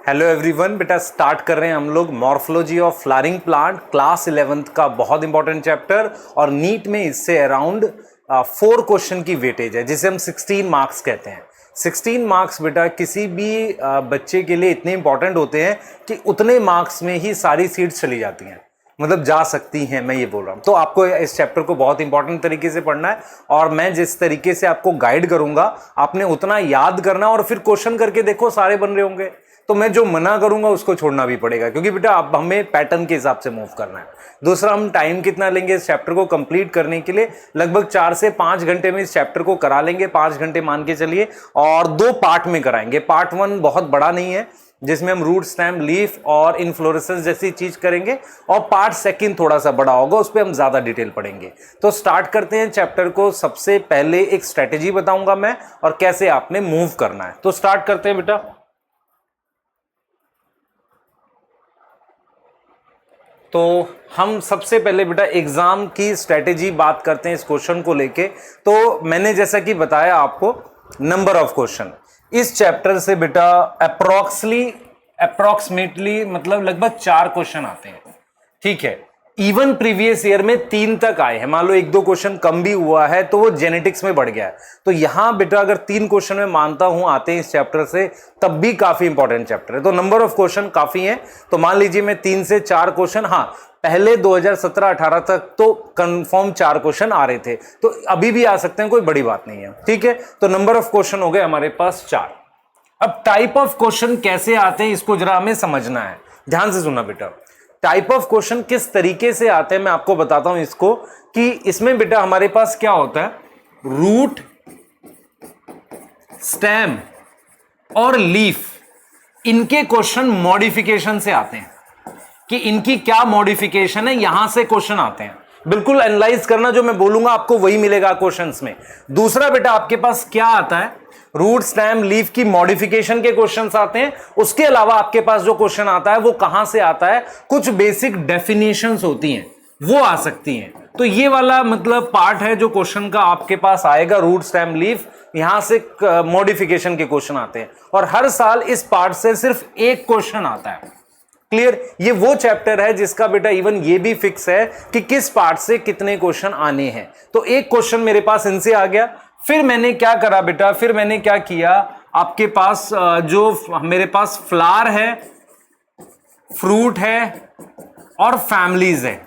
Hello everyone, बेटा start कर रहे हैं हम लोग morphology of flowering plant class 11th का बहुत इंपॉर्टेंट चैप्टर। और नीट में इससे अराउंड 4 क्वेश्चन की वेटेज है जिसे हम 16 मार्क्स कहते हैं। 16 मार्क्स बेटा किसी भी बच्चे के लिए इतने इंपॉर्टेंट होते हैं कि उतने मार्क्स में ही सारी सीट्स चली जाती हैं, मतलब जा सकती हैं, मैं ये बोल रहा हूँ। तो आपको इस चैप्टर को बहुत इंपॉर्टेंट तरीके से पढ़ना है और मैं जिस तरीके से आपको गाइड करूंगा आपने उतना याद करना और फिर क्वेश्चन करके देखो सारे बन रहे होंगे। तो मैं जो मना करूंगा उसको छोड़ना भी पड़ेगा, क्योंकि बेटा अब हमें पैटर्न के हिसाब से मूव करना है। दूसरा, हम टाइम कितना लेंगे इस चैप्टर को कंप्लीट करने के लिए? लगभग 4 से 5 घंटे में इस चैप्टर को करा लेंगे, 5 घंटे मान के चलिए, और 2 पार्ट में कराएंगे। पार्ट 1 बहुत बड़ा नहीं है जिसमें हम रूट, स्टेम, लीफ और इन्फ्लोरेसेंस जैसी चीज करेंगे, और पार्ट 2 थोड़ा सा बड़ा होगा, उस पर हम ज्यादा डिटेल पढ़ेंगे। तो स्टार्ट करते हैं चैप्टर को। सबसे पहले एक स्ट्रेटेजी बताऊंगा मैं और कैसे आपने मूव करना है। तो स्टार्ट करते हैं बेटा। तो हम सबसे पहले बेटा एग्जाम की स्ट्रेटेजी बात करते हैं इस क्वेश्चन को लेके। तो मैंने जैसा कि बताया आपको, नंबर ऑफ क्वेश्चन इस चैप्टर से बेटा अप्रोक्सीमेटली मतलब लगभग 4 क्वेश्चन आते हैं, ठीक है। इवन प्रीवियस ईयर में 3 तक आए हैं, मान लो 1-2 क्वेश्चन कम भी हुआ है तो वो जेनेटिक्स में बढ़ गया है। तो यहां बेटा अगर 3 क्वेश्चन में मानता हूं आते हैं इस चैप्टर से, तब भी काफी इंपॉर्टेंट चैप्टर है। तो नंबर ऑफ क्वेश्चन काफी है। तो मान लीजिए मैं 3 से 4 क्वेश्चन, हाँ पहले 2017-18 तक तो कंफर्म 4 क्वेश्चन आ रहे थे, तो अभी भी आ सकते हैं, कोई बड़ी बात नहीं है, ठीक है। तो नंबर ऑफ क्वेश्चन हो गए हमारे पास 4। अब टाइप ऑफ क्वेश्चन कैसे आते हैं इसको जरा हमें समझना है, ध्यान से सुनना बेटा। टाइप ऑफ क्वेश्चन किस तरीके से आते हैं मैं आपको बताता हूं इसको, कि इसमें बेटा हमारे पास क्या होता है, रूट, स्टेम और लीफ, इनके क्वेश्चन मॉडिफिकेशन से आते हैं कि इनकी क्या मॉडिफिकेशन है, यहां से क्वेश्चन आते हैं। बिल्कुल एनालाइज करना, जो मैं बोलूंगा आपको वही मिलेगा क्वेश्चंस में। दूसरा बेटा आपके पास क्या आता है, रूट, स्टेम, लीफ की मॉडिफिकेशन के क्वेश्चंस आते हैं। उसके अलावा आपके पास जो क्वेश्चन आता है वो कहां से आता है, कुछ बेसिक डेफिनेशंस होती हैं वो आ सकती हैं। तो ये वाला मतलब पार्ट है जो क्वेश्चन का आपके पास आएगा, रूट, स्टेम, लीफ, यहां से मॉडिफिकेशन के क्वेश्चन आते हैं। और हर साल इस पार्ट से सिर्फ एक क्वेश्चन आता है। क्लियर? ये वो चैप्टर है जिसका बेटा इवन ये भी फिक्स है कि किस पार्ट से कितने क्वेश्चन आने हैं। तो एक क्वेश्चन मेरे पास इनसे आ गया। फिर मैंने क्या करा बेटा, फिर मैंने क्या किया, आपके पास जो मेरे पास फ्लावर है, फ्रूट है और फैमिलीज है,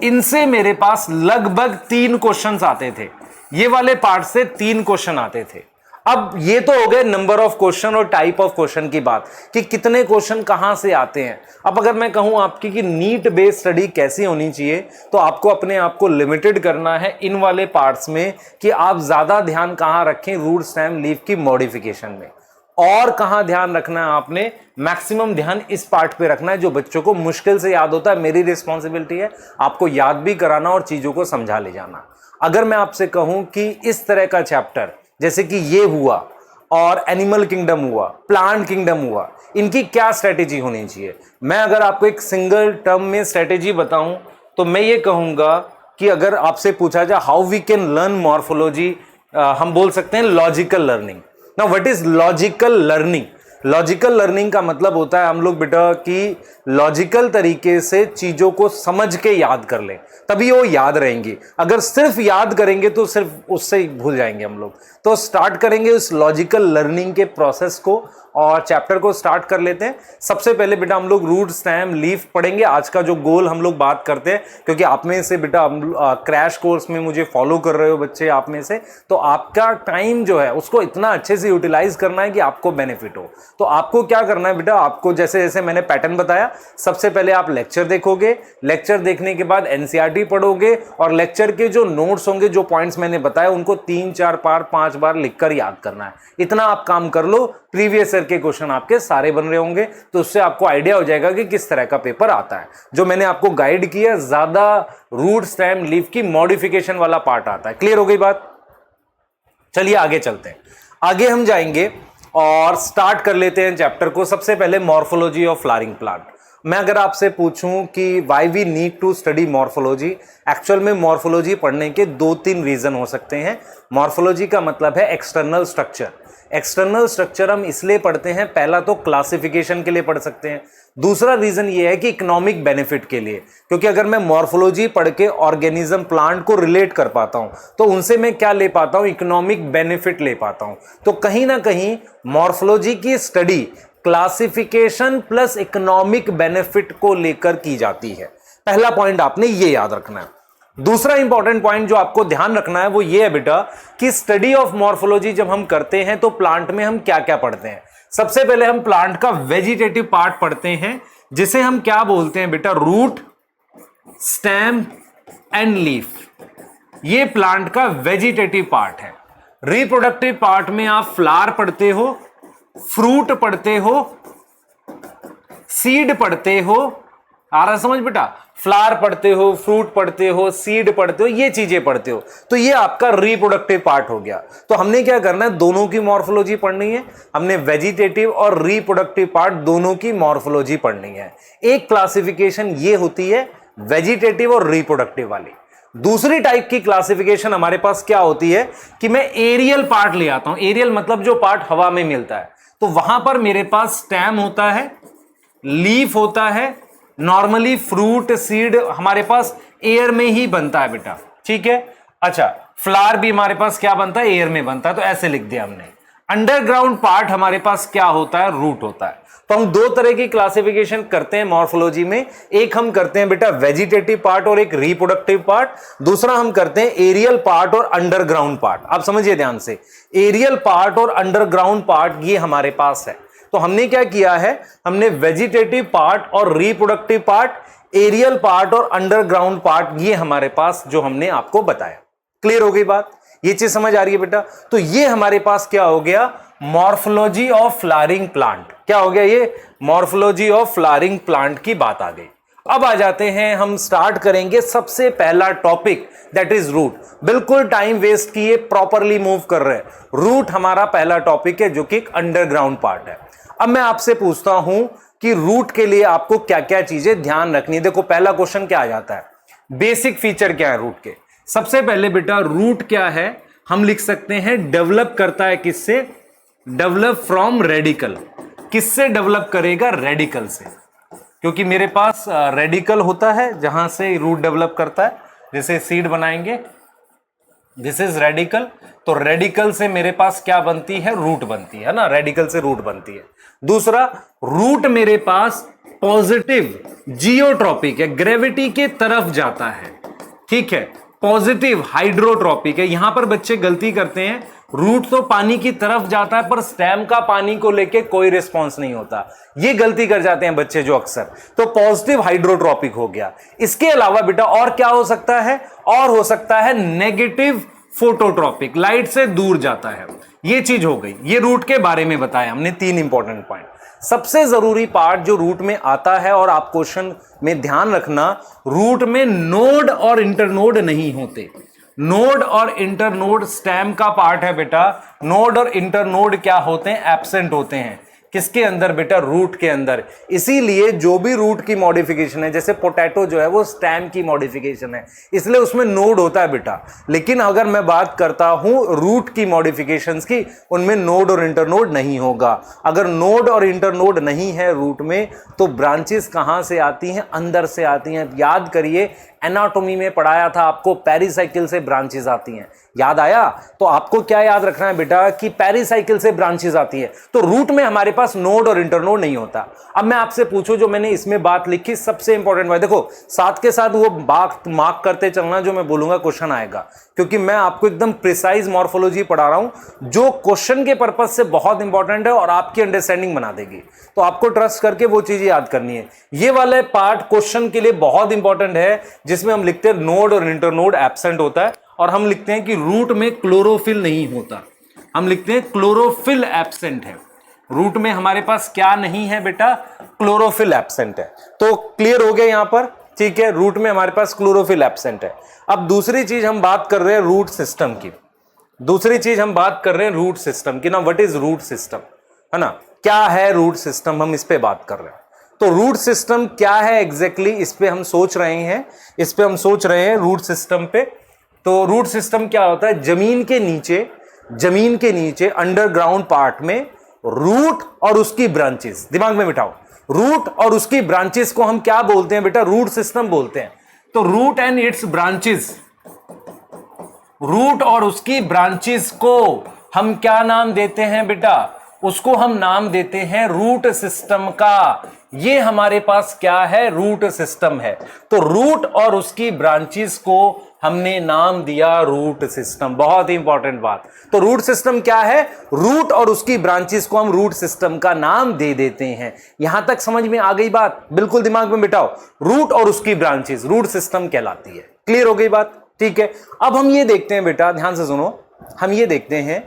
इनसे मेरे पास लगभग 3 क्वेश्चंस आते थे। ये वाले पार्ट से 3 क्वेश्चन आते थे। अब ये तो हो गए नंबर ऑफ क्वेश्चन और टाइप ऑफ क्वेश्चन की बात, कि कितने क्वेश्चन कहां से आते हैं। अब अगर मैं कहूं आपकी कि नीट बेस्ड स्टडी कैसी होनी चाहिए, तो आपको अपने आप को लिमिटेड करना है इन वाले पार्ट्स में, कि आप ज्यादा ध्यान कहां रखें, रूट, स्टेम, लीफ की मॉडिफिकेशन में, और कहां ध्यान रखना है आपने, मैक्सिमम ध्यान इस पार्ट पे रखना है जो बच्चों को मुश्किल से याद होता है। मेरी रिस्पॉन्सिबिलिटी है आपको याद भी कराना और चीजों को समझा ले जाना। अगर मैं आपसे कहूं कि इस तरह का चैप्टर जैसे कि ये हुआ और एनिमल किंगडम हुआ, प्लांट किंगडम हुआ, इनकी क्या स्ट्रेटेजी होनी चाहिए, मैं अगर आपको एक सिंगल टर्म में स्ट्रेटेजी बताऊं तो मैं ये कहूंगा कि अगर आपसे पूछा जाए how we can learn morphology, हम बोल सकते हैं logical learning. Now what is logical learning? Logical learning का मतलब होता है हम लोग बेटा कि लॉजिकल तरीके से चीजों को समझ के याद कर लें, तभी वो याद रहेंगी। अगर सिर्फ याद करेंगे तो सिर्फ उससे ही भूल जाएंगे हम लोग। तो स्टार्ट करेंगे उस लॉजिकल लर्निंग के प्रोसेस को और चैप्टर को स्टार्ट कर लेते हैं। सबसे पहले बेटा हम लोग रूट, स्टेम, लीफ पढ़ेंगे। आज का जो गोल हम लोग बात करते हैं, क्योंकि आप में से बेटा क्रैश कोर्स में मुझे फॉलो कर रहे हो बच्चे आप में से, तो आपका टाइम जो है उसको इतना अच्छे से यूटिलाइज करना है कि आपको बेनिफिट हो। तो आपको क्या करना है बेटा, आपको जैसे जैसे मैंने पैटर्न बताया, सबसे पहले आप लेक्चर देखोगे, लेक्चर देखने के बाद एनसीईआरटी पढ़ोगे, और लेक्चर के जो नोट्स होंगे, जो पॉइंट्स मैंने बताया, उनको 3-4 बार 5 बार लिखकर याद करना है। इतना आप काम कर लो, प्रीवियस ईयर के क्वेश्चन आपके सारे बन रहे होंगे, तो उससे आपको आइडिया हो जाएगा कि किस तरह का पेपर आता है। जो मैंने आपको गाइड किया, ज्यादा रूट, स्टेम, लीफ की मॉडिफिकेशन वाला पार्ट आता है। क्लियर हो गई बात? चलिए आगे चलते हैं। आगे हम जाएंगे और स्टार्ट कर लेते हैं चैप्टर को। सबसे पहले मॉर्फोलॉजी ऑफ फ्लावरिंग प्लांट। मैं अगर आपसे पूछूं कि why we need to study morphology, actual में मॉर्फोलॉजी पढ़ने के 2-3 रीजन हो सकते हैं। मॉर्फोलॉजी का मतलब है एक्सटर्नल स्ट्रक्चर, एक्सटर्नल स्ट्रक्चर हम इसलिए पढ़ते हैं, पहला तो क्लासिफिकेशन के लिए पढ़ सकते हैं, दूसरा रीजन ये है कि इकोनॉमिक बेनिफिट के लिए, क्योंकि अगर मैं मॉर्फोलॉजी पढ़ के ऑर्गेनिज्म प्लांट को रिलेट कर पाता हूं तो उनसे मैं क्या ले पाता हूं, इकोनॉमिक बेनिफिट ले पाता हूं। तो कहीं ना कहीं मॉर्फोलॉजी की study classification plus economic benefit को लेकर की जाती है। पहला पॉइंट आपने ये याद रखना है। दूसरा इंपॉर्टेंट पॉइंट जो आपको ध्यान रखना है वो ये है बेटा कि स्टडी ऑफ मॉर्फोलॉजी जब हम करते हैं तो प्लांट में हम क्या क्या पढ़ते हैं। सबसे पहले हम प्लांट का वेजिटेटिव पार्ट पढ़ते हैं, जिसे हम क्या बोलते हैं बेटा, रूट, स्टेम एंड लीफ। ये प्लांट का वेजिटेटिव पार्ट है। रिप्रोडक्टिव पार्ट में आप फ्लावर पढ़ते हो, फ्रूट पढ़ते हो, सीड पढ़ते हो। आ रहा समझ बेटा, फ्लावर पढ़ते हो, फ्रूट पढ़ते हो, सीड पढ़ते हो, ये चीजें पढ़ते हो। तो ये आपका रिप्रोडक्टिव पार्ट हो गया। तो हमने क्या करना है, दोनों की मॉर्फोलॉजी पढ़नी है। हमने वेजिटेटिव और रिप्रोडक्टिव पार्ट दोनों की मॉर्फोलॉजी पढ़नी है। एक क्लासिफिकेशन ये होती है वेजिटेटिव और रिप्रोडक्टिव वाली। दूसरी टाइप की क्लासिफिकेशन हमारे पास क्या होती है कि मैं एरियल पार्ट ले आता हूं। एरियल मतलब जो पार्ट हवा में मिलता है। तो वहां पर मेरे पास स्टेम होता है, लीफ होता है। नॉर्मली फ्रूट, सीड हमारे पास एयर में ही बनता है बेटा, ठीक है। अच्छा, फ्लावर भी हमारे पास क्या बनता है, एयर में बनता है, तो ऐसे लिख दिया हमने। अंडरग्राउंड पार्ट हमारे पास क्या होता है, रूट होता है। तो हम दो तरह की क्लासिफिकेशन करते हैं मॉर्फोलॉजी में। एक हम करते हैं बेटा वेजिटेटिव पार्ट और एक रिप्रोडक्टिव पार्ट। दूसरा हम करते हैं एरियल पार्ट और अंडरग्राउंड पार्ट। आप समझिए ध्यान से, एरियल पार्ट और अंडरग्राउंड पार्ट ये हमारे पास है। तो हमने क्या किया है, हमने वेजिटेटिव पार्ट और रिप्रोडक्टिव पार्ट, एरियल पार्ट और अंडरग्राउंड पार्ट, ये हमारे पास जो हमने आपको बताया। क्लियर हो गई बात, ये चीज समझ आ रही है बेटा। तो ये हमारे पास क्या हो गया, मॉर्फोलॉजी ऑफ फ्लावरिंग प्लांट। क्या हो गया, ये मॉर्फोलॉजी ऑफ फ्लावरिंग प्लांट की बात आ गई। अब आ जाते हैं, हम स्टार्ट करेंगे सबसे पहला टॉपिक, दैट इज रूट। बिल्कुल टाइम वेस्ट किए, प्रॉपरली मूव कर रहे हैं। रूट हमारा पहला टॉपिक है जो कि एक अंडरग्राउंड पार्ट है। अब मैं आपसे पूछता हूं कि रूट के लिए आपको क्या क्या चीजें ध्यान रखनी है। देखो पहला क्वेश्चन क्या आ जाता है, बेसिक फीचर क्या है रूट के। सबसे पहले बेटा रूट क्या है, हम लिख सकते हैं डेवलप करता है किससे, डेवलप फ्रॉम रेडिकल। किससे डेवलप करेगा, रेडिकल से। क्योंकि मेरे पास रेडिकल होता है जहां से रूट डेवलप करता है। जैसे सीड बनाएंगे, दिस इज रेडिकल, तो रेडिकल से मेरे पास क्या बनती है, रूट बनती है ना, रेडिकल से रूट बनती है। दूसरा, रूट मेरे पास पॉजिटिव जियोट्रॉपिक है, ग्रेविटी के तरफ जाता है, ठीक है। पॉजिटिव हाइड्रोट्रॉपिक है। यहां पर बच्चे गलती करते हैं, रूट तो पानी की तरफ जाता है पर स्टेम का पानी को लेके कोई रिस्पॉन्स नहीं होता। ये गलती कर जाते हैं बच्चे जो अक्सर। तो पॉजिटिव हाइड्रोट्रॉपिक हो गया। इसके अलावा बेटा और क्या हो सकता है, और हो सकता है नेगेटिव फोटोट्रॉपिक, लाइट से दूर जाता है। ये चीज हो गई, ये रूट के बारे में बताया हमने, 3 इंपॉर्टेंट पॉइंट। सबसे जरूरी पार्ट जो रूट में आता है, और आप क्वेश्चन में ध्यान रखना, रूट में नोड और इंटरनोड नहीं होते। नोड और इंटरनोड स्टेम का पार्ट है बेटा। नोड और इंटरनोड क्या होते हैं, एब्सेंट होते हैं। किसके अंदर बेटा, रूट के अंदर। इसीलिए जो भी रूट की मॉडिफिकेशन है, जैसे पोटैटो जो है वो स्टेम की मॉडिफिकेशन है, इसलिए उसमें नोड होता है बेटा। लेकिन अगर मैं बात करता हूं रूट की मॉडिफिकेशंस की, उनमें नोड और इंटरनोड नहीं होगा। अगर नोड और इंटरनोड नहीं है रूट में, तो ब्रांचेस कहां से आती हैं, अंदर से आती हैं। याद करिए, एनाटॉमी में पढ़ाया था आपको, पेरिसाइकिल से ब्रांचेस आती हैं। याद आया? तो आपको क्या याद रखना है बेटा कि पेरिसाइकिल से ब्रांचेस आती है। तो रूट में हमारे पास नोड और इंटरनोड नहीं होता। अब मैं आपसे पूछूं, जो मैंने इसमें बात लिखी, सबसे इंपॉर्टेंट बात देखो, साथ के साथ वो बात मार्क करते चलना, जो मैं बोलूंगा क्वेश्चन आएगा, क्योंकि मैं आपको एकदम प्रिसाइज मॉर्फोलॉजी पढ़ा रहा हूं जो क्वेश्चन के पर्पज से बहुत इंपॉर्टेंट है और आपकी अंडरस्टैंडिंग बना देगी। तो आपको ट्रस्ट करके वो चीजें याद करनी है। ये वाले पार्ट क्वेश्चन के लिए बहुत इंपॉर्टेंट है, जिसमें हम लिखते हैं नोड और इंटरनोड एब्सेंट होता है, और हम लिखते हैं कि रूट में क्लोरोफिल नहीं होता। हम लिखते हैं क्लोरोफिल एब्सेंट है। रूट में हमारे पास क्या नहीं है बेटा, क्लोरोफिल एब्सेंट है। तो क्लियर हो गया यहां पर, ठीक है। रूट में हमारे पास क्लोरोफिल एब्सेंट है। अब दूसरी चीज हम बात कर रहे हैं रूट सिस्टम की। दूसरी चीज हम बात कर रहे हैं रूट सिस्टम की ना, व्हाट इज रूट सिस्टम, है ना, क्या है रूट सिस्टम, हम इस पे बात कर रहे हैं। तो रूट सिस्टम क्या है एग्जैक्टली, इस पे हम सोच रहे हैं, रूट सिस्टम पे। तो रूट सिस्टम क्या होता है, जमीन के नीचे जमीन के नीचे अंडरग्राउंड पार्ट में रूट और उसकी ब्रांचेस, दिमाग में बिठाओ, रूट और उसकी ब्रांचेस को हम क्या बोलते हैं बेटा? रूट सिस्टम बोलते हैं। तो root and its branches, root और उसकी ब्रांचेस को हम क्या नाम देते हैं बेटा? उसको हम नाम देते हैं रूट सिस्टम का। ये हमारे पास क्या है? रूट सिस्टम है। तो रूट और उसकी ब्रांचेस को हमने नाम दिया रूट सिस्टम। बहुत ही इंपॉर्टेंट बात। तो रूट सिस्टम क्या है? रूट और उसकी ब्रांचेस को हम रूट सिस्टम का नाम दे देते हैं। यहां तक समझ में आ गई बात? बिल्कुल दिमाग में बिठाओ, रूट और उसकी ब्रांचेस रूट सिस्टम कहलाती है। क्लियर हो गई बात? ठीक है। अब हम ये देखते हैं बेटा, ध्यान से सुनो, हम ये देखते हैं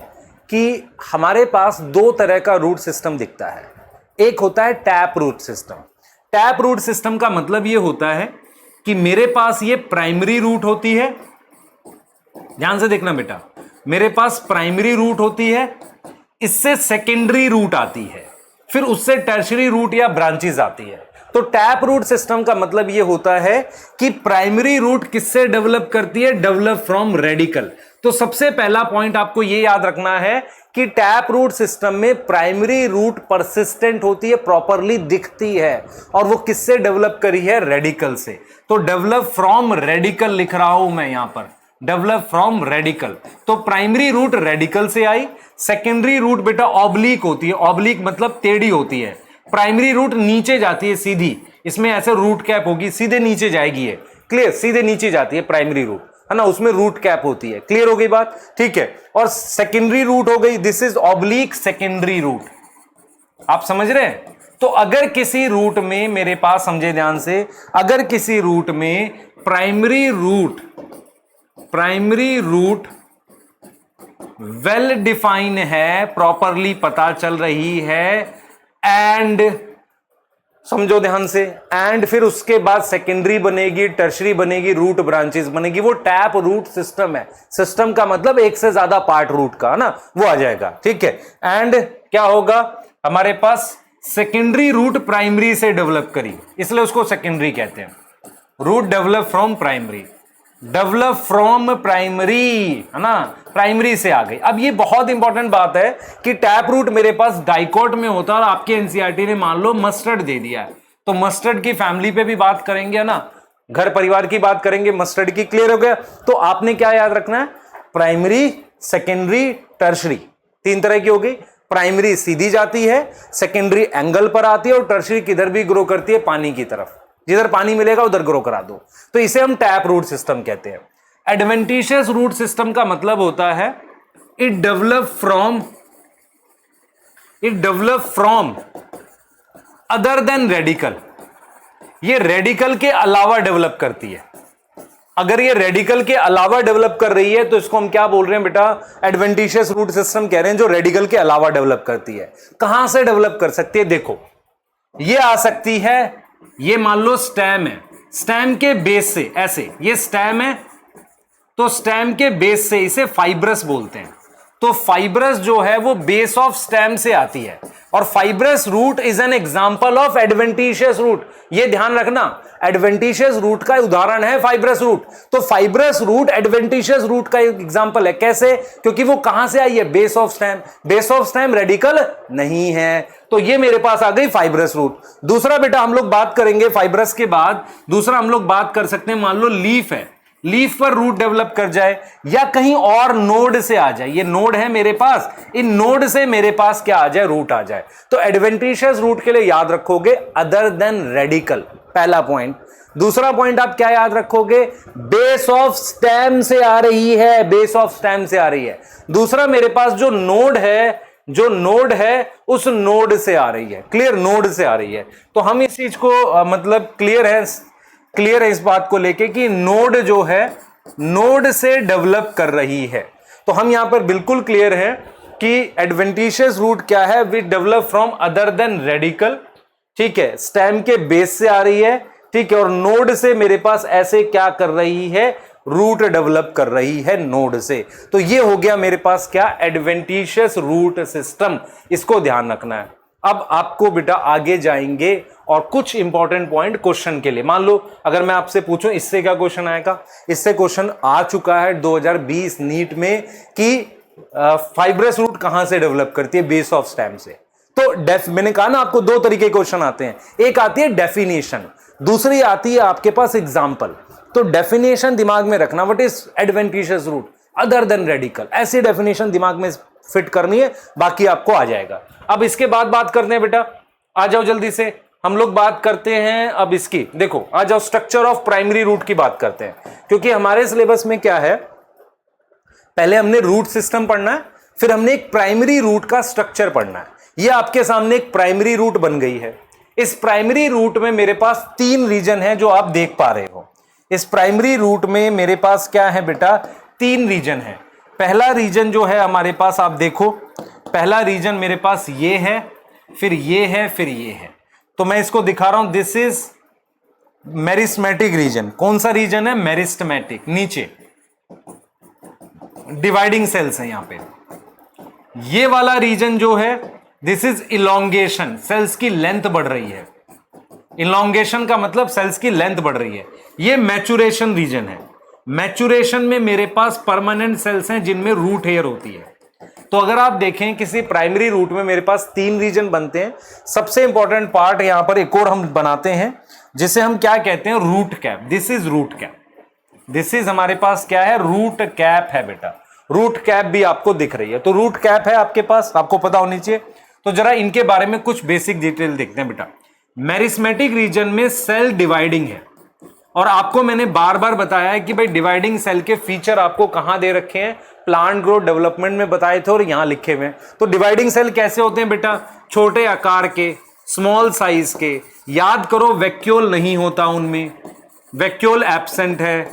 कि हमारे पास दो तरह का रूट सिस्टम दिखता है। एक होता है tap root system. Tap root system का मतलब ये होता है कि मेरे पास ये प्राइमरी रूट होती है, ध्यान से देखना बेटा, मेरे पास प्राइमरी रूट होती है, इससे सेकेंडरी रूट आती है, फिर उससे टर्शरी रूट या ब्रांचेस आती है। तो टैप रूट सिस्टम का मतलब यह होता है कि प्राइमरी रूट किससे डेवलप करती है? Develop from radical. तो सबसे पहला पॉइंट आपको यह याद रखना है कि टैप रूट सिस्टम में प्राइमरी रूट परसिस्टेंट होती है, प्रॉपरली दिखती है, और वो किससे डेवलप करी है? रेडिकल से। तो डेवलप फ्रॉम रेडिकल लिख रहा हूं मैं यहां पर, डेवलप फ्रॉम रेडिकल। तो प्राइमरी रूट रेडिकल से आई, सेकेंडरी रूट बेटा ऑब्लिक होती है, ऑब्लिक मतलब टेढ़ी होती है। प्राइमरी रूट नीचे जाती है सीधी, इसमें ऐसे रूट कैप होगी, सीधे नीचे जाएगी ये, क्लियर, सीधे नीचे जाती है प्राइमरी रूट, है ना, उसमें रूट कैप होती है। क्लियर हो गई बात? ठीक है। और सेकेंडरी रूट हो गई, this is oblique secondary root. आप समझ रहे हैं? तो अगर किसी रूट में मेरे पास, समझे ध्यान से, अगर किसी रूट में प्राइमरी रूट वेल डिफाइन है, प्रॉपरली पता चल रही है, एंड समझो ध्यान से, एंड फिर उसके बाद सेकेंडरी बनेगी, टर्शरी बनेगी, रूट ब्रांचेस बनेगी, वो टैप रूट सिस्टम है। सिस्टम का मतलब एक से ज्यादा पार्ट रूट का, ना, वो आ जाएगा। ठीक है। एंड क्या होगा? हमारे पास सेकेंडरी रूट प्राइमरी से डेवलप करी, इसलिए उसको सेकेंडरी कहते हैं। Root develop from primary, develop from primary, है ना, प्राइमरी से आ गई। अब ये बहुत इंपॉर्टेंट बात है कि टैप रूट मेरे पास डाइकोट में होता है, और आपके एनसीईआरटी ने मान लो मस्टर्ड दे दिया है, तो मस्टर्ड की फैमिली पे भी बात करेंगे ना, घर परिवार की बात करेंगे मस्टर्ड की। क्लियर हो गया? तो आपने क्या याद रखना है? प्राइमरी, सेकेंडरी, टर्शरी, तीन तरह की हो गई। प्राइमरी सीधी जाती है, सेकेंडरी एंगल पर आती है, और टर्शरी किधर भी ग्रो करती है? पानी की तरफ, जिधर पानी मिलेगा उधर ग्रो करा दो। तो इसे हम टैप रूट सिस्टम कहते हैं। एडवेंटिशियस रूट सिस्टम का मतलब होता है it develop from other than radical. ये रेडिकल के अलावा डेवलप करती है। अगर ये रेडिकल के अलावा डेवलप कर रही है तो इसको हम क्या बोल रहे हैं बेटा? एडवेंटिशियस रूट सिस्टम कह रहे हैं, जो रेडिकल के अलावा डेवलप करती है। कहां से डेवलप कर सकती है? देखो, ये आ सकती है, ये मान लो स्टेम है, स्टेम के बेस से, ऐसे ये स्टेम है, तो स्टेम के बेस से इसे फाइब्रस बोलते हैं। तो फाइब्रस जो है वो बेस ऑफ स्टेम से आती है, और fibrous root is an example of adventitious root. ये ध्यान रखना, एडवेंटिशियस रूट का उदाहरण है फाइब्रस रूट। तो फाइब्रस रूट एडवेंटिशियस रूट का एग्जांपल है। कैसे? क्योंकि वो कहां से आई है? Base of stem. Base of stem radical नहीं है, तो ये मेरे पास आ गई फाइब्रस रूट। दूसरा बेटा हम लोग बात करेंगे फाइब्रस के बाद, दूसरा हम लोग बात कर सकते हैं, मान लो लीफ है, लीफ पर रूट डेवलप कर जाए, या कहीं और नोड से आ जाए। ये नोड है मेरे पास, इन नोड से मेरे पास क्या आ जाए? रूट आ जाए। तो एडवेंटिशियस रूट के लिए याद रखोगे अदर देन रेडिकल, पहला पॉइंट। दूसरा पॉइंट आप क्या याद रखोगे? बेस ऑफ स्टेम से आ रही है, बेस ऑफ स्टेम से आ रही है। दूसरा मेरे पास जो नोड है उस नोड से आ रही है। क्लियर? नोड से आ रही है। तो हम इस चीज को मतलब क्लियर है इस बात को लेके कि नोड जो है नोड से डेवलप कर रही है। तो हम यहां पर बिल्कुल क्लियर है कि एडवेंटिशियस रूट क्या है? Which develop from other than radical. ठीक है, स्टेम के बेस से आ रही है, ठीक है, और नोड से मेरे पास ऐसे क्या कर रही है? रूट डेवलप कर रही है नोड से। तो ये हो गया मेरे पास क्या? Adventitious root system. इसको ध्यान रखना है। अब आपको बेटा आगे जाएंगे और कुछ इंपॉर्टेंट पॉइंट क्वेश्चन के लिए। मान लो अगर मैं आपसे पूछूं इससे क्या क्वेश्चन आएगा? इससे क्वेश्चन आ चुका है 2020 नीट में कि फाइब्रस रूट कहां से डेवलप करती है? बेस ऑफ स्टेम से। तो मैंने कहा ना आपको दो तरीके के क्वेश्चन आते हैं, एक आती है डेफिनेशन, दूसरी आती है आपके पास एग्जाम्पल। तो डेफिनेशन दिमाग में रखना, what is adventitious root other than radical, ऐसी डेफिनेशन दिमाग में फिट करनी है, बाकी आपको आ जाएगा। अब इसके बाद बात करते हैं बेटा, आ जाओ जल्दी से, हम लोग बात करते हैं अब इसकी, देखो आ जाओ स्ट्रक्चर ऑफ प्राइमरी रूट की बात करते हैं, क्योंकि हमारे सिलेबस में क्या है, पहले हमने रूट सिस्टम पढ़ना है, फिर हमने एक प्राइमरी रूट का स्ट्रक्चर पढ़ना है। ये आपके सामने एक प्राइमरी रूट बन गई है। इस प्राइमरी रूट में मेरे पास 3 रीजन है जो आप देख पा रहे हो। इस प्राइमरी रूट में मेरे पास क्या है बेटा? 3 रीजन है। पहला रीजन जो है हमारे पास, आप देखो, पहला रीजन मेरे पास ये है, फिर ये है, फिर ये है। तो मैं इसको दिखा रहा हूं, दिस इज मेरिस्मेटिक रीजन। कौन सा रीजन है? मेरिस्मेटिक। नीचे डिवाइडिंग सेल्स है यहां पे। ये वाला रीजन जो है, दिस इज इलोंगेशन, सेल्स की लेंथ बढ़ रही है। इलोंगेशन का मतलब सेल्स की लेंथ बढ़ रही है। ये मैचुरेशन रीजन है। मैचुरेशन में मेरे पास परमानेंट सेल्स हैं जिनमें रूट हेयर होती है। तो अगर आप देखें किसी प्राइमरी रूट में मेरे पास 3 रीजन बनते हैं। सबसे इंपॉर्टेंट पार्ट यहां पर एक और हम बनाते हैं, जिसे हम क्या कहते हैं? Root cap. This is root cap. This is हमारे पास क्या है? रूट कैप है बेटा। रूट कैप भी आपको दिख रही है, तो रूट कैप है आपके पास, आपको पता होनी चाहिए। तो जरा इनके बारे में कुछ बेसिक डिटेल देखते हैं बेटा। मेरिस्मेटिक रीजन में सेल डिवाइडिंग है, और आपको मैंने बार बार बताया है कि भाई डिवाइडिंग सेल के फीचर आपको कहां दे रखे हैं, प्लांट ग्रोथ डेवलपमेंट में बताए थे और यहां लिखे हुए हैं। तो डिवाइडिंग सेल कैसे होते हैं बेटा? छोटे आकार के, स्मॉल साइज के। याद करो वैक्यूल नहीं होता उनमें, वैक्यूल एब्सेंट है,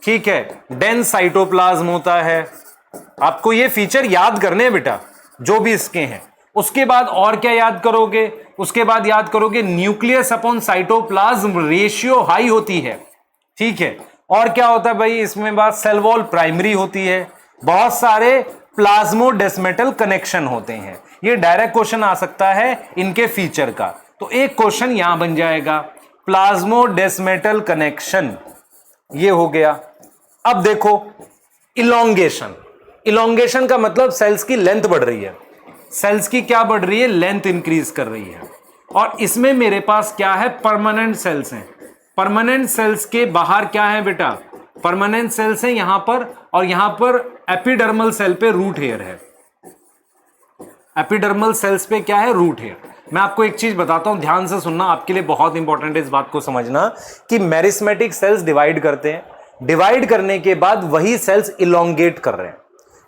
ठीक है। डेंस साइटोप्लाज्म होता है। आपको ये फीचर याद करने हैं बेटा, जो भी इसके हैं। उसके बाद और क्या याद करोगे? उसके बाद याद करोगे nucleus upon cytoplasm ratio high होती है, ठीक है। और क्या होता है भाई इसमें बात? सेल वॉल प्राइमरी होती है। बहुत सारे प्लाज्मोडेस्मेटल कनेक्शन होते हैं। ये डायरेक्ट क्वेश्चन आ सकता है इनके फीचर का, तो एक क्वेश्चन यहां बन जाएगा, प्लाज्मोडेस्मेटल कनेक्शन। ये हो गया। अब देखो इलोंगेशन। इलोंगेशन का मतलब सेल्स की लेंथ बढ़ रही है। सेल्स की क्या बढ़ रही है? लेंथ इंक्रीज कर रही है। और इसमें मेरे पास क्या है? परमानेंट सेल्स हैं। परमानेंट सेल्स के बाहर क्या है बेटा? परमानेंट सेल्स हैं यहां पर, और यहां पर एपिडर्मल सेल पे रूट हेयर है। एपिडर्मल सेल्स पे क्या है? Root hair. मैं आपको एक चीज बताता हूं, ध्यान से सुनना, आपके लिए बहुत इंपॉर्टेंट है इस बात को समझना कि मेरिस्मेटिक सेल्स डिवाइड करते हैं, डिवाइड करने के बाद वही सेल्स इलोंगेट कर रहे हैं।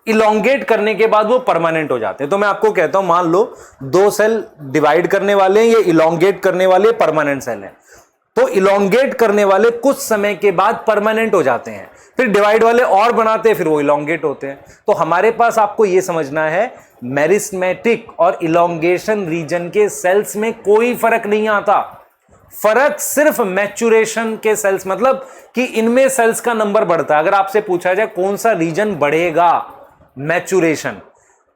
इलोंगेट करने के बाद वो परमानेंट हो जाते हैं। तो मैं आपको कहता हूं, मान लो 2 सेल डिवाइड करने वाले हैं, ये इलोंगेट करने वाले परमानेंट सेल हैं। तो इलोंगेट करने वाले कुछ समय के बाद परमानेंट हो जाते हैं, फिर डिवाइड वाले और बनाते हैं, फिर वो इलोंगेट होते हैं। तो हमारे पास आपको ये समझना है, मेरिस्मेटिक और इलोंगेशन रीजन के सेल्स में कोई फर्क नहीं आता। फर्क सिर्फ मैचुरेशन के सेल्स, मतलब कि इनमें सेल्स का नंबर बढ़ता है। अगर आपसे पूछा जाए कौन सा रीजन बढ़ेगा, मैचुरेशन।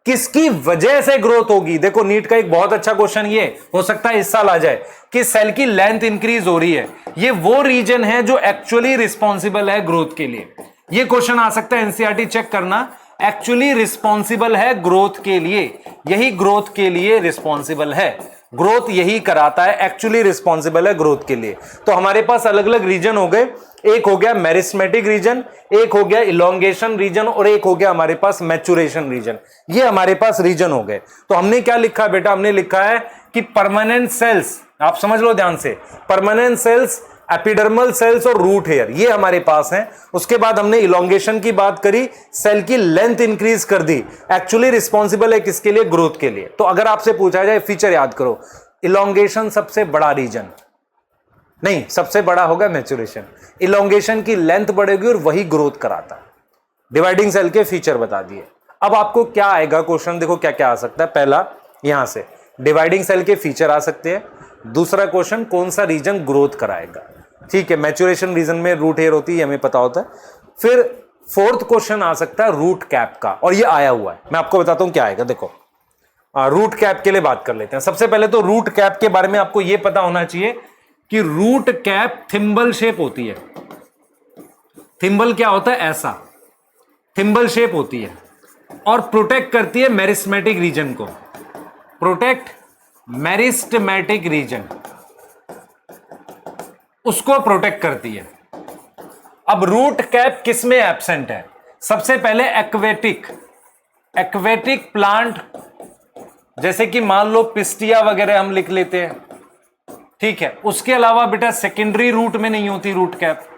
किसकी वजह से ग्रोथ होगी? देखो नीट का एक बहुत अच्छा क्वेश्चन ये हो सकता है इस साल आ जाए कि सेल की लेंथ इंक्रीज हो रही है, ये वो रीजन है जो एक्चुअली रिस्पॉन्सिबल है ग्रोथ के लिए। ये क्वेश्चन आ सकता है, एनसीईआरटी चेक करना, एक्चुअली रिस्पॉन्सिबल है ग्रोथ के लिए, यही ग्रोथ के लिए रिस्पॉन्सिबल है, ग्रोथ यही कराता है, एक्चुअली रिस्पॉन्सिबल है ग्रोथ के लिए। तो हमारे पास अलग अलग रीजन हो गए, एक हो गया मेरिस्मेटिक रीजन, एक हो गया इलोंगेशन रीजन, और एक हो गया हमारे पास मैचुरेशन रीजन। ये हमारे पास रीजन हो गए। तो हमने क्या लिखा बेटा? हमने लिखा है कि परमानेंट सेल्स, आप समझ लो ध्यान से, परमानेंट सेल्स, एपिडर्मल सेल्स और रूट हेयर, ये हमारे पास हैं। उसके बाद हमने इलोंगेशन की बात करी, सेल की लेंथ इंक्रीज कर दी, एक्चुअली रिस्पॉन्सिबल है किसके लिए? ग्रोथ के लिए। तो अगर आपसे पूछा जाए फीचर याद करो, इलोंगेशन सबसे बड़ा रीजन नहीं, सबसे बड़ा होगा मैचुरेशन। इलोंगेशन की लेंथ बढ़ेगी और वही ग्रोथ कराता है। डिवाइडिंग सेल के फीचर बता दिए। अब आपको क्या आएगा क्वेश्चन? देखो क्या क्या आ सकता है। पहला यहां से डिवाइडिंग सेल के फीचर आ सकते हैं। दूसरा क्वेश्चन, कौन सा रीजन ग्रोथ कराएगा? ठीक है, मैचुरेशन रीजन में रूट हेयर होती है, हमें पता होता है। फिर फोर्थ क्वेश्चन आ सकता है रूट कैप का, और ये आया हुआ है, मैं आपको बताता हूं क्या आएगा। देखो रूट कैप के लिए बात कर लेते हैं। सबसे पहले तो रूट कैप के बारे में आपको यह पता होना चाहिए कि रूट कैप थिम्बल शेप होती है। थिम्बल क्या होता है? ऐसा थिम्बल शेप होती है। और प्रोटेक्ट करती है मेरिस्टेमेटिक रीजन को, प्रोटेक्ट मेरिस्टेमेटिक रीजन, उसको प्रोटेक्ट करती है। अब रूट कैप किस में एब्सेंट है? सबसे पहले एक्वेटिक प्लांट, जैसे कि मान लो पिस्टिया वगैरह हम लिख लेते हैं, ठीक है। उसके अलावा बेटा सेकेंडरी रूट में नहीं होती रूट कैप।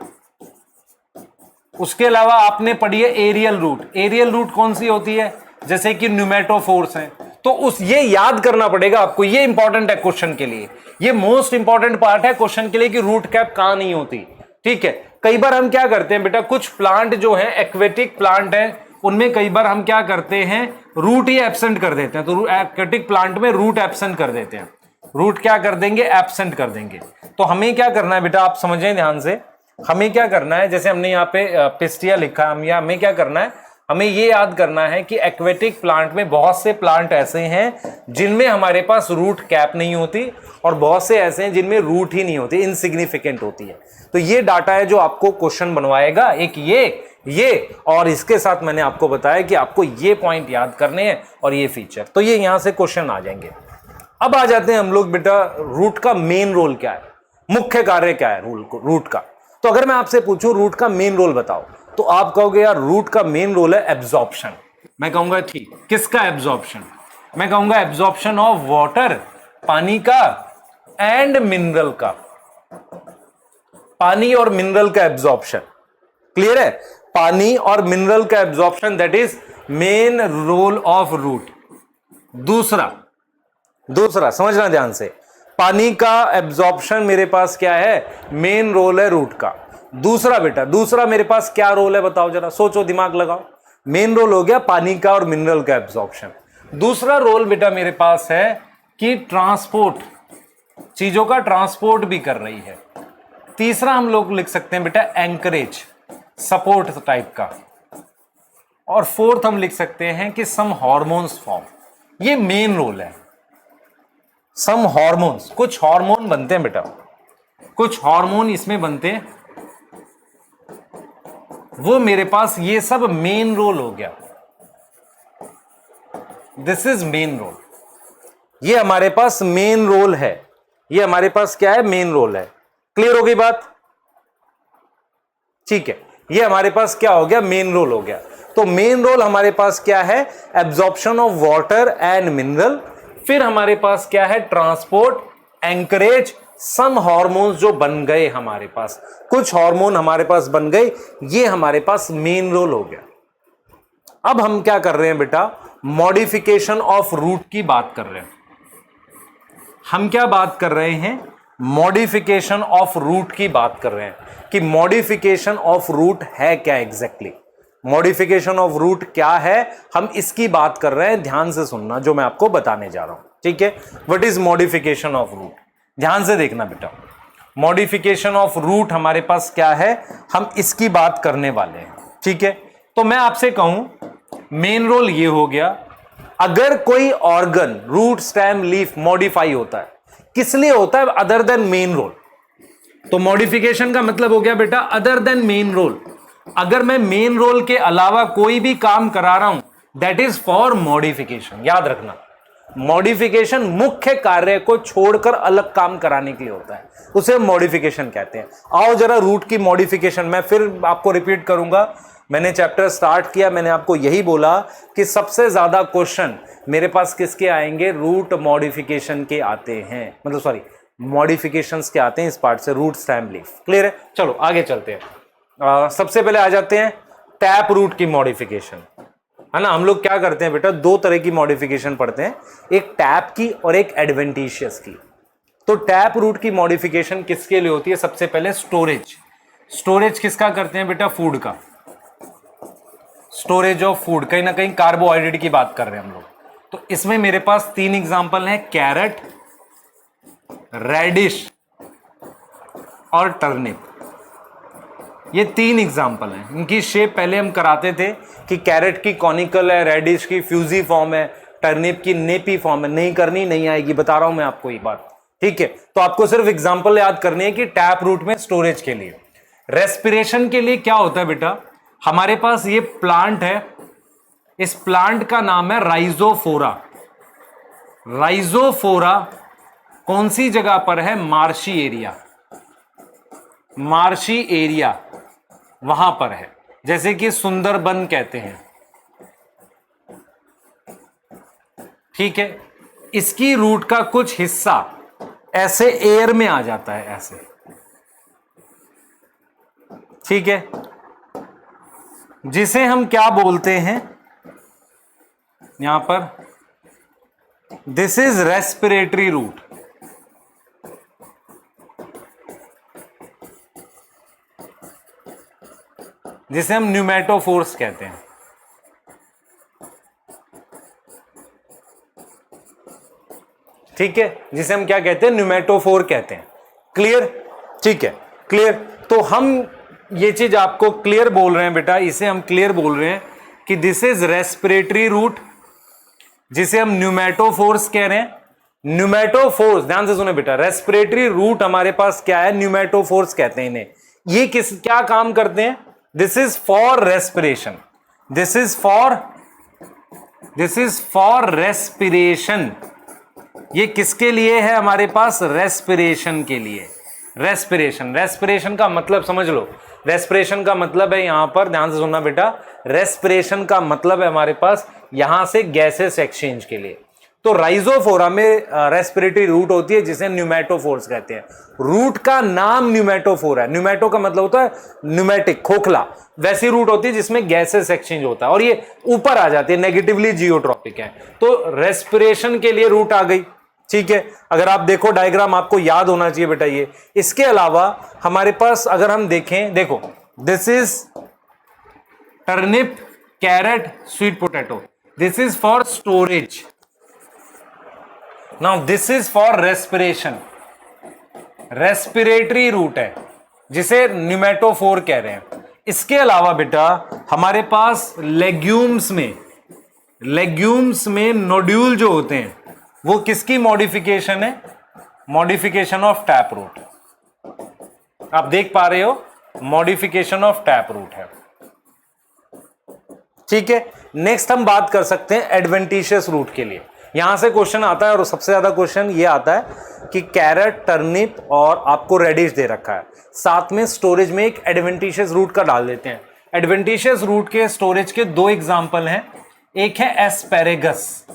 उसके अलावा आपने पढ़ी है एरियल रूट। एरियल रूट कौन सी होती है? जैसे कि न्यूमेटोफोर्स है। तो उस ये याद करना पड़ेगा आपको, ये इंपॉर्टेंट है क्वेश्चन के लिए, ये मोस्ट इंपॉर्टेंट पार्ट है क्वेश्चन के लिए कि रूट कैप कहां नहीं होती, ठीक है। कई बार हम क्या करते हैं बेटा, कुछ प्लांट जो है एक्वेटिक प्लांट है, उनमें कई बार हम क्या करते हैं, रूट ही एब्सेंट कर देते हैं। तो एक्वेटिक प्लांट में रूट एब्सेंट कर देते हैं, रूट क्या कर देंगे, एब्सेंट कर देंगे। तो हमें क्या करना है बेटा, आप समझें ध्यान से, हमें क्या करना है, जैसे हमने यहाँ पे पिस्टिया लिखा, हमें क्या करना है, हमें ये याद करना है कि एक्वेटिक प्लांट में बहुत से प्लांट ऐसे हैं जिनमें हमारे पास रूट कैप नहीं होती, और बहुत से ऐसे हैं जिनमें रूट ही नहीं होती, इनसिग्निफिकेंट होती है। तो ये डाटा है जो आपको क्वेश्चन बनवाएगा, एक ये और इसके साथ मैंने आपको बताया कि आपको ये पॉइंट याद करने हैं और ये फीचर, तो ये यहां से क्वेश्चन आ जाएंगे। अब आ जाते हैं हम लोग बेटा, रूट का मेन रोल क्या है, मुख्य कार्य क्या है रूट का। तो अगर मैं आपसे पूछूं रूट का मेन रोल बताओ, तो आप कहोगे यार रूट का मेन रोल है एब्जॉर्प्शन। मैं कहूंगा ठीक, किसका एब्जॉर्प्शन? मैं कहूंगा एब्जॉर्प्शन ऑफ वाटर, पानी का, एंड मिनरल का, पानी और मिनरल का एब्जॉर्प्शन। क्लियर है? पानी और मिनरल का absorption, that is main role of root. दूसरा समझना ध्यान से, पानी का एब्जॉर्प्शन मेरे पास क्या है, मेन रोल है रूट का। दूसरा बेटा, दूसरा मेरे पास क्या रोल है बताओ जरा, सोचो, दिमाग लगाओ। मेन रोल हो गया पानी का और मिनरल का एब्जॉर्प्शन। दूसरा रोल बेटा मेरे पास है कि ट्रांसपोर्ट, चीजों का ट्रांसपोर्ट भी कर रही है। तीसरा हम लोग लिख सकते हैं बेटा एंकरेज, सपोर्ट टाइप का। और फोर्थ हम लिख सकते हैं कि सम हार्मोन्स फॉर्म, ये मेन रोल है। सम हार्मोन्स, कुछ हार्मोन बनते हैं बेटा, कुछ हार्मोन इसमें बनते हैं, वो मेरे पास ये सब मेन रोल हो गया। दिस इज मेन रोल, ये हमारे पास मेन रोल है, ये हमारे पास क्या है, मेन रोल है। क्लियर हो गई बात? ठीक है, ये हमारे पास क्या हो गया, मेन रोल हो गया। तो मेन रोल हमारे पास क्या है, absorption of water and mineral. फिर हमारे पास क्या है, ट्रांसपोर्ट, एंकरेज, सम हार्मोन्स जो बन गए हमारे पास, कुछ हार्मोन हमारे पास बन गए, ये हमारे पास मेन रोल हो गया। अब हम क्या कर रहे हैं बेटा, मॉडिफिकेशन ऑफ रूट की बात कर रहे हैं। हम क्या बात कर रहे हैं, मॉडिफिकेशन ऑफ रूट की बात कर रहे हैं कि मॉडिफिकेशन ऑफ रूट है क्या एग्जैक्टली, मॉडिफिकेशन ऑफ रूट क्या है, हम इसकी बात कर रहे हैं। ध्यान से सुनना जो मैं आपको बताने जा रहा हूं, ठीक है। What is modification of root, ध्यान से देखना बेटा। मॉडिफिकेशन ऑफ रूट हमारे पास क्या है, हम इसकी बात करने वाले हैं, ठीक है। तो मैं आपसे कहूं, मेन रोल ये हो गया, अगर कोई organ, root, stem, leaf modify होता है, किस लिए होता है, अदर देन मेन रोल। तो मॉडिफिकेशन का मतलब हो गया बेटा अदर देन मेन रोल। अगर मैं मेन रोल के अलावा कोई भी काम करा रहा हूं, दैट इज फॉर मॉडिफिकेशन। याद रखना, मॉडिफिकेशन मुख्य कार्य को छोड़कर अलग काम कराने के लिए होता है, उसे मॉडिफिकेशन कहते हैं। आओ जरा रूट की मॉडिफिकेशन, मैं फिर आपको रिपीट करूंगा, मैंने चैप्टर स्टार्ट किया, मैंने आपको यही बोला कि सबसे ज्यादा क्वेश्चन मेरे पास किसके आएंगे, रूट मॉडिफिकेशन के आते हैं, मतलब सॉरी मॉडिफिकेशंस के आते हैं इस पार्ट से, रूट, स्टेम, लीफ। क्लियर है? चलो आगे चलते हैं। सबसे पहले आ जाते हैं टैप रूट की मॉडिफिकेशन, है ना। हम लोग क्या करते हैं बेटा, दो तरह की मॉडिफिकेशन पढ़ते हैं, एक टैप की और एक एडवेंटिशियस की। तो टैप रूट की मॉडिफिकेशन किसके लिए होती है, सबसे पहले स्टोरेज। स्टोरेज किसका करते हैं बेटा, फूड का, स्टोरेज ऑफ फूड, कहीं ना कहीं कार्बोहाइड्रेट की बात कर रहे हैं हम लोग। तो इसमें मेरे पास तीन एग्जांपल हैं, कैरेट, रेडिश और टर्निप। ये तीन एग्जांपल हैं, इनकी शेप पहले हम कराते थे कि कैरेट की कॉनिकल है, रेडिश की फ्यूजी फॉर्म है, टर्निप की नेपी फॉर्म है। नहीं करनी, नहीं आएगी, बता रहा हूं मैं आपको ये बात, ठीक है। तो आपको सिर्फ एग्जांपल याद करनी है कि टैप रूट में स्टोरेज के लिए। रेस्पिरेशन के लिए क्या होता है बेटा, हमारे पास ये प्लांट है, इस प्लांट का नाम है राइजोफोरा। राइजोफोरा कौन सी जगह पर है? मार्शी एरिया, मार्शी एरिया वहां पर है, जैसे कि सुंदरबन कहते हैं। ठीक है, इसकी रूट का कुछ हिस्सा ऐसे एयर में आ जाता है, ऐसे। ठीक है, जिसे हम क्या बोलते हैं यहां पर? This is respiratory root. जिसे हम न्यूमेटोफोर्स कहते हैं। ठीक है, जिसे हम क्या कहते हैं? न्यूमेटोफोर कहते हैं। क्लियर? ठीक है, क्लियर। तो हम ये चीज आपको क्लियर बोल रहे हैं बेटा, इसे हम क्लियर बोल रहे हैं कि दिस इज रेस्पिरेटरी रूट, जिसे हम न्यूमेटोफोर्स कह रहे हैं। न्यूमेटोफोर्स, ध्यान से सुने बेटा, रेस्पिरेटरी रूट हमारे पास क्या है? न्यूमेटोफोर्स कहते हैं इन्हें। ये क्या काम करते हैं? This is for respiration, this is for respiration. ये किसके लिए है हमारे पास? रेस्पिरेशन के लिए। रेस्पिरेशन का मतलब समझ लो। रेस्पिरेशन का मतलब है यहां पर, ध्यान से सुनना बेटा, रेस्पिरेशन का मतलब है हमारे पास यहां से गैसेस एक्सचेंज के लिए। तो राइजोफोरा में रेस्पिरेटरी रूट होती है, जिसे न्यूमेटोफोर्स कहते हैं। रूट का नाम न्यूमेटोफोर है। न्यूमेटो का मतलब होता है न्यूमेटिक, खोखला। वैसी रूट होती है जिसमें गैसेस एक्सचेंज होता है, और ये ऊपर आ जाती है, नेगेटिवली जियोट्रॉपिक है। तो रेस्पिरेशन के लिए रूट आ गई। ठीक है, अगर आप देखो डायग्राम, आपको याद होना चाहिए बेटा ये। इसके अलावा हमारे पास अगर हम देखें, देखो, this is turnip, carrot, sweet potato, this is for storage. Now this is for respiration, respiratory root है, जिसे न्यूमेटोफोर कह रहे हैं। इसके अलावा बेटा हमारे पास लेग्यूम्स में नोड्यूल जो होते हैं, वो किसकी मॉडिफिकेशन है? Modification of tap root. आप देख पा रहे हो, मॉडिफिकेशन ऑफ टैप रूट है। ठीक है, नेक्स्ट हम बात कर सकते हैं एडवेंटिशियस रूट के लिए। यहां से क्वेश्चन आता है, और सबसे ज्यादा क्वेश्चन ये आता है कि कैरेट, टर्निप और आपको रेडिश दे रखा है, साथ में स्टोरेज में एक एडवेंटिशियस रूट का डाल देते हैं। एडवेंटिशियस रूट के स्टोरेज के दो एग्जांपल हैं, एक है एस्पेरेगस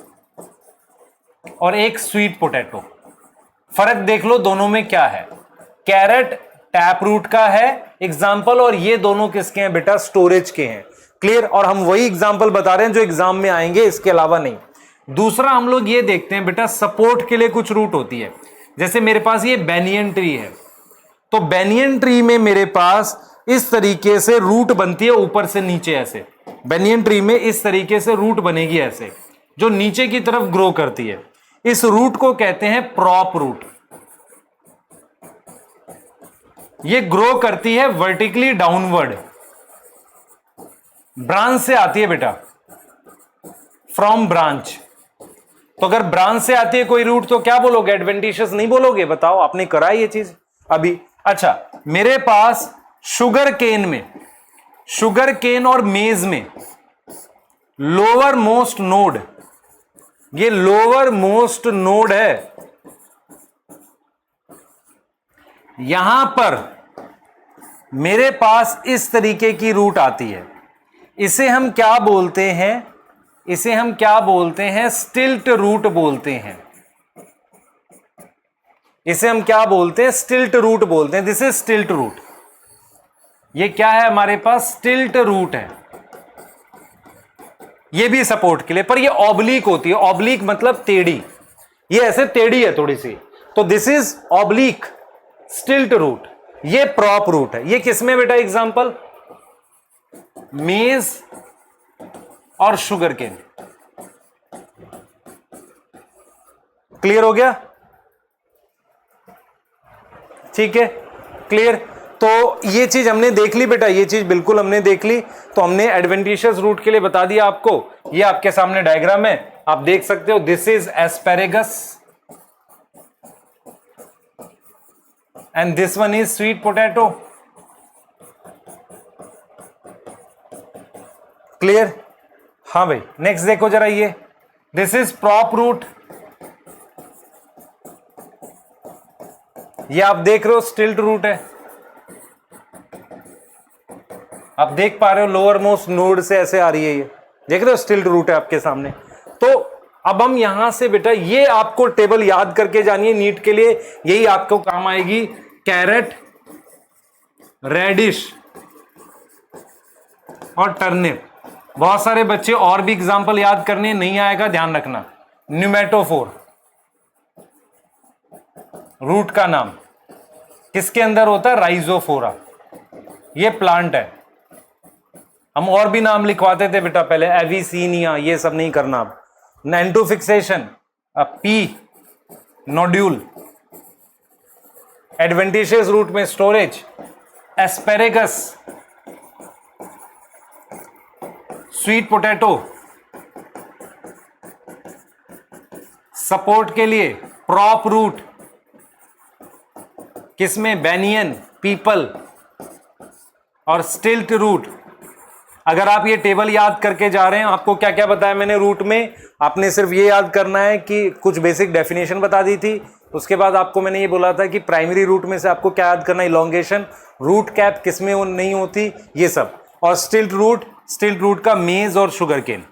और एक स्वीट पोटैटो। फर्क देख लो दोनों में क्या है। कैरेट टैप रूट का है एग्जांपल, और ये दोनों किसके हैं बेटा? स्टोरेज के हैं। क्लियर? और हम वही एग्जांपल बता रहे हैं जो एग्जाम में आएंगे, इसके अलावा नहीं। दूसरा हम लोग ये देखते हैं बेटा, सपोर्ट के लिए कुछ रूट होती है। जैसे मेरे पास ये बेनियन ट्री है, तो बेनियन ट्री में मेरे पास इस तरीके से रूट बनती है, ऊपर से नीचे ऐसे। बेनियन ट्री में इस तरीके से रूट बनेगी ऐसे, जो नीचे की तरफ ग्रो करती है। इस रूट को कहते हैं प्रॉप रूट। ये ग्रो करती है वर्टिकली डाउनवर्ड, ब्रांच से आती है बेटा, फ्रॉम ब्रांच। तो अगर ब्रांच से आती है कोई रूट तो क्या बोलोगे? एडवेंटिशियस नहीं बोलोगे? बताओ, आपने करा ये चीज अभी। अच्छा, मेरे पास शुगर केन और मेज में लोअर मोस्ट नोड, ये लोअर मोस्ट नोड है, यहां पर मेरे पास इस तरीके की रूट आती है। इसे हम क्या बोलते हैं? इसे हम क्या बोलते हैं? स्टिल्ट रूट बोलते हैं। इसे हम क्या बोलते हैं? स्टिल्ट रूट बोलते हैं। This is stilt root. ये क्या है हमारे पास? स्टिल्ट रूट है। ये भी सपोर्ट के लिए, पर ये ऑब्लिक होती है। ऑब्लिक मतलब टेढ़ी, ये ऐसे टेढ़ी है थोड़ी सी, तो this is oblique stilt root. ये प्रॉप रूट है। ये किसमें बेटा एग्जांपल? मेज और शुगर केन। क्लियर हो गया? ठीक है, क्लियर। तो ये चीज हमने देख ली बेटा, ये चीज बिल्कुल हमने देख ली। तो हमने एडवेंटिशियस रूट के लिए बता दिया आपको। ये आपके सामने डायग्राम है, आप देख सकते हो। This is asparagus and this one is sweet potato. Clear? हाँ भाई, नेक्स्ट देखो जरा, ये दिस इज प्रॉप रूट। ये आप देख रहे हो स्टिल्ट रूट है, आप देख पा रहे हो लोअर मोस्ट नोड से ऐसे आ रही है, ये देख रहे हो स्टिल्ट रूट है आपके सामने। तो अब हम यहां से बेटा ये आपको टेबल याद करके जानिए नीट के लिए, यही आपको काम आएगी। कैरेट, रेडिश और टर्निप। बहुत सारे बच्चे और भी एग्जांपल याद करने नहीं आएगा, ध्यान रखना। न्यूमेटोफोर रूट का नाम किसके अंदर होता है? राइजोफोरा। ये प्लांट है। हम और भी नाम लिखवाते थे बेटा पहले, एविसीनिया, ये सब नहीं करना अब। नेंटू fixation, pea nodule. Adventitious root में storage, asparagus, sweet potato, support के लिए प्रॉप रूट किसमें? बेनियन, पीपल और स्टिल्ट रूट। अगर आप ये टेबल याद करके जा रहे हैं, आपको क्या क्या बताया मैंने रूट में, आपने सिर्फ ये याद करना है कि कुछ बेसिक डेफिनेशन बता दी थी। उसके बाद आपको मैंने ये बोला था कि प्राइमरी रूट में से आपको क्या याद करना है? इलोंगेशन, रूट कैप किसमें नहीं होती, ये सब। और स्टिल्ट रूट का मेज और शुगर केन,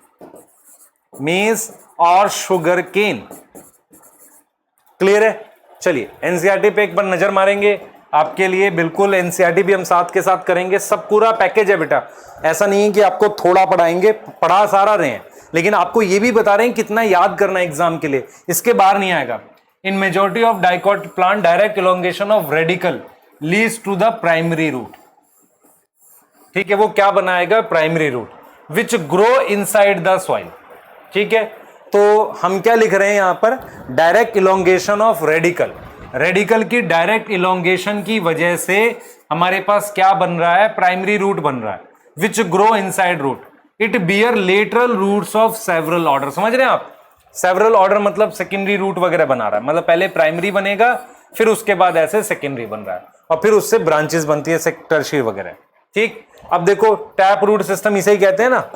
मेज और शुगर केन। क्लियर है? चलिए एनसीईआरटी पे एक बार नजर मारेंगे आपके लिए, बिल्कुल एनसीईआरटी भी हम साथ के साथ करेंगे। सब पूरा पैकेज है बेटा, ऐसा नहीं है कि आपको थोड़ा पढ़ाएंगे, पढ़ा सारा रहे हैं, लेकिन आपको ये भी बता रहे हैं कितना याद करना है एग्जाम के लिए, इसके बाहर नहीं आएगा। In majority of dicot plant direct elongation of radical leads to the primary root. ठीक है, वो क्या बनाएगा? Primary root which grow inside the soil. ठीक है, तो हम क्या लिख रहे हैं यहां पर? Direct elongation of radical. Radical की डायरेक्ट इलोंगेशन की वजह से हमारे पास क्या बन रहा है? प्राइमरी रूट बन रहा है, which grow inside root. It bear lateral roots of several order. समझ रहे हैं आप? सेवरल ऑर्डर मतलब सेकेंडरी रूट वगैरह बना रहा है, मतलब पहले प्राइमरी बनेगा, फिर उसके बाद ऐसे सेकेंडरी बन रहा है, और फिर उससे ब्रांचेस बनती है, टर्शियरी वगैरह। ठीक, अब देखो टैप रूट सिस्टम इसे ही कहते हैं ना,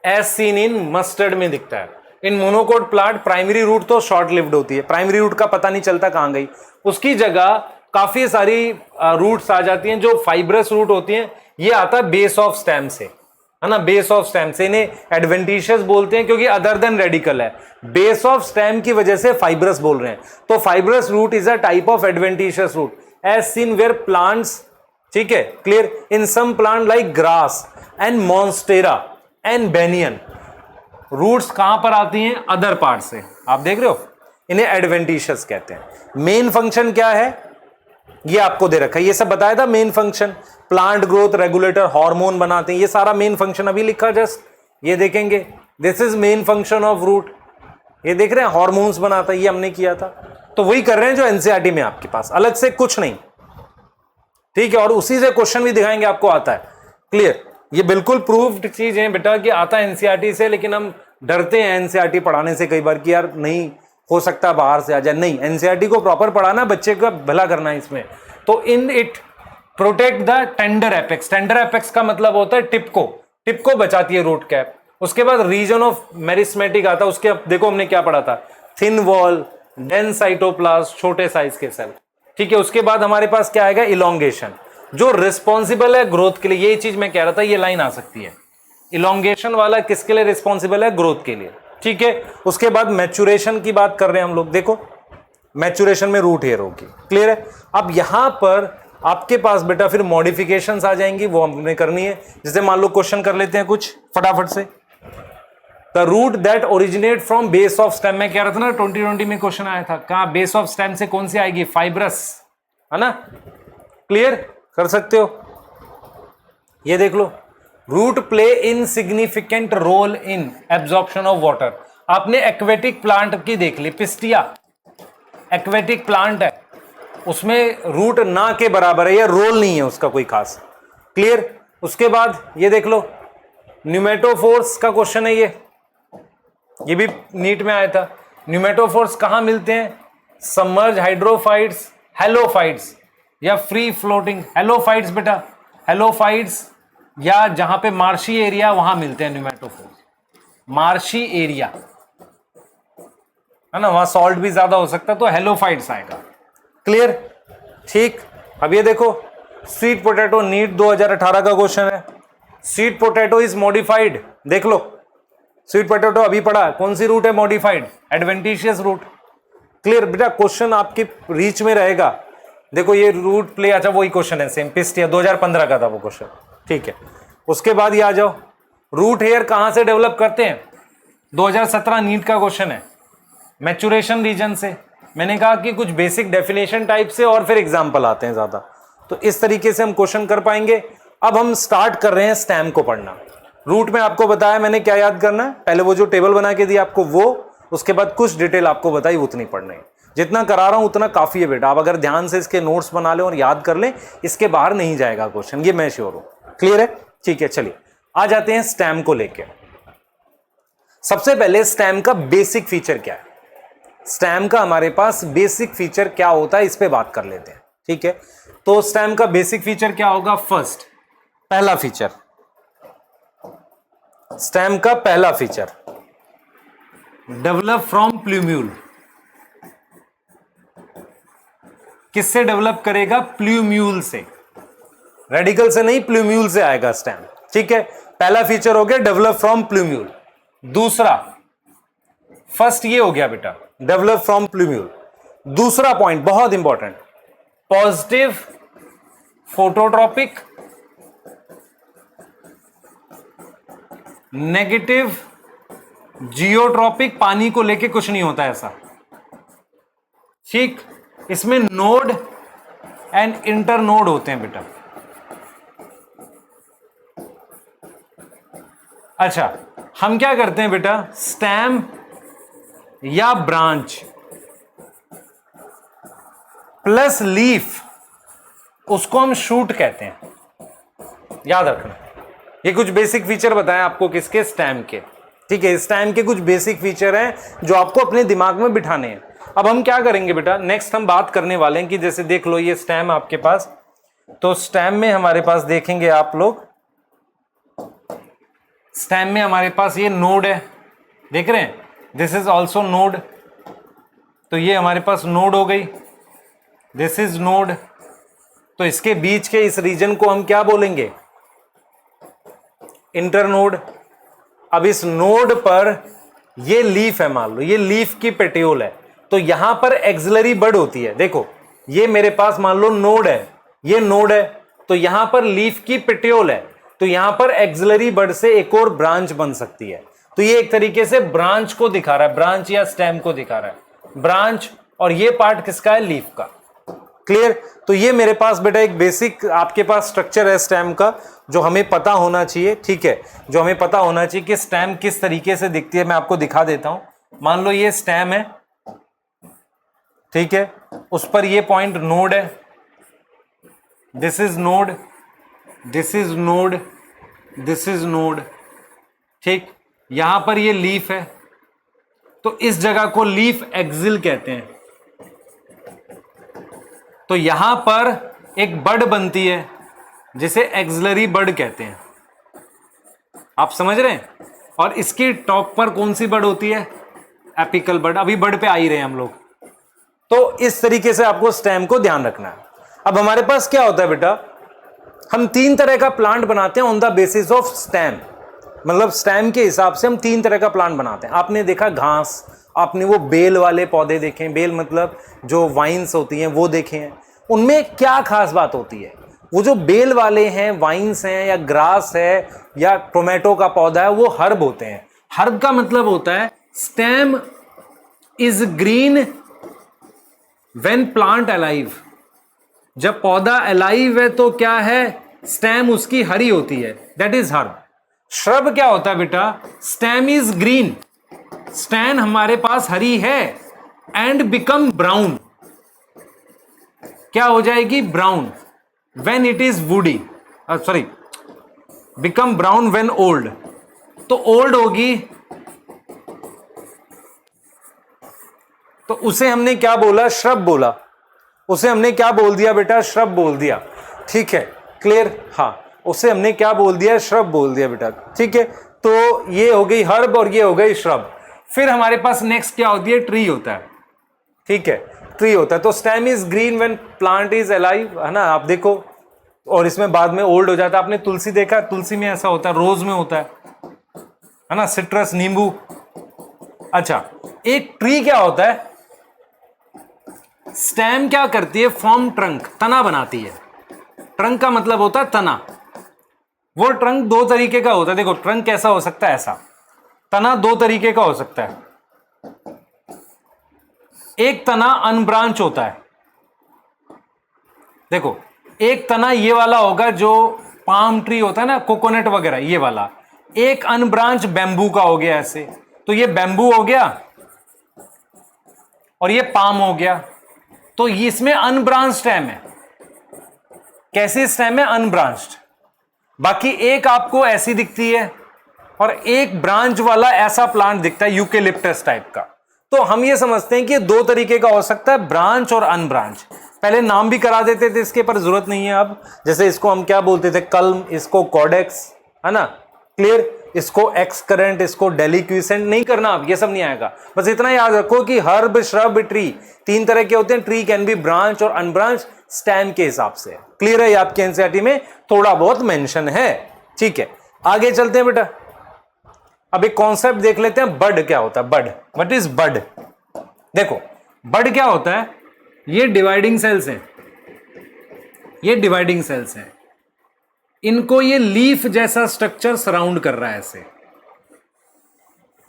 एज सीन इन मस्टर्ड में दिखता है। In monocot plant primary root तो शॉर्ट लिव्ड होती है, प्राइमरी रूट का पता नहीं चलता कहां गई, उसकी जगह काफी सारी रूट्स आ जाती हैं जो फाइब्रस रूट होती हैं। ये आता है बेस ऑफ स्टेम से, है ना, बेस ऑफ स्टेम से। इन्हें एडवेंटिशियस बोलते हैं क्योंकि अदर देन रेडिकल है, बेस ऑफ स्टेम की वजह से फाइब्रस बोल रहे हैं। तो fibrous root is a type of adventitious root as seen where plants, ठीक है, clear, in some plant like grass and monstera and banyan. Roots कहां पर आती हैं? अदर पार्ट से। आप देख रहे हो, इन्हें एडवेंटिशियस कहते हैं। मेन फंक्शन क्या है ये आपको दे रखा है, ये सब बताया था main function. Plant growth regulator, hormone बनाते हैं, ये सारा मेन फंक्शन अभी लिखा जस्ट, ये देखेंगे। This is main function of root. ये देख रहे हैं हार्मोन्स बनाता है, ये हमने किया था। तो वही कर रहे हैं जो एनसीईआरटी में आपके पास, अलग से कुछ नहीं। ठीक है, और उसी से क्वेश्चन भी दिखाएंगे आपको आता है। क्लियर? ये बिल्कुल प्रूव्ड चीज है बेटा कि आता है एनसीईआरटी से, लेकिन हम डरते हैं एनसीईआरटी पढ़ाने से कई बार कि यार नहीं हो सकता बाहर से आ जाए। नहीं, एनसीईआरटी को प्रॉपर पढ़ाना, बच्चे का भला करना है इसमें। तो in it protect the tender apex. Tender apex का मतलब होता है टिप को बचाती है रूट कैप। उसके बाद रीजन ऑफ मेरिस्मेटिक आता है, उसके देखो हमने क्या पढ़ा था, थिन वॉल, डेंस साइटोप्लाज्म, छोटे साइज के सेल। ठीक है, उसके बाद हमारे पास क्या आएगा? इलोंगेशन, जो रिस्पॉन्सिबल है ग्रोथ के लिए। यही चीज मैं कह रहा था, ये लाइन आ सकती है। इलोंगेशन वाला किसके लिए रिस्पॉन्सिबल है? ग्रोथ के लिए। ठीक है, उसके बाद मैच्योरेशन की बात कर रहे हैं हम लोग। देखो मैच्योरेशन में रूट हेयर होगी। क्लियर है? अब यहां पर आपके पास बेटा फिर मॉडिफिकेशंस आ जाएंगी, वो हमने करनी है। जैसे मान लो क्वेश्चन कर लेते हैं कुछ फटाफट से। The root that originate from base of stem, में कह रहा था ना 2020 में क्वेश्चन आया था, कहा बेस ऑफ स्टेम से कौन सी आएगी? फाइब्रस, है ना। क्लियर कर सकते हो? ये देख लो, root play insignificant role in absorption of water. आपने एक्वेटिक प्लांट की देख ली, पिस्टिया एक्वेटिक प्लांट है, उसमें रूट ना के बराबर है, ये रोल नहीं है उसका कोई खास। क्लियर? उसके बाद ये देख लो, न्यूमेटोफोर्स का क्वेश्चन है, ये भी नीट में आया था। न्यूमेटोफोर्स कहां मिलते हैं? सबमर्ज हाइड्रोफाइट्स, हेलोफाइट्स या फ्री फ्लोटिंग। हेलोफाइट्स बेटा, हेलोफाइट्स या जहां पे मार्शी एरिया वहां मिलते हैं न्यूमेटोफोर्स, मार्शी एरिया है ना, वहां सॉल्ट भी ज्यादा हो सकता है तो हेलोफाइट्स आएगा। क्लियर? ठीक। अब ये देखो स्वीट पोटैटो नीट 2018 का क्वेश्चन है। स्वीट पोटैटो इज मॉडिफाइड, देख लो स्वीट पोटैटो अभी पढ़ा, कौन सी रूट है मॉडिफाइड? Adventitious root. क्लियर बेटा? क्वेश्चन आपके रीच में रहेगा। देखो ये रूट प्ले, अच्छा वही क्वेश्चन है सेम, पिस्टिया 2015 का था वो क्वेश्चन। ठीक है, उसके बाद ये आ जाओ, रूट हेयर कहां से डेवलप करते हैं? 2017 नीट का क्वेश्चन है, मैचुरेशन रीजन से। मैंने कहा कि कुछ बेसिक डेफिनेशन टाइप से और फिर एग्जाम्पल आते हैं ज्यादा, तो इस तरीके से हम क्वेश्चन कर पाएंगे। अब हम स्टार्ट कर रहे हैं स्टेम को पढ़ना। रूट में आपको बताया मैंने क्या याद करना है, पहले वो जो टेबल बना के दिया आपको वो, उसके बाद कुछ डिटेल आपको बताई उतनी पढ़नी है। जितना करा रहा हूं उतना काफी है बेटा, आप अगर ध्यान से इसके नोट्स बना लें और याद कर लें, इसके बाहर नहीं जाएगा क्वेश्चन, ये मैं श्योर हूं। क्लियर है? ठीक है, चलिए आ जाते हैं स्टेम को लेके। सबसे पहले स्टेम का बेसिक फीचर क्या है, स्टेम का हमारे पास बेसिक फीचर क्या होता है, इस पे बात कर लेते हैं। ठीक है, तो स्टेम का बेसिक फीचर क्या होगा? फर्स्ट, पहला फीचर, स्टेम का पहला फीचर, डेवलप फ्रॉम प्लूम्यूल। किससे डेवलप करेगा? प्लूम्यूल से, रेडिकल से नहीं, प्लूम्यूल से आएगा स्टेम। ठीक है, पहला फीचर हो गया डेवलप फ्रॉम प्लूम्यूल। दूसरा, फर्स्ट ये हो गया बेटा डेवलप फ्रॉम प्लूम्यूल। दूसरा पॉइंट बहुत important, positive phototropic, negative geotropic. पानी को लेके कुछ नहीं होता ऐसा। ठीक, इसमें नोड एंड इंटर नोड होते हैं बेटा। अच्छा, हम क्या करते हैं बेटा, स्टेम या ब्रांच प्लस लीफ, उसको हम शूट कहते हैं। याद रखना, ये कुछ बेसिक फीचर बताएं आपको किसके? स्टेम के। ठीक है, स्टेम के कुछ बेसिक फीचर हैं जो आपको अपने दिमाग में बिठाने हैं। अब हम क्या करेंगे बेटा, नेक्स्ट हम बात करने वाले हैं कि जैसे देख लो ये स्टेम आपके पास, तो स्टेम में हमारे पास देखेंगे आप लोग, स्टेम में हमारे पास ये नोड है, देख रहे हैं, दिस इज ऑल्सो नोड। तो ये हमारे पास नोड हो गई, दिस इज नोड। तो इसके बीच के इस रीजन को हम क्या बोलेंगे? इंटरनोड। अब इस नोड पर ये लीफ है, मान लो ये लीफ की पेटियोल है, तो यहां पर एक्सिलरी बड होती है। देखो ये मेरे पास मान लो नोड है, ये नोड है, तो यहां पर लीफ की पेटियोल है, तो यहां पर एक्सिलरी बड से एक और ब्रांच बन सकती है। तो ये एक तरीके से ब्रांच को दिखा रहा है, ब्रांच या स्टेम को दिखा रहा है, ब्रांच। और ये पार्ट किसका है? लीफ का। क्लियर? तो ये मेरे पास बेटा एक बेसिक आपके पास स्ट्रक्चर है स्टेम का, जो हमें पता होना चाहिए। ठीक है, जो हमें पता होना चाहिए कि स्टेम किस तरीके से दिखती है। मैं आपको दिखा देता हूं, मान लो ये स्टेम है, ठीक है, उस पर ये पॉइंट नोड है, this is node, this is node, this is node. ठीक, यहां पर ये लीफ है, तो इस जगह को लीफ एक्सिल कहते हैं। तो यहां पर एक बड बनती है जिसे एक्सिलरी बड कहते हैं, आप समझ रहे हैं। और इसकी टॉप पर कौन सी बड होती है? एपिकल बड। अभी बड पे आ ही रहे हैं हम लोग। तो इस तरीके से आपको स्टेम को ध्यान रखना है। अब हमारे पास क्या होता है बेटा, हम 3 तरह का प्लांट बनाते हैं on the basis of stem. मतलब स्टेम के हिसाब से हम 3 तरह का प्लांट बनाते हैं। आपने देखा घास, आपने वो बेल वाले पौधे देखे हैं, बेल मतलब जो वाइन्स होती हैं वो देखे हैं। उनमें क्या खास बात होती है? वो जो बेल वाले हैं, वाइन्स हैं या ग्रास है या टोमेटो का पौधा है, वो हर्ब होते हैं। हर्ब का मतलब होता है stem is green when plant alive. जब पौधा अलाइव है तो क्या है? स्टेम उसकी हरी होती है, दैट इज हर्ब। श्रब क्या होता है बेटा? स्टेम इज ग्रीन, स्टेम हमारे पास हरी है, एंड बिकम ब्राउन। क्या हो जाएगी? Brown. When it is woody, sorry, become brown when old. तो ओल्ड होगी तो उसे हमने क्या बोला? श्रब बोला। उसे हमने क्या बोल दिया बेटा? श्रब बोल दिया। ठीक है, क्लियर? हाँ, उसे हमने क्या बोल दिया, श्रब बोल दिया बेटा, ठीक है। तो ये हो गई हर्ब और ये हो गई श्रब। फिर हमारे पास नेक्स्ट क्या होती है, ट्री होता है, ठीक है, ट्री होता है। तो stem is green when plant is alive, है ना, आप देखो, और इसमें बाद में ओल्ड हो जाता है। आपने तुलसी देखा, तुलसी में ऐसा होता है, रोज में होता है ना, सिट्रस, नींबू। अच्छा, एक ट्री क्या होता है, स्टेम क्या करती है, फॉर्म ट्रंक, तना बनाती है। ट्रंक का मतलब होता है तना। वो ट्रंक दो तरीके का होता है, देखो ट्रंक कैसा हो सकता है, ऐसा। तना दो तरीके का हो सकता है। एक तना अनब्रांच होता है, देखो एक तना ये वाला होगा जो पाम ट्री होता है ना, कोकोनट वगैरह, ये वाला। एक अनब्रांच बैम्बू का हो गया ऐसे, तो ये बैम्बू हो गया और ये पाम हो गया। तो इसमें अनब्रांच स्टेम है। कैसी स्टेम है, अनब्रांच्ड। बाकी एक आपको ऐसी दिखती है और एक ब्रांच वाला ऐसा प्लांट दिखता है, यूकेलिप्टस टाइप का। तो हम ये समझते हैं कि ये दो तरीके का हो सकता है, ब्रांच और अनब्रांच। पहले नाम भी करा देते थे इसके, पर जरूरत नहीं है अब। जैसे इसको हम क्या बोलते थे, कल्म, इसको कॉडेक्स, है ना, क्लियर, इसको एक्सकरेंट, इसको डेलिक्विसेंट। नहीं करना अब, ये सब नहीं आएगा। बस इतना याद रखो कि हर्ब, श्रब, ट्री तीन तरह के होते हैं। ट्री कैन बी ब्रांच और अनब्रांच स्टेम के हिसाब से। क्लियर है, आपके एनसीईआरटी में थोड़ा बहुत मेंशन है, ठीक है। आगे चलते हैं बेटा, अब एक कॉन्सेप्ट देख लेते हैं, बड क्या होता है। बड, व्हाट इज बड? देखो बड क्या होता है, ये डिवाइडिंग सेल्स हैं, ये डिवाइडिंग सेल्स हैं, इनको ये लीफ जैसा स्ट्रक्चर सराउंड कर रहा है ऐसे।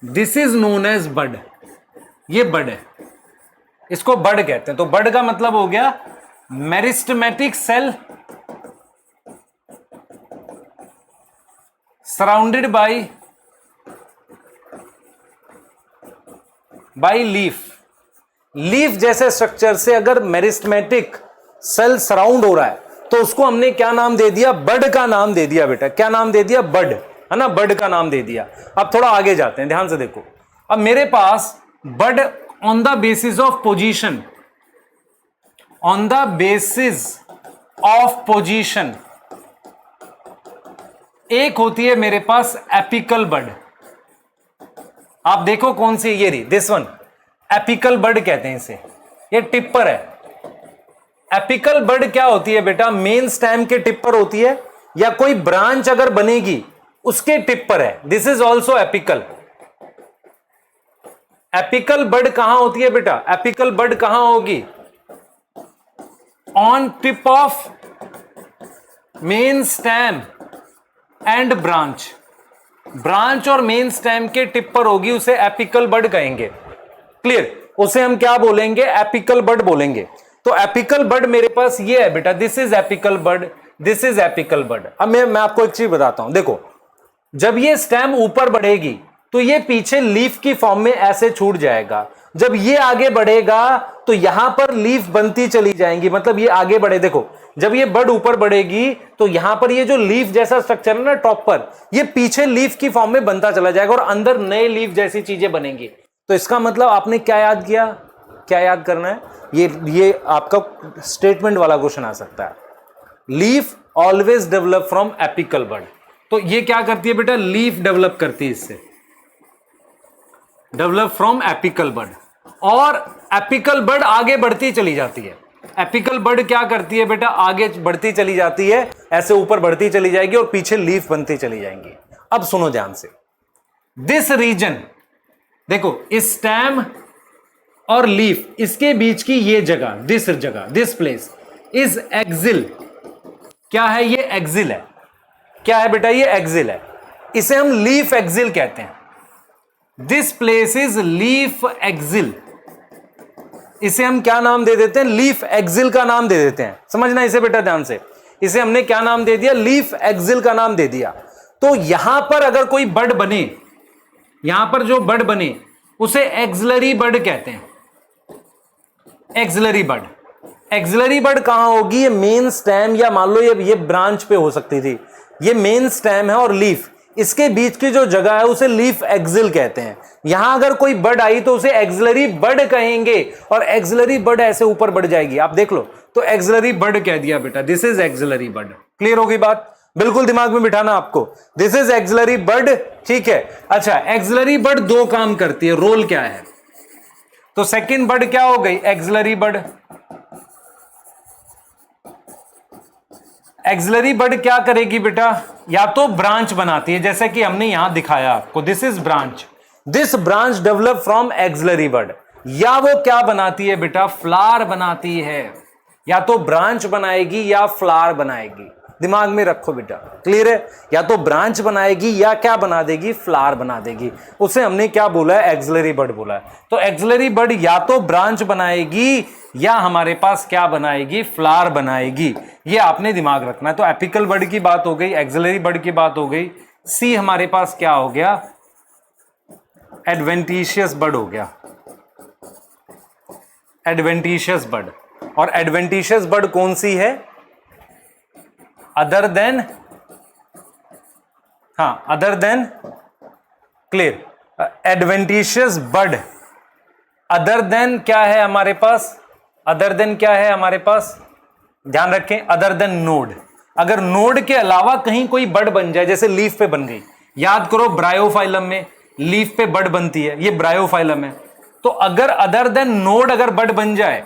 दिस इज नोन एज बड, ये बड है, इसको बड कहते हैं। तो बड का मतलब हो गया meristematic cell surrounded by leaf. Leaf जैसे स्ट्रक्चर से अगर मेरिस्टेमेटिक सेल सराउंड हो रहा है तो उसको हमने क्या नाम दे दिया, बड का नाम दे दिया बेटा। क्या नाम दे दिया, बड, है ना, बड का नाम दे दिया। अब थोड़ा आगे जाते हैं, ध्यान से देखो। अब मेरे पास bud on the basis of position, on the basis of position, एक होती है मेरे पास एपिकल बड। आप देखो कौन सी, ये रही, दिस वन, एपिकल बड कहते हैं इसे, ये टिप पर है। एपिकल बड क्या होती है बेटा, मेन स्टेम के टिप पर होती है, या कोई ब्रांच अगर बनेगी उसके टिप पर है। This is also apical. Apical bud कहां होती है बेटा, एपिकल बड कहां होगी, on tip of main stem and branch. Branch और मेन स्टेम के टिप पर होगी, उसे एपिकल बड कहेंगे। क्लियर, उसे हम क्या बोलेंगे, एपिकल बड बोलेंगे। तो एपिकल बड मेरे पास ये है बेटा, this is apical bud, this is apical bud. अब मैं आपको एक चीज बताता हूं, देखो जब ये स्टेम ऊपर बढ़ेगी तो ये पीछे लीफ की फॉर्म में ऐसे छूट जाएगा। जब ये आगे बढ़ेगा तो यहां पर लीफ बनती चली जाएंगी, मतलब ये आगे बढ़े। देखो जब ये बड ऊपर बढ़ेगी तो यहां पर ये जो लीफ जैसा स्ट्रक्चर है ना टॉप पर, ये पीछे लीफ की फॉर्म में बनता चला जाएगा और अंदर नए लीफ जैसी चीजें बनेंगी। तो इसका मतलब आपने क्या याद किया, क्या याद करना है, ये आपका स्टेटमेंट वाला क्वेश्चन आ सकता है। Leaf always develop from apical bud. तो ये क्या करती है बेटा, लीफ डेवलप करती है इससे, डेवलप फ्रॉम एपिकल बड। और एपिकल बड आगे बढ़ती चली जाती है। एपिकल बड क्या करती है बेटा, आगे बढ़ती चली जाती है, ऐसे ऊपर बढ़ती चली जाएगी और पीछे लीफ बनती चली जाएंगी। अब सुनो ध्यान से, दिस रीजन, देखो इस स्टेम और लीफ, इसके बीच की ये जगह, दिस जगह, दिस प्लेस इज एक्सिल। क्या है ये, एक्सिल है। क्या है बेटा, ये एक्सिल है। इसे हम लीफ एक्सिल कहते हैं। This place is leaf axil. इसे हम क्या नाम दे देते हैं, लीफ एक्सिल का नाम दे देते हैं। समझना इसे बेटा ध्यान से, इसे हमने क्या नाम दे दिया, लीफ एक्सिल का नाम दे दिया। तो यहां पर अगर कोई बड बने, यहां पर जो बड बने उसे एक्सिलरी बड कहते हैं। एक्सिलरी बड, एक्सिलरी बड कहां होगी, ये मेन स्टेम, या मान लो ये ब्रांच पे हो सकती थी। ये मेन स्टेम है और लीफ, इसके बीच की जो जगह है उसे लीफ एक्सिल कहते हैं। यहां अगर कोई बड आई तो उसे एक्सिलरी बड कहेंगे और एक्सिलरी बड ऐसे ऊपर बढ़ जाएगी। आप देख लो, तो एक्सिलरी बड कह दिया बेटा, this is axillary bud. Clear होगी बात, बिल्कुल दिमाग में बिठाना आपको, दिस इज एक्सिलरी बड, ठीक है। अच्छा, एक्सिलरी बड दो काम करती है, रोल क्या है? तो सेकंड बड क्या हो गई? एक्सिलरी बड। एक्सिलरी बड क्या करेगी बेटा? या तो ब्रांच बनाती है, जैसे कि हमने यहां दिखाया आपको, this is branch, this branch develop from axillary bud. या वो क्या बनाती है बेटा? फ्लावर बनाती है। या तो ब्रांच बनाएगी या फ्लावर बनाएगी, दिमाग में रखो बेटा, क्लियर है? या तो ब्रांच बनाएगी या क्या बना देगी? फ्लावर बना देगी। उसे हमने क्या बोला है? एक्सिलरी बड बोला है। तो एक्सिलरी बड या तो ब्रांच बनाएगी या हमारे पास क्या बनाएगी? फ्लावर बनाएगी। ये आपने दिमाग रखना है। तो एपिकल बड की बात हो गई, एक्सिलरी बड की बात हो गई। सी हमारे पास क्या हो गया? एडवेंटिशियस बड हो गया, एडवेंटिशियस बड। और एडवेंटिशियस बड कौन सी है? अदर देन, हाँ, अदर देन, क्लियर, एडवेंटिशियस बड अदर देन क्या है हमारे पास? अदर देन क्या है हमारे पास? ध्यान रखें, अदर देन नोड। अगर नोड के अलावा कहीं कोई बड बन जाए, जैसे लीफ पे बन गई, याद करो ब्रायोफाइलम में लीफ पे बड बनती है, ये ब्रायोफाइलम है। तो अगर अदर देन नोड अगर बड बन जाए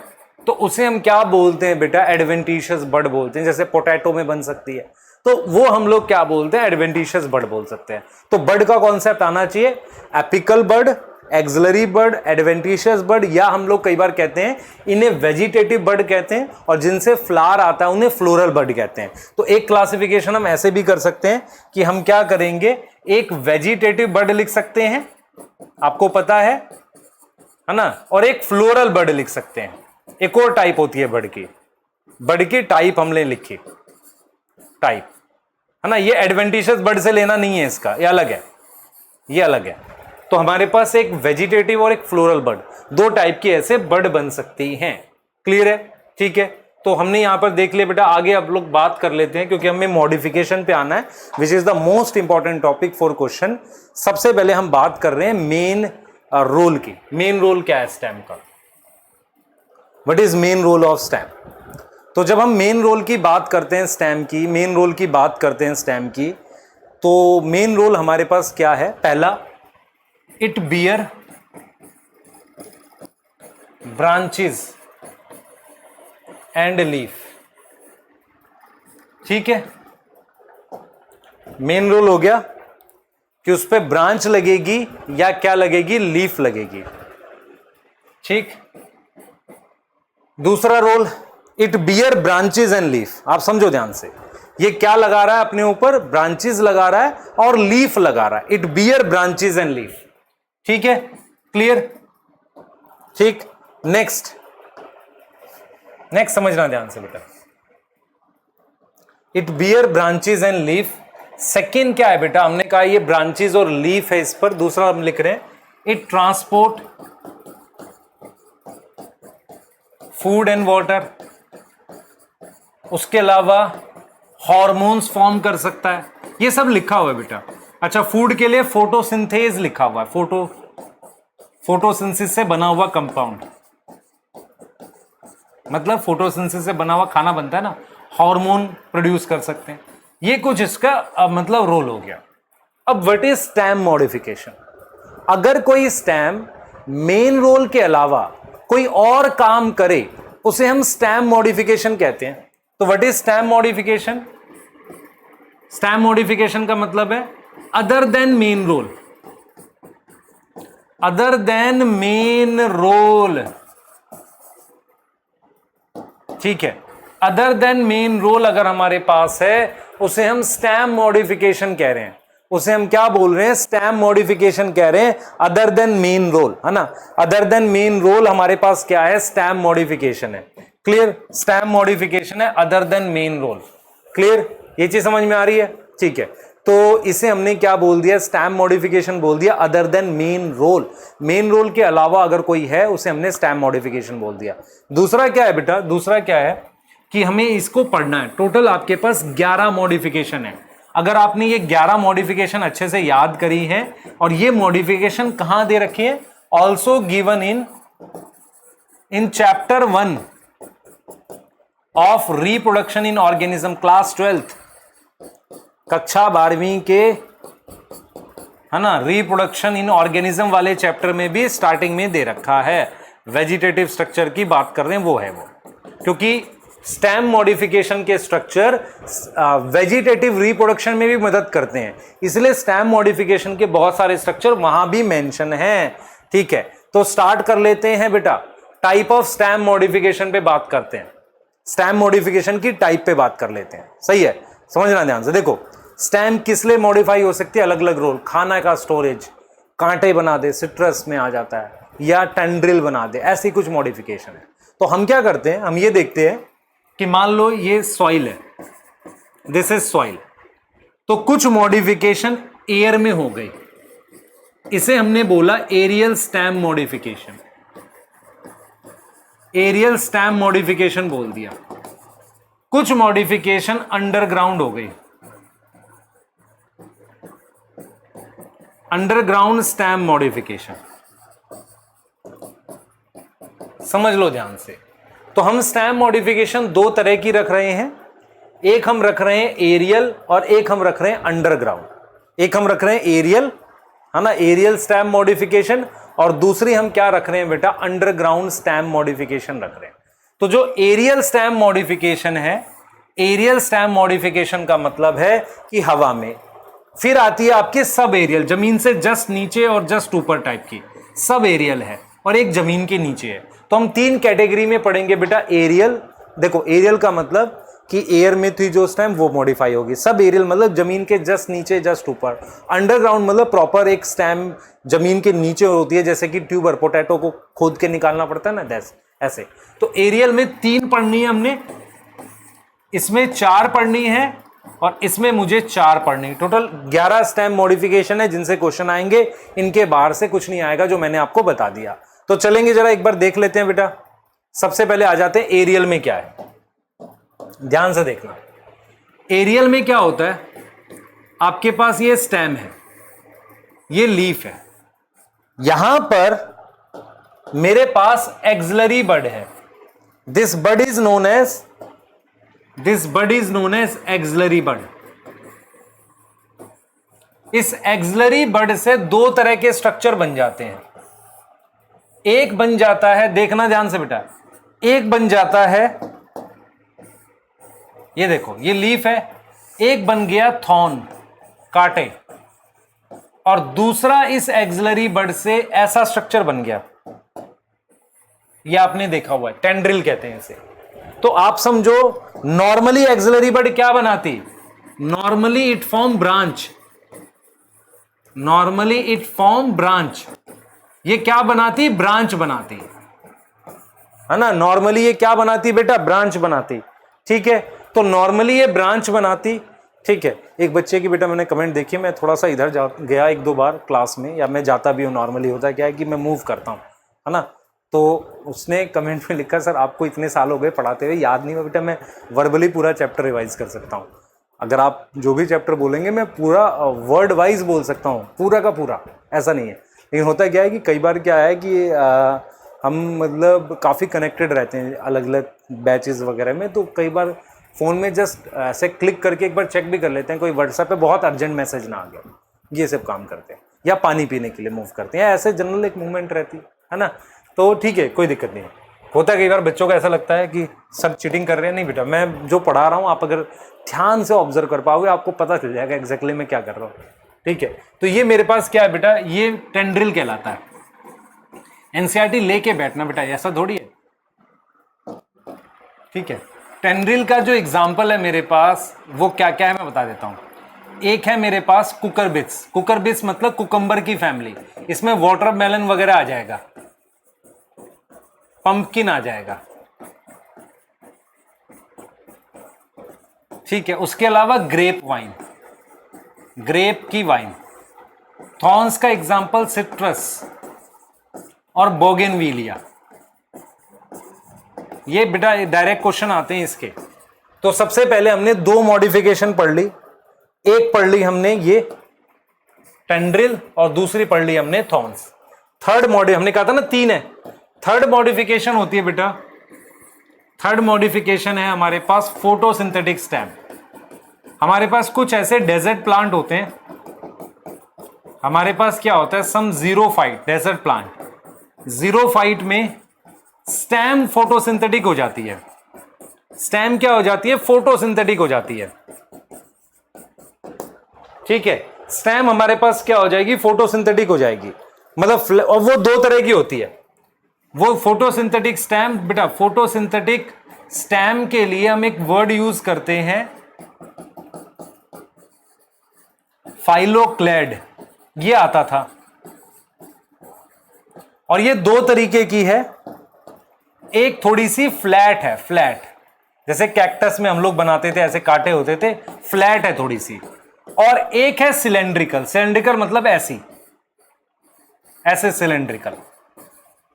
तो उसे हम क्या बोलते हैं बेटा? एडवेंटिशियस बड बोलते हैं। जैसे पोटैटो में बन सकती है, तो वो हम लोग क्या बोलते हैं? एडवेंटिशियस बड बोल सकते हैं। तो बड का कॉन्सेप्ट आना चाहिए, एपिकल बड, एक्सिलरी बड, एडवेंटिशियस बड, या हम लोग कई बार कहते हैं इन्हें वेजिटेटिव बड कहते हैं, और जिनसे फ्लावर आता है उन्हें फ्लोरल बड कहते हैं। तो एक क्लासिफिकेशन हम ऐसे भी कर सकते हैं कि हम क्या करेंगे? एक वेजिटेटिव बड लिख सकते हैं, आपको पता है ना, और एक फ्लोरल बड लिख सकते हैं। एक और टाइप होती है बड की टाइप हमने लिखी, टाइप, है ना। ये एडवेंटिशियस बड से लेना नहीं है इसका, ये अलग है, ये अलग है। तो हमारे पास एक वेजिटेटिव और एक फ्लोरल बड, दो टाइप की ऐसे बड बन सकती हैं। क्लियर है? ठीक है। तो हमने यहां पर देख लिया बेटा। आगे अब लोग बात कर लेते हैं, क्योंकि हमें मॉडिफिकेशन पे आना है, which is the most important topic for question. सबसे पहले हम बात कर रहे हैं मेन रोल की। मेन रोल क्या है स्टेम का? What is main role of stem? तो जब हम मेन रोल की बात करते हैं स्टेम की, मेन रोल की बात करते हैं स्टेम की, तो मेन रोल हमारे पास क्या है? पहला, it bear branches and leaf. ठीक है, मेन रोल हो गया कि उस पे ब्रांच लगेगी या क्या लगेगी? लीफ लगेगी। ठीक। दूसरा role, it bear branches and leaf. आप समझो ध्यान से, ये क्या लगा रहा है अपने ऊपर? ब्रांचेस लगा रहा है और लीफ लगा रहा है। It bear branches and leaf. ठीक है, क्लियर? ठीक। नेक्स्ट, नेक्स्ट समझना ध्यान से बेटा। It bear branches and leaf. Second क्या है बेटा? हमने कहा ये ब्रांचेस और लीफ है इस पर। दूसरा हम लिख रहे हैं, it transport food and water. उसके अलावा हॉर्मोन्स फॉर्म कर सकता है। ये सब लिखा हुआ है बेटा। अच्छा, फूड के लिए फोटोसिंथेज लिखा हुआ है, फोटोसिंथेसिस से बना हुआ कंपाउंड, मतलब फोटोसिंथेसिस से बना हुआ खाना बनता है ना, हार्मोन प्रोड्यूस कर सकते हैं। ये कुछ इसका मतलब रोल हो गया। अब व्हाट इज स्टेम मॉडिफिकेशन? अगर कोई स्टेम मेन रोल के अलावा कोई और काम करे, उसे हम स्टेम मॉडिफिकेशन कहते हैं। तो what is stem modification? Stem modification का मतलब है other than main role, other than main role. ठीक है, अदर देन मेन रोल अगर हमारे पास है, उसे हम स्टेम मॉडिफिकेशन कह रहे हैं। उसे हम क्या बोल रहे हैं? स्टेम मॉडिफिकेशन कह रहे हैं, अदर देन मेन रोल, है ना। अदर देन मेन रोल हमारे पास क्या है? स्टेम मॉडिफिकेशन है। क्लियर? स्टेम मॉडिफिकेशन है other than main role. Clear? ये चीज समझ में आ रही है? ठीक है। तो इसे हमने क्या बोल दिया? स्टेम मॉडिफिकेशन बोल दिया, other than main role. Main role के अलावा अगर कोई है, उसे हमने स्टेम मॉडिफिकेशन बोल दिया। दूसरा क्या है बेटा? दूसरा क्या है कि हमें इसको पढ़ना है। टोटल आपके पास 11 मॉडिफिकेशन है। अगर आपने ये 11 मॉडिफिकेशन अच्छे से याद करी है, और ये मॉडिफिकेशन कहां दे रखी है? Also given in chapter 1 of reproduction in organism, class 12th। कक्षा 12वीं के, है ना, रिप्रोडक्शन इन ऑर्गेनिज्म वाले चैप्टर में भी स्टार्टिंग में दे रखा है। वेजिटेटिव स्ट्रक्चर की बात कर रहे हैं, वो है वो, क्योंकि स्टेम मॉडिफिकेशन के स्ट्रक्चर वेजिटेटिव रिप्रोडक्शन में भी मदद करते हैं, इसलिए स्टेम मॉडिफिकेशन के बहुत सारे स्ट्रक्चर वहां भी मेंशन हैं। ठीक है, तो स्टार्ट कर लेते हैं बेटा, टाइप ऑफ स्टेम मॉडिफिकेशन पे बात करते हैं। स्टेम मॉडिफिकेशन की टाइप पे बात कर लेते हैं, सही है, समझना ध्यान से। देखो स्टेम किस लिए मॉडिफाई हो सकती है, अलग अलग रोल, खाना का स्टोरेज, कांटे बना दे, सिट्रस में आ जाता है, या टेंड्रिल बना दे, ऐसी कुछ मॉडिफिकेशन है। तो हम क्या करते हैं, हम ये देखते हैं कि मान लो ये सॉइल है, दिस इज सॉइल, तो कुछ मॉडिफिकेशन एयर में हो गई, इसे हमने बोला aerial stem modification, aerial stem modification बोल दिया। कुछ मॉडिफिकेशन अंडरग्राउंड हो गई, अंडरग्राउंड स्टेम मॉडिफिकेशन, समझ लो ध्यान से। तो हम स्टेम मॉडिफिकेशन दो तरह की रख रहे हैं, एक हम रख रहे हैं एरियल और एक हम रख रहे हैं अंडरग्राउंड। एक हम रख रहे हैं एरियल, है ना, एरियल स्टेम मॉडिफिकेशन, और दूसरी हम क्या रख रहे हैं बेटा, अंडरग्राउंड स्टेम मॉडिफिकेशन रख रहे हैं। तो जो एरियल स्टेम मॉडिफिकेशन है, एरियल स्टेम मॉडिफिकेशन का मतलब है कि हवा में, फिर आती है आपकी सब एरियल, जमीन से जस्ट नीचे और जस्ट ऊपर टाइप की सब एरियल है, और एक जमीन के नीचे है। तो हम तीन कैटेगरी में पढ़ेंगे बेटा एरियल। देखो एरियल का मतलब कि एयर में थी जो स्टेम वो मॉडिफाई होगी, सब एरियल मतलब जमीन के जस्ट नीचे जस्ट ऊपर, अंडरग्राउंड मतलब प्रॉपर एक स्टेम जमीन के नीचे होती है, जैसे कि ट्यूबर, पोटैटो को खोद के निकालना पड़ता है ना, ऐसे। तो एरियल में 3 पढ़नी है हमने, इसमें 4 पढ़नी है, और इसमें मुझे 4 पढ़नी है। टोटल 11 स्टेम मॉडिफिकेशन है जिनसे क्वेश्चन आएंगे, इनके बाहर से कुछ नहीं आएगा, जो मैंने आपको बता दिया। तो चलेंगे जरा एक बार देख लेते हैं बेटा। सबसे पहले आ जाते हैं एरियल में क्या है, ध्यान से देखना। एरियल में क्या होता है, आपके पास ये स्टेम है, ये लीफ है, यहां पर मेरे पास एक्सिलरी बड है, this bud is known as axillary bud. इस एक्सिलरी बड से 2 तरह के स्ट्रक्चर बन जाते हैं। एक बन जाता है, देखना ध्यान से बेटा, एक बन जाता है, ये देखो ये लीफ है, एक बन गया थॉर्न, कांटे, और दूसरा इस एक्सिलरी बड से ऐसा स्ट्रक्चर बन गया, ये आपने देखा हुआ है, टेंड्रिल कहते हैं इसे। तो आप समझो नॉर्मली एक्सिलरी बड क्या बनाती, normally it form branch, normally it form branch, ये क्या बनाती, ब्रांच बनाती, है ना। नॉर्मली ये क्या बनाती बेटा, ब्रांच बनाती, ठीक है। तो नॉर्मली ये ब्रांच बनाती, ठीक है। एक बच्चे की बेटा मैंने कमेंट देखी, मैं थोड़ा सा इधर गया 1-2 बार क्लास में, या मैं जाता भी हूँ, नॉर्मली होता है क्या है कि मैं मूव करता हूँ, है ना। तो उसने कमेंट में लिखा, सर आपको इतने साल हो गए पढ़ाते हुए, याद नहीं हुआ बेटा, मैं वर्बली पूरा चैप्टर रिवाइज कर सकता हूँ। अगर आप जो भी चैप्टर बोलेंगे मैं पूरा वर्ड वाइज बोल सकता हूँ, पूरा का पूरा, ऐसा नहीं है। लेकिन होता क्या है कि कई बार क्या है कि हम मतलब काफ़ी कनेक्टेड रहते हैं अलग अलग बैचेस वगैरह में, तो कई बार फ़ोन में जस्ट ऐसे क्लिक करके एक बार चेक भी कर लेते हैं, कोई व्हाट्सएप पे बहुत अर्जेंट मैसेज ना आ गया, ये सब काम करते हैं, या पानी पीने के लिए मूव करते हैं, ऐसे जनरल एक मूवमेंट रहती है ना। तो ठीक है, कोई दिक्कत नहीं है। होता है कई बार बच्चों को ऐसा लगता है कि सर चीटिंग कर रहे हैं, नहीं बेटा, मैं जो पढ़ा रहा हूँ आप अगर ध्यान से ऑब्जर्व कर पाओगे आपको पता चल जाएगा एग्जैक्टली मैं क्या कर रहा हूँ, ठीक है। तो ये मेरे पास क्या है बेटा, ये टेंड्रिल कहलाता है। एनसीईआरटी लेके बैठना बेटा, ऐसा थोड़ी है, ठीक है। टेंड्रिल का जो एग्जाम्पल है मेरे पास वो क्या क्या है मैं बता देता हूँ। एक है मेरे पास कुकरबिट्स, कुकरबिट्स मतलब कुकम्बर की फैमिली, इसमें वाटरमेलन वगैरह आ जाएगा, पंपकिन आ जाएगा, ठीक है। उसके अलावा ग्रेप वाइन, ग्रेप की वाइन, थॉर्न्स का एग्जाम्पल सिट्रस और बोगेनविलिया। ये बेटा डायरेक्ट क्वेश्चन आते हैं इसके। तो सबसे पहले हमने 2 मॉडिफिकेशन पढ़ ली, एक पढ़ ली हमने ये टेंड्रिल और दूसरी पढ़ ली हमने थॉर्न्स। थर्ड मॉडिफिकेशन हमने कहा था ना 3 है, थर्ड मॉडिफिकेशन होती है बेटा, थर्ड मॉडिफिकेशन है हमारे पास फोटोसिंथेटिक स्टेम। हमारे पास कुछ ऐसे डेजर्ट प्लांट होते हैं, हमारे पास क्या होता है, सम जीरोफाइट डेजर्ट प्लांट। जीरोफाइट में स्टेम फोटोसिंथेटिक हो जाती है। स्टेम क्या हो जाती है, फोटोसिंथेटिक हो जाती है। ठीक है, स्टेम हमारे पास क्या हो जाएगी, फोटोसिंथेटिक हो जाएगी। मतलब और वो दो तरह की होती है, वो फोटोसिंथेटिक स्टेम। बेटा फोटोसिंथेटिक स्टेम के लिए हम एक वर्ड यूज करते हैं, फाइलोक्लेड, ये आता था। और ये दो तरीके की है, एक थोड़ी सी फ्लैट है, फ्लैट जैसे कैक्टस में हम लोग बनाते थे, ऐसे कांटे होते थे, फ्लैट है थोड़ी सी। और एक है सिलेंड्रिकल। सिलेंड्रिकल मतलब ऐसी, ऐसे सिलेंड्रिकल।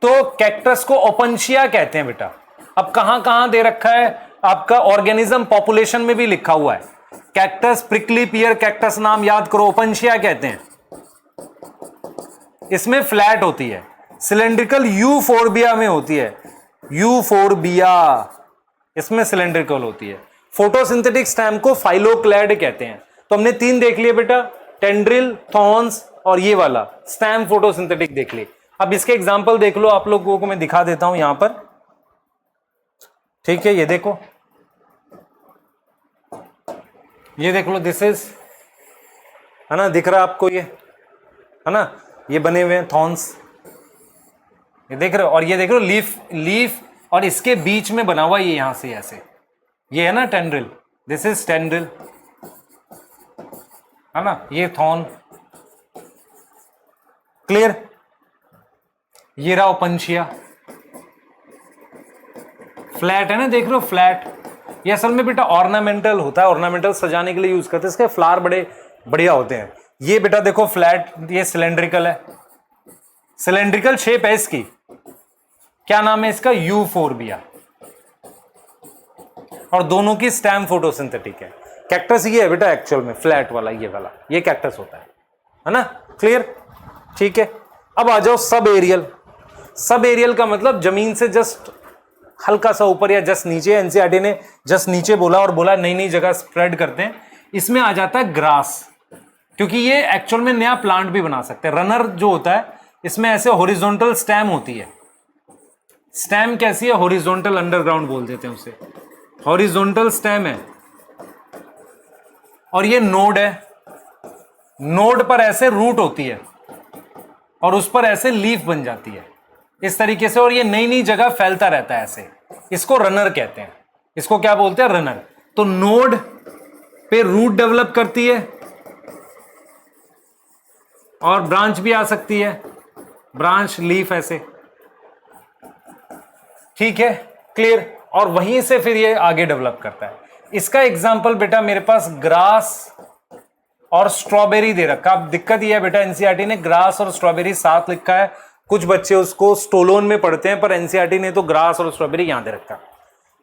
तो कैक्टस को ओपनशिया कहते हैं बेटा। अब कहां कहां दे रखा है आपका, ऑर्गेनिज्म पॉपुलेशन में भी लिखा हुआ है। कैक्टस, प्रिकली पियर कैक्टस नाम याद करो, ओपनशिया कहते हैं। इसमें फ्लैट होती है। सिलेंड्रिकल यूफोर्बिया में होती है, यूफोर्बिया, इसमें सिलेंड्रिकल होती है। फोटोसिंथेटिक स्टेम को फाइलोक्लेड कहते हैं। तो हमने तीन देख लिए बेटा, टेंड्रिल, थॉर्न्स और ये वाला स्टेम फोटोसिंथेटिक देख लिए। अब इसके एग्जांपल देख लो, आप लोगों को मैं दिखा देता हूं यहां पर। ठीक है, ये देखो, ये देख लो, दिस इज, है ना, दिख रहा है आपको, ये है ना, ये बने हुए हैं थॉर्न्स, ये देख रहे हो। और ये देख रहे हो लीफ, लीफ और इसके बीच में बना हुआ ये यहां से ऐसे, ये है ना टेंड्रिल, दिस इज टेंड्रिल, है ना, ये थॉर्न। क्लियर? ये रहा ओपनशिया, फ्लैट है ना, देख रहे हो फ्लैट। ये असल में बेटा ऑर्नामेंटल होता है, ऑर्नामेंटल सजाने के लिए यूज करते हैं, इसके फ्लावर बड़े बढ़िया होते हैं। ये बेटा देखो फ्लैट, ये सिलेंड्रिकल है, सिलेंड्रिकल शेप है इसकी, क्या नाम है इसका, यूफोर्बिया। और दोनों की स्टेम फोटोसिंथेटिक है। कैक्टस ये है बेटा एक्चुअल में, फ्लैट वाला, ये वाला, ये कैक्टस होता है ना। क्लियर? ठीक है, अब आ जाओ सब एरियल। सब एरियल का मतलब जमीन से जस्ट हल्का सा ऊपर या जस्ट नीचे। एनसीईआरटी ने जस्ट नीचे बोला और बोला नई नई जगह स्प्रेड करते हैं। इसमें आ जाता है ग्रास, क्योंकि ये एक्चुअल में नया प्लांट भी बना सकते हैं। रनर जो होता है इसमें ऐसे हॉरिजॉन्टल स्टेम होती है। स्टेम कैसी है, हॉरिजॉन्टल, अंडरग्राउंड बोल देते हैं उसे, हॉरिजॉन्टल स्टेम है। और ये नोड है, नोड पर ऐसे रूट होती है और उस पर ऐसे लीफ बन जाती है इस तरीके से, और ये नई नई जगह फैलता रहता है ऐसे। इसको रनर कहते हैं। इसको क्या बोलते हैं, रनर। तो नोड पे रूट डेवलप करती है और ब्रांच भी आ सकती है, ब्रांच, लीफ ऐसे। ठीक है, क्लियर? और वहीं से फिर ये आगे डेवलप करता है। इसका एग्जांपल बेटा मेरे पास ग्रास और स्ट्रॉबेरी दे रखा। अब दिक्कत यह है बेटा, एनसीईआरटी ने ग्रास और स्ट्रॉबेरी साथ लिखा है, कुछ बच्चे उसको स्टोलोन में पढ़ते हैं, पर एनसीईआरटी ने तो ग्रास और स्ट्रॉबेरी यहां दे रखा।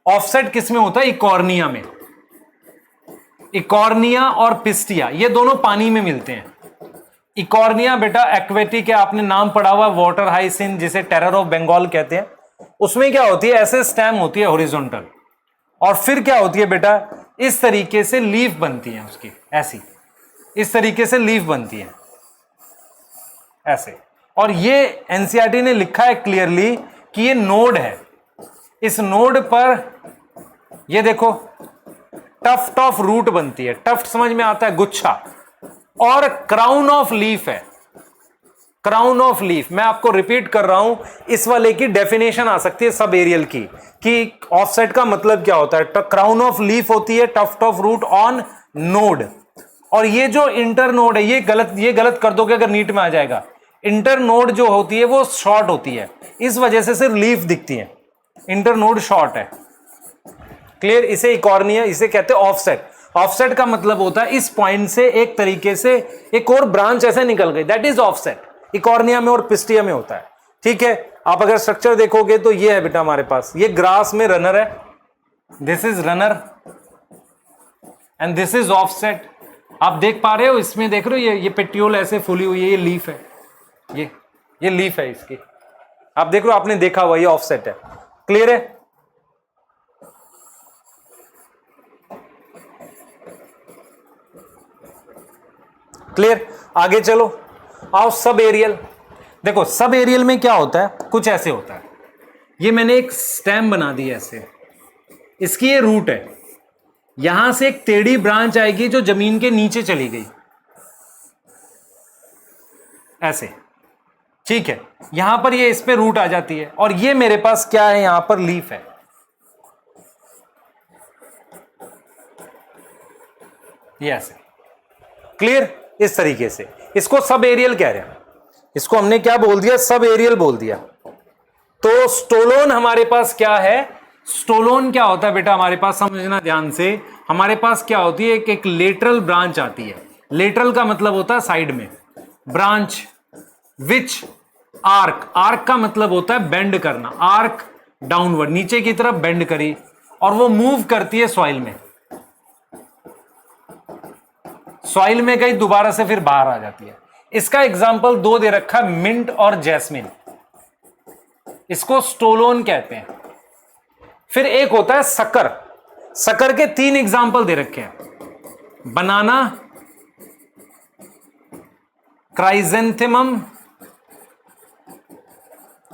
ऑफसेट किस में होता है, इकॉर्निया में। इकॉर्निया और पिस्टिया ये दोनों पानी में मिलते हैं। इकॉर्निया बेटा एक्वेटिक है, आपने नाम पढ़ा हुआ, वाटर हाइसिन जिसे टेरर ऑफ बंगाल कहते हैं। उसमें क्या होती है, ऐसे स्टेम होती है हॉरिजॉन्टल, और फिर क्या होती है बेटा, इस तरीके से लीफ बनती है उसकी, ऐसी, इस तरीके से लीफ बनती है ऐसे। और ये एनसीईआरटी ने लिखा है क्लियरली कि ये नोड है। इस नोड पर ये देखो टफ्ट ऑफ रूट बनती है, टफ्ट समझ में आता है, गुच्छा, और क्राउन ऑफ लीफ है, क्राउन ऑफ लीफ। मैं आपको रिपीट कर रहा हूं, इस वाले की डेफिनेशन आ सकती है सब एरियल की, कि ऑफसेट का मतलब क्या होता है। क्राउन ऑफ लीफ होती है, tuft of root on node. और ये जो इंटर नोड है, ये गलत कर दोगे अगर नीट में आ जाएगा। इंटर नोड जो होती है वो शॉर्ट होती है, इस वजह से सिर्फ लीफ दिखती है, इंटर नोड शॉर्ट है। क्लियर? इसे इकॉर्निया, इसे कहते हैं ऑफसेट। ऑफसेट का मतलब होता है इस पॉइंट से एक तरीके से एक और ब्रांच ऐसे निकल गई, दैट इज ऑफसेट। इकॉर्निया में और पिस्टिया में होता है। ठीक है, आप अगर स्ट्रक्चर देखोगे तो ये है बेटा हमारे पास, ये ग्रास में रनर है, this is runner and this is offset. आप देख पा रहे हो, इसमें देख रहे हो ये पेट्यूल ऐसे फूली हुई है, ये लीफ है, ये लीफ है इसकी, आप देख रहे हो, आपने देखा हुआ, ये ऑफसेट है। क्लियर है? क्लियर? आगे चलो, आओ सब एरियल। देखो सब एरियल में क्या होता है, कुछ ऐसे होता है। ये मैंने एक स्टेम बना दी ऐसे, इसकी ये रूट है, यहां से एक टेढ़ी ब्रांच आएगी जो जमीन के नीचे चली गई ऐसे, ठीक है। यहां पर ये इस पे रूट आ जाती है और ये मेरे पास क्या है, यहां पर लीफ है। ये ऐसे, क्लियर? इस तरीके से इसको सब एरियल कह रहे हैं। इसको हमने क्या बोल दिया, सब एरियल बोल दिया। तो स्टोलोन हमारे पास क्या है, स्टोलोन क्या होता है बेटा हमारे पास, समझना ध्यान से। हमारे पास क्या होती है, एक लेटरल ब्रांच आती है। लेटरल का मतलब होता है साइड में, ब्रांच विच आर्क, आर्क का मतलब होता है बेंड करना, आर्क डाउनवर्ड, नीचे की तरफ बेंड करी और वो मूव करती है सॉइल में, सॉइल में गई दोबारा से फिर बाहर आ जाती है। इसका एग्जाम्पल दो दे रखा है, मिंट और जैस्मिन, इसको स्टोलोन कहते हैं। फिर एक होता है शक्कर, शक्कर के तीन एग्जाम्पल दे रखे हैं, बनाना, क्राइजेंथेमम,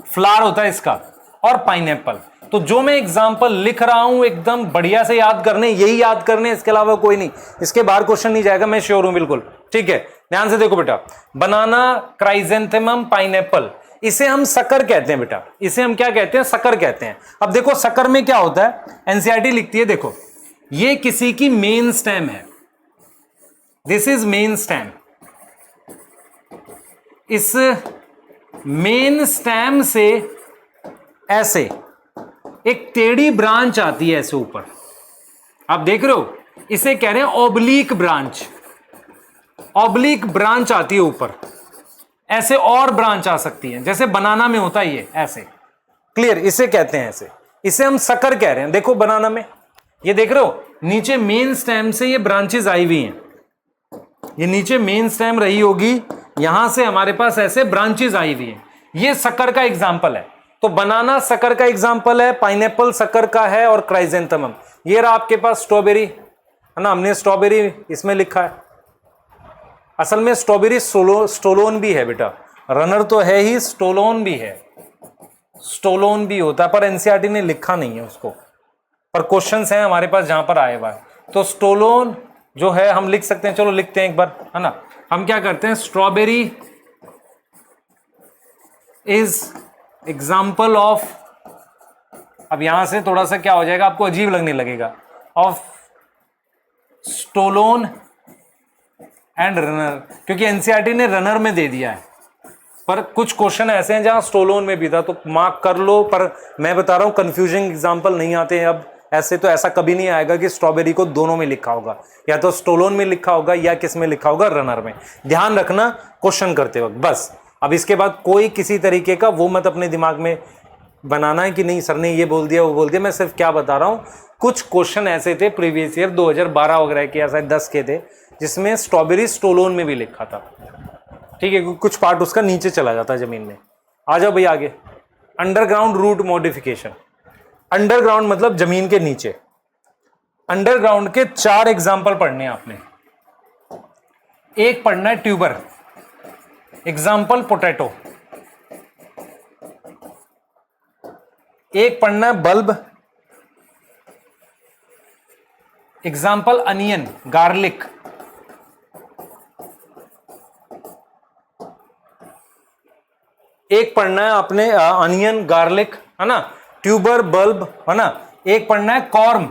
फ्लावर होता है इसका, और पाइनएप्पल। तो जो मैं एग्जाम्पल लिख रहा हूं एकदम बढ़िया से याद करने, यही याद करने, इसके अलावा कोई नहीं, इसके बाहर क्वेश्चन नहीं जाएगा, मैं श्योर हूं बिल्कुल, ठीक है। ध्यान से देखो बेटा, बनाना, क्राइजेंथेमम, पाइनएप्पल, इसे हम शक्कर कहते हैं बेटा, इसे हम क्या कहते हैं, शक्कर कहते हैं। अब देखो शक्कर में क्या होता है, एनसीईआरटी लिखती है, देखो ये किसी की मेन स्टेम है, दिस इज मेन स्टेम। इस मेन स्टेम से ऐसे एक टेढ़ी ब्रांच आती है ऐसे ऊपर, आप देख रहे हो, इसे कह रहे हैं ऑब्लिक ब्रांच। ऑब्लिक ब्रांच आती है ऊपर, ऐसे और ब्रांच आ सकती है, जैसे बनाना में होता है ये ऐसे, क्लियर? इसे कहते हैं ऐसे, इसे हम शक्कर कह रहे हैं। देखो बनाना में ये देख रहे हो, नीचे मेन स्टेम से ये ब्रांचेस आई हुई हैं, ये नीचे मेन स्टेम रही होगी, यहां से हमारे पास ऐसे ब्रांचेस आई हुई हैं, ये शक्कर का एग्जाम्पल है। तो बनाना शक्कर का एग्जाम्पल है, पाइनएप्पल शक्कर का है, और क्राइजेंथेमम, ये रहा आपके पास स्ट्रॉबेरी, है ना, हमने स्ट्रॉबेरी इसमें लिखा है। असल में स्ट्रॉबेरी स्टोलोन भी है बेटा, रनर तो है ही, स्टोलोन भी है, स्टोलोन भी होता है, पर एनसीईआरटी ने लिखा नहीं है उसको, पर क्वेश्चंस हैं हमारे पास जहां पर आए हुआ है। तो स्टोलोन जो है हम लिख सकते हैं, चलो लिखते हैं एक बार, है ना। हम क्या करते हैं, स्ट्रॉबेरी इज एग्जाम्पल ऑफ, अब यहां से थोड़ा सा क्या हो जाएगा, आपको अजीब लगने लगेगा, ऑफ स्टोलोन एंड रनर, क्योंकि एनसीईआरटी ने रनर में दे दिया है, पर कुछ क्वेश्चन ऐसे हैं जहां स्टोलोन में भी था, तो मार्क कर लो। पर मैं बता रहा हूं कंफ्यूजिंग एग्जांपल नहीं आते हैं अब, ऐसे तो ऐसा कभी नहीं आएगा कि स्ट्रॉबेरी को दोनों में लिखा होगा, या तो स्टोलोन में लिखा होगा या किस में लिखा होगा, रनर में। ध्यान रखना क्वेश्चन करते वक्त बस। अब इसके बाद कोई किसी तरीके का वो मत अपने दिमाग में बनाना है कि नहीं सर ने ये बोल दिया वो बोल दिया, मैं सिर्फ क्या बता रहा हूं, कुछ क्वेश्चन ऐसे थे प्रीवियस ईयर 2012 वगैरह के या शायद 10 के थे, जिसमें स्ट्रॉबेरी स्टोलोन में भी लिखा था, ठीक है, कुछ पार्ट उसका नीचे चला जाता है जमीन में। आ जाओ भाई आगे, अंडरग्राउंड रूट मॉडिफिकेशन। अंडरग्राउंड मतलब जमीन के नीचे। अंडरग्राउंड के 4 एग्जाम्पल पढ़ने हैं आपने। एक पढ़ना है ट्यूबर, एग्जाम्पल पोटैटो। एक पढ़ना है बल्ब, एग्जाम्पल अनियन, गार्लिक। एक पढ़ना है आपने अनियन, गार्लिक, है ना, ट्यूबर, बल्ब, है ना। एक पढ़ना है कॉर्म,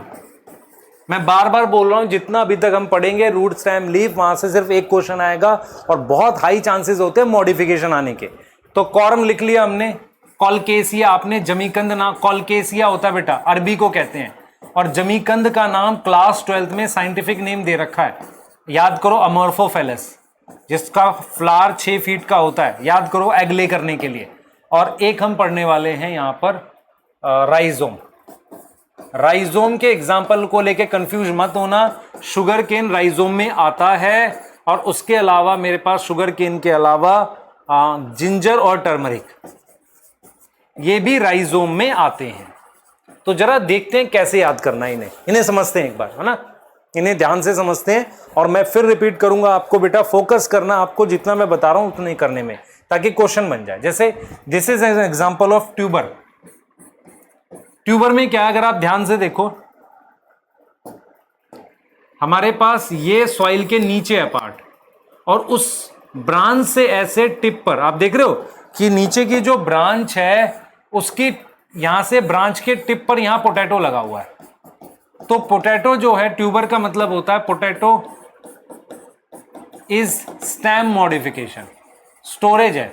मैं बार बार बोल रहा हूं, जितना अभी तक हम पढ़ेंगे रूट स्टेम लीफ, वहां से सिर्फ एक क्वेश्चन आएगा और बहुत हाई चांसेस होते हैं मॉडिफिकेशन आने के। तो कॉर्म लिख लिया हमने। कॉलकेसिया, आपने जमीकंद ना, कॉलकेसिया होता है बेटा, अरबी को कहते हैं, और जमीकंद का नाम क्लास 12th में साइंटिफिक नेम दे रखा है, याद करो, अमोर्फोफेलस, जिसका फ्लावर 6 फीट का होता है, याद करो एग ले करने के लिए। और एक हम पढ़ने वाले हैं यहां पर राइजोम। राइजोम के एग्जाम्पल को लेके कंफ्यूज मत होना, शुगर केन राइजोम में आता है, और उसके अलावा मेरे पास शुगर केन के अलावा जिंजर और टर्मरिक, ये भी राइजोम में आते हैं। तो जरा देखते हैं कैसे याद करना है इन्हें समझते हैं एक बार, है ना। इन्हें ध्यान से समझते हैं। और मैं फिर रिपीट करूंगा आपको, बेटा फोकस करना, आपको जितना मैं बता रहा हूं उतना ही करने में, ताकि क्वेश्चन बन जाए। जैसे this is an example of tuber. Tuber में क्या है, अगर आप ध्यान से देखो, हमारे पास ये सॉइल के नीचे है पार्ट, और उस ब्रांच से ऐसे टिप पर आप देख रहे हो कि नीचे की जो ब्रांच है उसकी यहां से ब्रांच के टिप पर यहां पोटैटो लगा हुआ है। तो पोटैटो जो है, ट्यूबर का मतलब होता है potato is stem modification, storage है,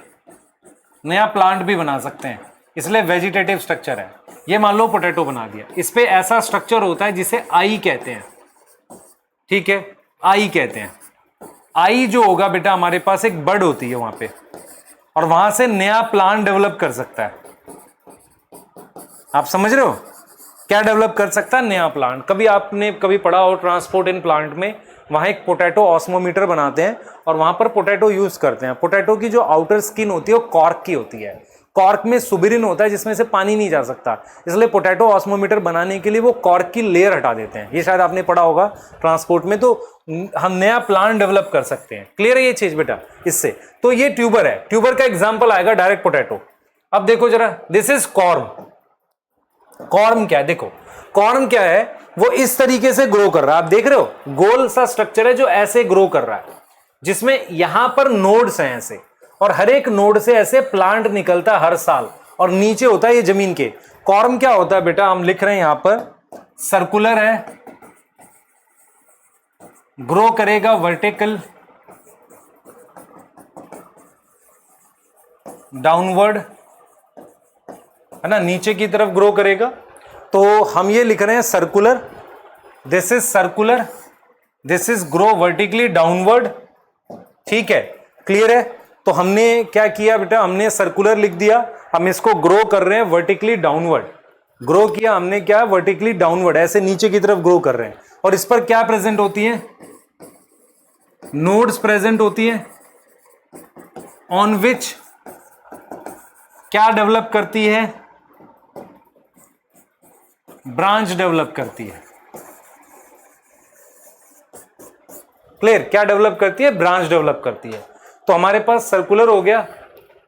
नया प्लांट भी बना सकते हैं, इसलिए वेजिटेटिव स्ट्रक्चर है। ये मान लो पोटैटो बना दिया, इस पे ऐसा स्ट्रक्चर होता है जिसे आई कहते हैं, ठीक है, आई कहते हैं। आई जो होगा बेटा, हमारे पास एक बर्ड होती है वहां पे, और वहां से नया प्लांट डेवलप कर सकता है। आप समझ रहे हो, क्या डेवलप कर सकता है? नया प्लांट। कभी आपने कभी पढ़ा हो ट्रांसपोर्ट इन प्लांट में, वहां एक पोटैटो ऑस्मोमीटर बनाते हैं और वहां पर पोटैटो यूज करते हैं। पोटैटो की जो आउटर स्किन होती है वो कॉर्क की होती है, कॉर्क में सुबिरिन होता है जिसमें से पानी नहीं जा सकता, इसलिए पोटैटो ऑस्मोमीटर बनाने के लिए वो कॉर्क की लेयर हटा देते हैं। ये शायद आपने पढ़ा होगा ट्रांसपोर्ट में। तो हम नया प्लांट डेवलप कर सकते हैं। क्लियर है ये चीज बेटा इससे? तो ये ट्यूबर है, ट्यूबर का एग्जाम्पल आएगा डायरेक्ट पोटैटो। अब देखो जरा, दिस इज कॉर्म। कॉर्म क्या है? देखो कॉर्म क्या है, वो इस तरीके से ग्रो कर रहा है। आप देख रहे हो, गोल सा स्ट्रक्चर है जो ऐसे ग्रो कर रहा है, जिसमें यहां पर नोड्स हैं ऐसे, और हर एक नोड से ऐसे प्लांट निकलता है हर साल, और नीचे होता है ये जमीन के। कॉर्म क्या होता है बेटा, हम लिख रहे हैं यहां पर, सर्कुलर है, ग्रो करेगा वर्टिकल डाउनवर्ड, है ना, नीचे की तरफ ग्रो करेगा। तो हम ये लिख रहे हैं circular, this is circular, this is grow vertically downward, ठीक है, क्लियर है? तो हमने क्या किया बेटा, हमने सर्कुलर लिख दिया, हम इसको ग्रो कर रहे हैं वर्टिकली डाउनवर्ड। ग्रो किया हमने क्या, वर्टिकली डाउनवर्ड, ऐसे नीचे की तरफ ग्रो कर रहे हैं। और इस पर क्या प्रेजेंट होती है, नोड्स प्रेजेंट होती है, ऑन विच क्या डेवलप करती है, ब्रांच डेवलप करती है। क्लियर? क्या डेवलप करती है, ब्रांच डेवलप करती है। तो हमारे पास सर्कुलर हो गया,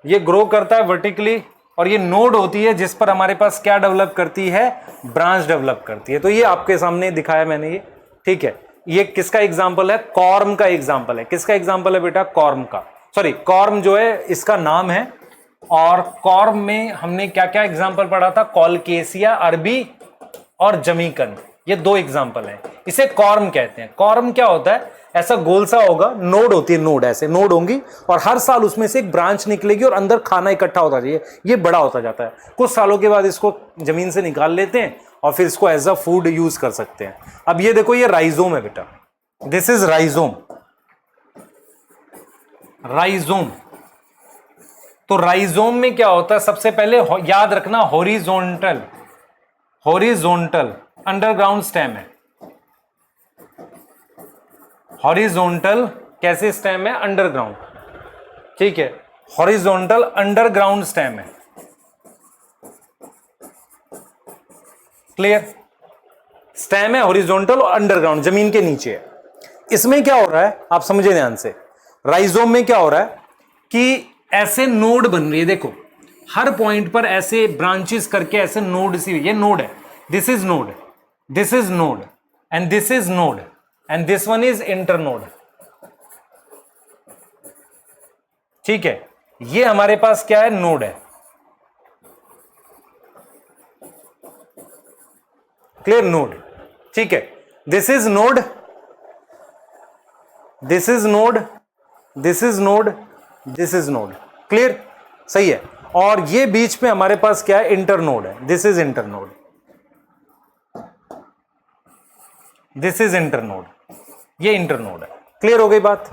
ये ग्रो करता है वर्टिकली, और ये नोड होती है जिस पर हमारे पास क्या डेवलप करती है, ब्रांच डेवलप करती है। तो ये आपके सामने दिखाया मैंने ये, ठीक है। ये किसका एग्जाम्पल है, कॉर्म का एग्जाम्पल है। किसका एग्जाम्पल है बेटा, कॉर्म का। सॉरी, कॉर्म जो है इसका नाम है, और कॉर्म में हमने क्या क्या एग्जाम्पल पढ़ा था, कॉलकेसिया अरबी और जमीकन, ये दो एग्जाम्पल हैं। इसे कॉर्म कहते हैं। कॉर्म क्या होता है, ऐसा गोल सा होगा, नोड होती है, नोड ऐसे नोड होंगी, और हर साल उसमें से एक ब्रांच निकलेगी और अंदर खाना इकट्ठा होता जाए, ये बड़ा होता जाता है। कुछ सालों के बाद इसको जमीन से निकाल लेते हैं और फिर इसको एज अ फूड यूज कर सकते हैं। अब ये देखो, ये राइजोम है बेटा, दिस इज राइजोम। राइजोम, तो राइजोम में क्या होता है, सबसे पहले याद रखना, हॉरिजॉन्टल, हॉरिजॉन्टल अंडरग्राउंड स्टेम है। हॉरिजॉन्टल कैसे स्टेम है, अंडरग्राउंड, ठीक है, हॉरिजॉन्टल अंडरग्राउंड स्टेम है। क्लियर? स्टेम है हॉरिजॉन्टल और अंडरग्राउंड, जमीन के नीचे है। इसमें क्या हो रहा है, आप समझे ध्यान से, राइजोम में क्या हो रहा है कि ऐसे नोड बन रही है। देखो, हर पॉइंट पर ऐसे ब्रांचेस करके ऐसे नोड सी, ये नोड है, this is node, this is node, and this is node, and this one is internode, ठीक है। ये हमारे पास क्या है, नोड है। क्लियर? नोड, ठीक है। This is node, this is node, this is node, this is node. Clear? सही है। और ये बीच में हमारे पास क्या है, इंटरनोड है, this is internode, this is internode, ये इंटरनोड है। क्लियर हो गई बात?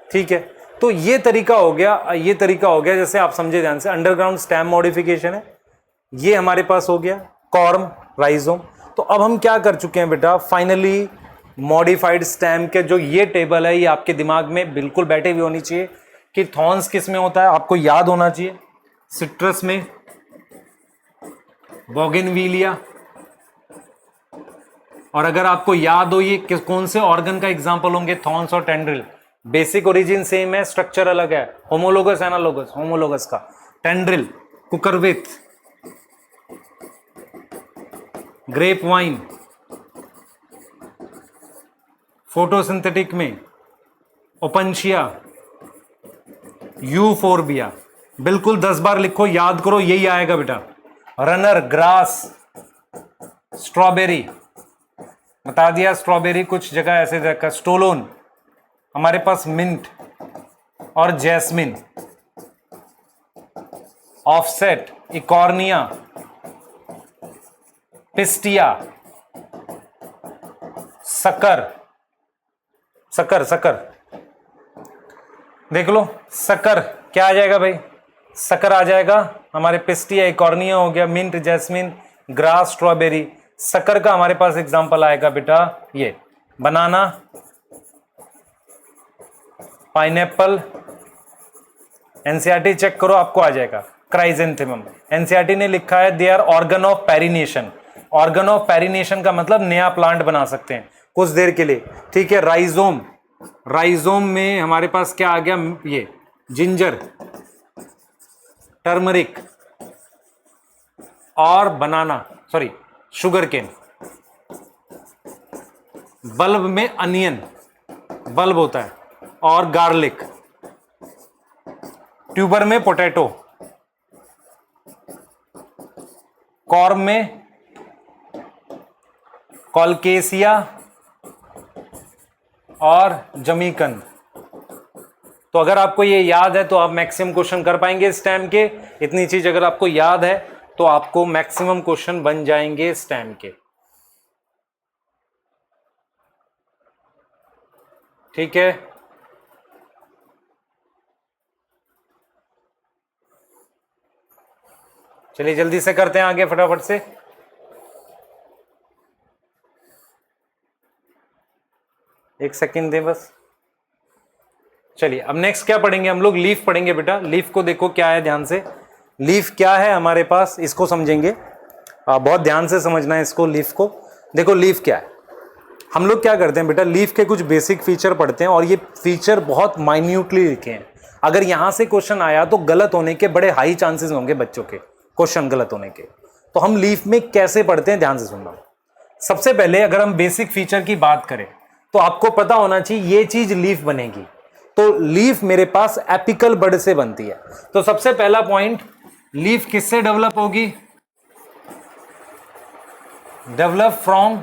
ठीक है। तो ये तरीका हो गया, ये तरीका हो गया, जैसे आप समझे ध्यान से, अंडरग्राउंड स्टेम मॉडिफिकेशन है, ये हमारे पास हो गया कॉर्म, राइजोम। तो अब हम क्या कर चुके हैं बेटा, फाइनली मॉडिफाइड स्टेम के जो ये टेबल है, ये आपके दिमाग में बिल्कुल बैठे हुई होनी चाहिए कि थॉर्न्स किस में होता है, आपको याद होना चाहिए। सिट्रस में, बोगेनविलिया, और अगर आपको याद हो ये कौन से ऑर्गन का एग्जाम्पल होंगे, थॉर्न्स और टेंड्रिल। बेसिक ओरिजिन सेम है, स्ट्रक्चर अलग है। होमोलोगस एनालोगस, होमोलोगस का टेंड्रिल, कुकरविथ, ग्रेप वाइन, फोटोसिंथेटिक में ओपनशिया, यूफोर्बिया। बिल्कुल 10 बार लिखो, याद करो, यही आएगा बेटा। रनर, ग्रास, स्ट्रॉबेरी, बता दिया स्ट्रॉबेरी, कुछ जगह ऐसे रखा। स्टोलोन, हमारे पास मिंट और jasmine. Offset, eichhornia, pistia, sucker, sucker sucker देख लो, सकर क्या आ जाएगा भाई, सकर आ जाएगा हमारे। पिस्टिया, इकॉर्निया हो गया, mint, jasmine, grass, strawberry. Sucker का हमारे पास एग्जांपल आएगा बेटा ये बनाना, पाइनएप्पल। एनसीईआरटी चेक करो, आपको आ जाएगा। क्राइजेंथेमम, एनसीईआरटी ने लिखा है they are organ of perennation. Organ of perennation का मतलब नया प्लांट बना सकते हैं कुछ देर के लिए, ठीक है। राइजोम, राइजोम में हमारे पास क्या आ गया, ये जिंजर, टर्मरिक और बनाना, सॉरी शुगर केन। बल्ब में अनियन, बल्ब होता है, और गार्लिक। ट्यूबर में पोटैटो, कॉर्म में कॉलकेसिया और जमीकन। तो अगर आपको ये याद है तो आप मैक्सिमम क्वेश्चन कर पाएंगे स्टेम के। इतनी चीज अगर आपको याद है तो आपको मैक्सिमम क्वेश्चन बन जाएंगे स्टेम के, ठीक है। चलिए जल्दी से करते हैं आगे फटाफट से। एक सेकंड दें बस। चलिए अब नेक्स्ट क्या पढ़ेंगे हम लोग, लीफ पढ़ेंगे बेटा। लीफ को देखो क्या है, ध्यान से। लीफ क्या है हमारे पास, इसको समझेंगे। बहुत ध्यान से समझना है इसको, लीफ को। देखो लीफ क्या है, हम लोग क्या करते हैं बेटा, लीफ के कुछ बेसिक फीचर पढ़ते हैं और ये फीचर बहुत माइन्यूटली लिखे हैं। अगर यहां से क्वेश्चन आया तो गलत होने के बड़े हाई चांसेस होंगे बच्चों के, क्वेश्चन गलत होने के। तो हम लीफ में कैसे पढ़ते हैं, ध्यान से सुनना। सबसे पहले अगर हम बेसिक फीचर की बात करें तो आपको पता होना चाहिए ये चीज लीफ बनेगी। तो लीफ मेरे पास एपिकल बड से बनती है। तो सबसे पहला पॉइंट, लीफ किससे डेवलप होगी, develop from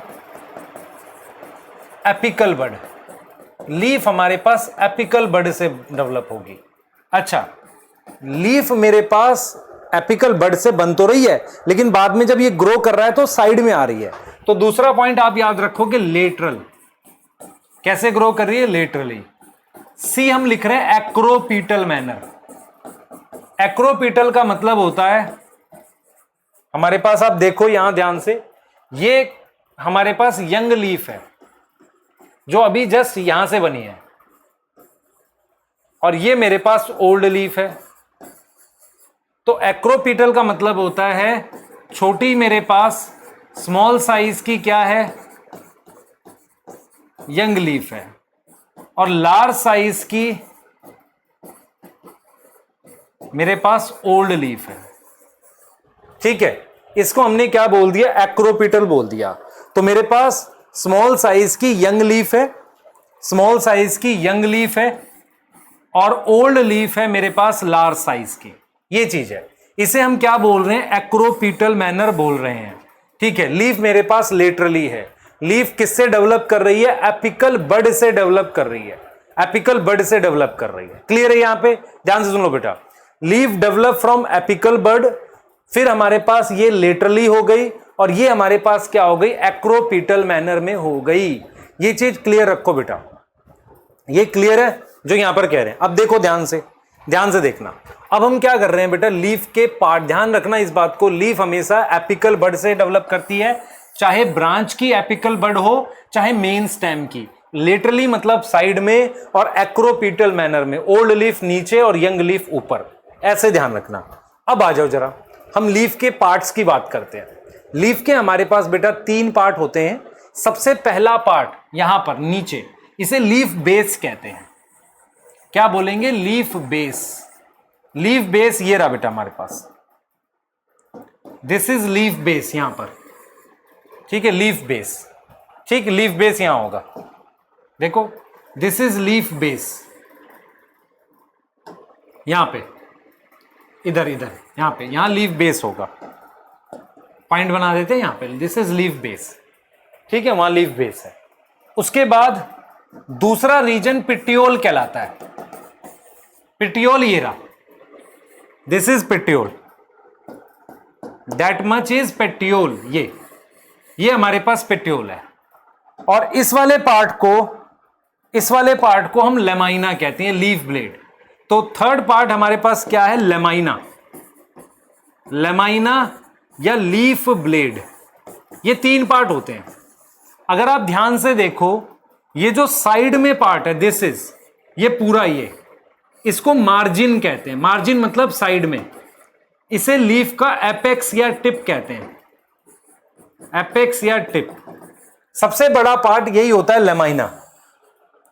apical bud. Leaf हमारे पास एपिकल बड से डेवलप होगी। अच्छा, लीफ मेरे पास एपिकल बड से बन तो रही है, लेकिन बाद में जब ये ग्रो कर रहा है तो साइड में आ रही है। तो दूसरा पॉइंट आप याद रखो कि लेटरल, कैसे ग्रो कर रही है, लेटरली। सी हम लिख रहे हैं एक्रोपीटल मैनर। एक्रोपीटल का मतलब होता है हमारे पास, आप देखो यहां ध्यान से, ये हमारे पास यंग लीफ है जो अभी जस्ट यहां से बनी है, और ये मेरे पास ओल्ड लीफ है। तो एक्रोपीटल का मतलब होता है छोटी, मेरे पास स्मॉल साइज की क्या है, यंग लीफ है, और लार्ज साइज की मेरे पास ओल्ड लीफ है, ठीक है। इसको हमने क्या बोल दिया, एक्रोपीटल बोल दिया। तो मेरे पास स्मॉल साइज की यंग लीफ है, स्मॉल साइज की यंग लीफ है, और ओल्ड लीफ है मेरे पास लार्ज साइज की। ये चीज है, इसे हम क्या बोल रहे हैं, एक्रोपीटल मैनर बोल रहे हैं, ठीक है। लीफ मेरे पास लेटरली है। लीफ किससे डेवलप कर रही है, एपिकल बड से डेवलप कर रही है, एपिकल बड से डेवलप कर रही है। क्लियर है यहां पे, ध्यान से सुन लो बेटा। लीफ डेवलप फ्रॉम एपिकल बड, फिर हमारे पास ये लेटरली हो गई, और ये हमारे पास क्या हो गई, एक्रोपीटल मैनर में हो गई। ये चीज क्लियर रखो बेटा, ये क्लियर है जो यहां पर कह रहे हैं। अब देखो ध्यान से देखना। अब हम क्या कर रहे हैं बेटा, लीफ के पार्ट, ध्यान रखना इस बात को, लीफ हमेशा एपिकल बड से डेवलप करती है, चाहे ब्रांच की एपिकल बड हो चाहे मेन स्टेम की। लेटरली मतलब साइड में, और एक्रोपीटल मैनर में, ओल्ड लीफ नीचे और यंग लीफ ऊपर, ऐसे ध्यान रखना। अब आ जाओ जरा, हम लीफ के पार्ट्स की बात करते हैं। लीफ के हमारे पास बेटा 3 पार्ट होते हैं। सबसे पहला पार्ट यहां पर नीचे, इसे लीफ बेस कहते हैं। क्या बोलेंगे? Leaf base. लीफ बेस ये रहा बेटा हमारे पास, दिस इज लीफ बेस यहां पर, ठीक है, लीफ बेस, ठीक, लीफ बेस यहां होगा, देखो दिस इज लीफ बेस, यहां पे, इधर इधर यहां पे, यहां लीफ बेस होगा, पॉइंट बना देते हैं यहां पे, दिस इज लीफ बेस, ठीक है, वहां लीफ बेस है। उसके बाद दूसरा रीजन पिट्यूल कहलाता है। पिट्यूल ये रहा, this is petiole, that much is petiole, ये हमारे पास पेट्यूल है। और इस वाले पार्ट को हम लेमाइना कहते हैं, लीफ ब्लेड। तो थर्ड पार्ट हमारे पास क्या है? लेमाइना, लेमाइना या लीफ ब्लेड, ये 3 पार्ट होते हैं। अगर आप ध्यान से देखो, ये जो साइड में पार्ट है, दिस इज, ये पूरा, ये इसको मार्जिन कहते हैं। मार्जिन मतलब साइड में, इसे लीफ का एपेक्स या टिप कहते हैं, एपेक्स या टिप। सबसे बड़ा पार्ट यही होता है, लेमाइना,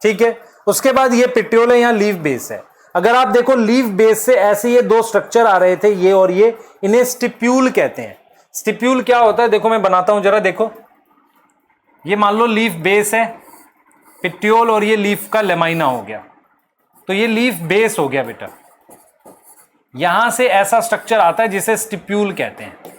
ठीक है। उसके बाद ये पिट्यूल है, यहां लीफ बेस है। अगर आप देखो लीफ बेस से ऐसे ये 2 स्ट्रक्चर आ रहे थे, ये और ये, इन्हें स्टिप्यूल कहते हैं। स्टिप्यूल क्या होता है? देखो मैं बनाता हूं जरा, देखो ये मान लो लीफ बेस है, पिट्यूल, और ये लीफ का लेमाइना हो गया, तो ये लीफ बेस हो गया बेटा। यहां से ऐसा स्ट्रक्चर आता है जिसे स्टिप्यूल कहते हैं।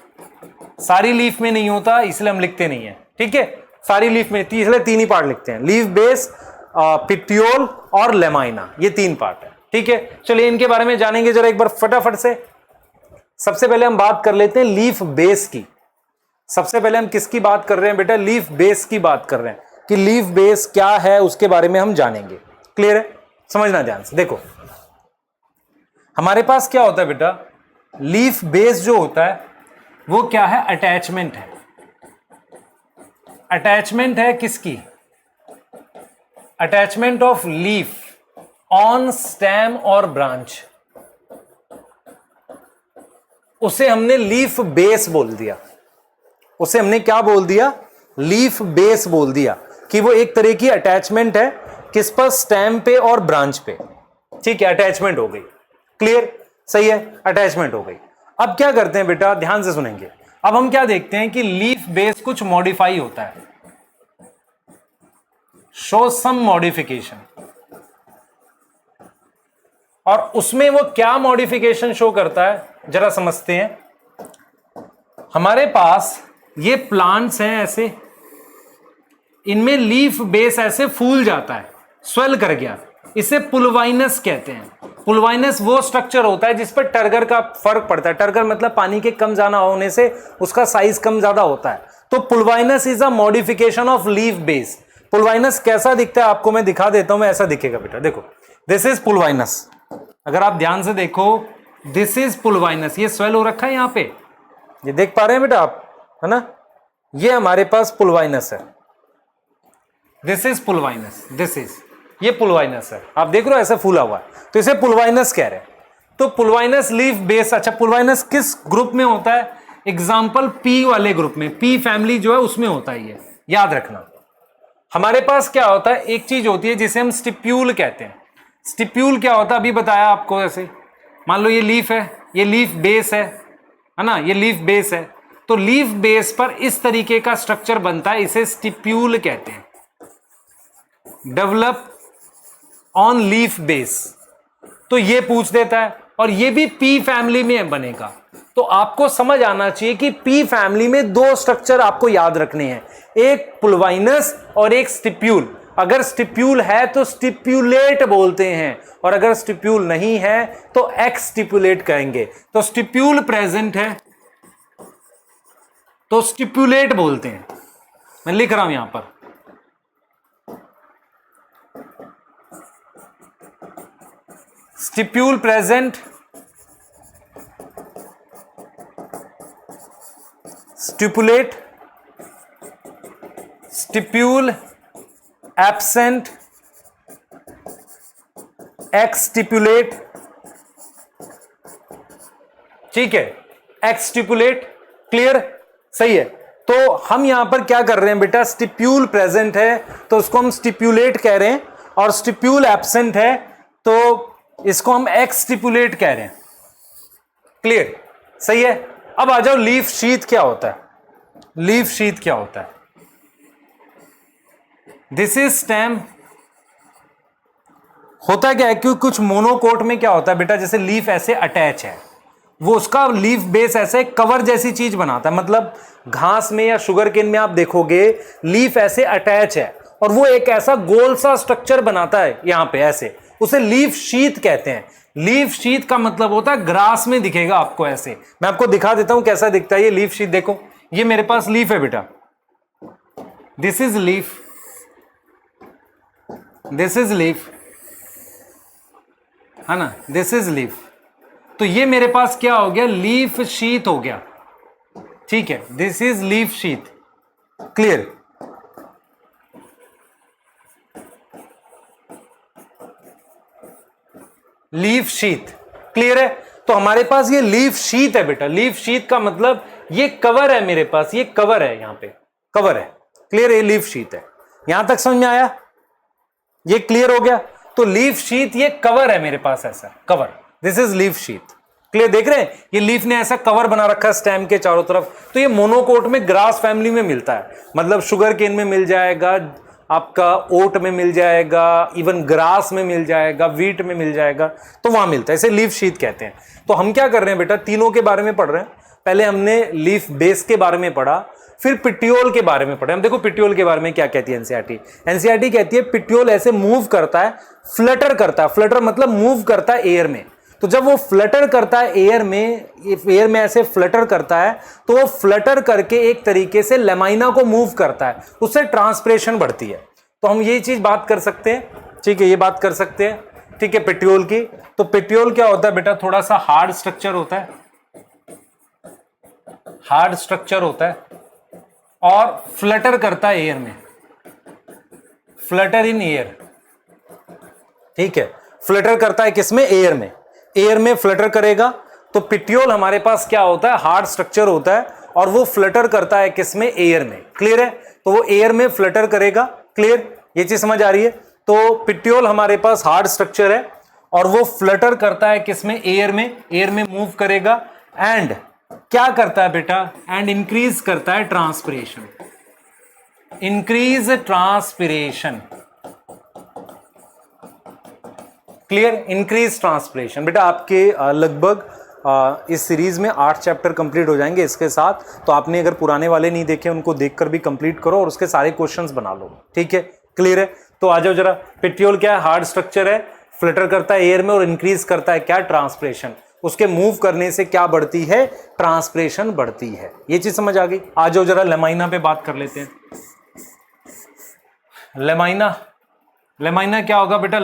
सारी लीफ में नहीं होता, इसलिए हम लिखते नहीं है, ठीक है। सारी लीफ में इसलिए 3 ही पार्ट लिखते हैं, लीफ बेस, पिट्यूल और लेमाइना, ये 3 पार्ट है, ठीक है। चलिए इनके बारे में जानेंगे जरा एक बार फटाफट से। सबसे पहले हम बात कर लेते हैं लीफ बेस की। सबसे पहले हम किसकी बात कर रहे हैं बेटा? लीफ बेस की बात कर रहे हैं, कि लीफ बेस क्या है उसके बारे में हम जानेंगे। क्लियर है? समझना ध्यान से। देखो हमारे पास क्या होता है बेटा, लीफ बेस जो होता है वो क्या है? अटैचमेंट है। अटैचमेंट है किसकी? Attachment of leaf on stem और ब्रांच, उसे हमने लीफ बेस बोल दिया। उसे हमने क्या बोल दिया? लीफ बेस बोल दिया, कि वो एक तरह की अटैचमेंट है, किस पर? स्टेम पे और ब्रांच पे, ठीक है, अटैचमेंट हो गई। क्लियर? सही है, अटैचमेंट हो गई। अब क्या करते हैं बेटा, ध्यान से सुनेंगे। अब हम क्या देखते हैं कि लीफ बेस कुछ मॉडिफाई होता है, शो सम मॉडिफिकेशन, और उसमें वो क्या मॉडिफिकेशन शो करता है जरा समझते हैं। हमारे पास ये प्लांट्स हैं ऐसे, इनमें लीफ बेस ऐसे फूल जाता है, स्वेल कर गया, इसे पुलवाइनस कहते हैं। पुलवाइनस वो स्ट्रक्चर होता है जिस पर टर्गर का फर्क पड़ता है। टर्गर मतलब पानी के कम जाना होने से उसका साइज कम ज्यादा होता है। तो pulvinus is a modification of leaf base. Pulvinus कैसा दिखता है आपको मैं दिखा देता हूं, मैं ऐसा दिखेगा बेटा, देखो दिस इज पुलवाइनस। अगर आप ध्यान से देखो, दिस इज पुलवाइनस, ये स्वेल हो रखा है यहां पे, ये देख पा रहे हैं बेटा आप, है ना? ये हमारे पास पुलवाइनस है, दिस इज पुलवाइनस, दिस इज, ये पुलवाइनस है, आप देख रहे हो ऐसा फूला हुआ है, तो इसे पुलवाइनस कह रहे हैं। तो पुलवाइनस लीफ बेस। अच्छा, पुलवाइनस किस ग्रुप में होता है? एग्जाम्पल पी वाले ग्रुप में, पी फैमिली जो है उसमें होता है, ये याद रखना। हमारे पास क्या होता है, एक चीज होती है जिसे हम स्टिप्यूल कहते हैं। स्टिप्यूल क्या होता है अभी बताया आपको। ऐसे मान लो ये लीफ है, ये लीफ बेस है ना, ये लीफ बेस है, तो लीफ बेस पर इस तरीके का स्ट्रक्चर बनता है, इसे स्टिप्यूल कहते हैं। डेवलप ऑन लीफ बेस, तो ये पूछ देता है, और ये भी पी फैमिली में बनेगा। तो आपको समझ आना चाहिए कि पी फैमिली में 2 स्ट्रक्चर आपको याद रखने हैं, एक पुलवाइनस और एक स्टिप्यूल। अगर स्टिप्यूल है तो स्टिप्यूलेट बोलते हैं, और अगर स्टिप्यूल नहीं है तो एक्सटिप्यूलेट कहेंगे। तो स्टिप्यूल प्रेजेंट है तो स्टिप्यूलेट बोलते हैं। मैं लिख रहा हूं यहां पर, stipule present, stipulate, stipule absent, exstipulate, ठीक है, एक्सटिपुलेट। क्लियर? सही है। तो हम यहां पर क्या कर रहे हैं बेटा, स्टिप्यूल प्रेजेंट है तो उसको हम स्टिप्यूलेट कह रहे हैं, और स्टिप्यूल एब्सेंट है तो इसको हम एक्सटिप्यूलेट कह रहे हैं। क्लियर, सही है। अब आ जाओ लीफ शीथ क्या होता है। लीफ शीथ क्या होता है? This is stem. होता क्या है कि कुछ मोनोकोट में क्या होता है बेटा, जैसे लीफ ऐसे अटैच है, वो उसका लीफ बेस ऐसे कवर जैसी चीज बनाता है। मतलब घास में या शुगर केन में आप देखोगे लीफ ऐसे अटैच है और वो एक ऐसा गोल सा स्ट्रक्चर बनाता है यहां पे ऐसे, उसे लीफ शीथ कहते हैं। लीफ शीथ का मतलब होता है ग्रास में दिखेगा आपको ऐसे। मैं आपको दिखा देता हूं कैसा दिखता है ये लीफ शीथ। देखो ये मेरे पास लीफ है बेटा, this is leaf, this is leaf, है ना, दिस इज लीफ। तो ये मेरे पास क्या हो गया, लीफ शीथ हो गया। ठीक है, this is leaf sheath. Clear, leaf sheath. Clear है। तो हमारे पास ये लीफ शीथ है बेटा। लीफ शीथ का मतलब ये कवर है मेरे पास, ये कवर है, यहां पे कवर है। क्लियर है, ये लीफ शीथ है। यहां तक समझ में आया? ये क्लियर हो गया। तो लीफ शीथ ये कवर है मेरे पास, ऐसा cover, this is leaf sheath. Clear, देख रहे हैं ये लीफ ने ऐसा कवर बना रखा है स्टेम के चारों तरफ। तो ये मोनोकोट में ग्रास फैमिली में मिलता है, मतलब शुगर केन में मिल जाएगा, आपका ओट में मिल जाएगा, इवन ग्रास में मिल जाएगा, वीट में मिल जाएगा, तो वहां मिलता है, इसे लीफ शीथ कहते हैं। तो हम क्या कर रहे हैं बेटा, तीनों के बारे में पढ़ रहे हैं। पहले हमने लीफ बेस के बारे में पढ़ा, फिर पिट्यूल के बारे में पढ़े। हम देखो पिट्यूल के बारे में क्या कहती है एनसीईआरटी। एनसीईआरटी कहती है पिट्यूल ऐसे मूव करता है, फ्लटर करता है। फ्लटर मतलब मूव करता है एयर में। तो जब वो फ्लटर करता है एयर में ऐसे फ्लटर करता है, तो वो फ्लटर करके एक तरीके से लेमाइना को मूव करता है, उससे ट्रांसपिरेशन बढ़ती है। तो हम ये चीज बात कर सकते हैं, ठीक है, ये बात कर सकते हैं, ठीक है, पिट्यूल की। तो पिट्यूल क्या होता है बेटा, थोड़ा सा हार्ड स्ट्रक्चर होता है, हार्ड स्ट्रक्चर होता है और फ्लटर करता है एयर में, फ्लटर इन एयर। ठीक है, फ्लटर करता है किसमें, एयर में, एयर में फ्लटर करेगा। तो पिट्यूल हमारे पास क्या होता है, हार्ड स्ट्रक्चर होता है और वो फ्लटर करता है किसमें, एयर में। क्लियर है, तो वो एयर में फ्लटर करेगा। क्लियर, ये चीज समझ आ रही है। तो पिट्यूल हमारे पास हार्ड स्ट्रक्चर है और वो फ्लटर करता है किसमें, एयर में मूव करेगा। एंड क्या करता है बेटा, एंड इंक्रीज करता है transpiration, increase transpiration. Clear, increase transpiration. बेटा आपके लगभग इस सीरीज में 8 चैप्टर कंप्लीट हो जाएंगे इसके साथ। तो आपने अगर पुराने वाले नहीं देखे उनको देखकर भी कंप्लीट करो और उसके सारे क्वेश्चंस बना लो। ठीक है, क्लियर है। तो आ जाओ जरा, पिट्यूल क्या है, हार्ड स्ट्रक्चर है, फ्लटर करता है एयर में और इंक्रीज करता है क्या, ट्रांसपिरेशन। उसके मूव करने से क्या बढ़ती है, ट्रांसपिरेशन बढ़ती है। ये चीज समझ आ गई। आ जाओ जरा लेमाइना पे बात कर लेते हैं। लेमाइना, लेमाइना क्या होगा बेटा,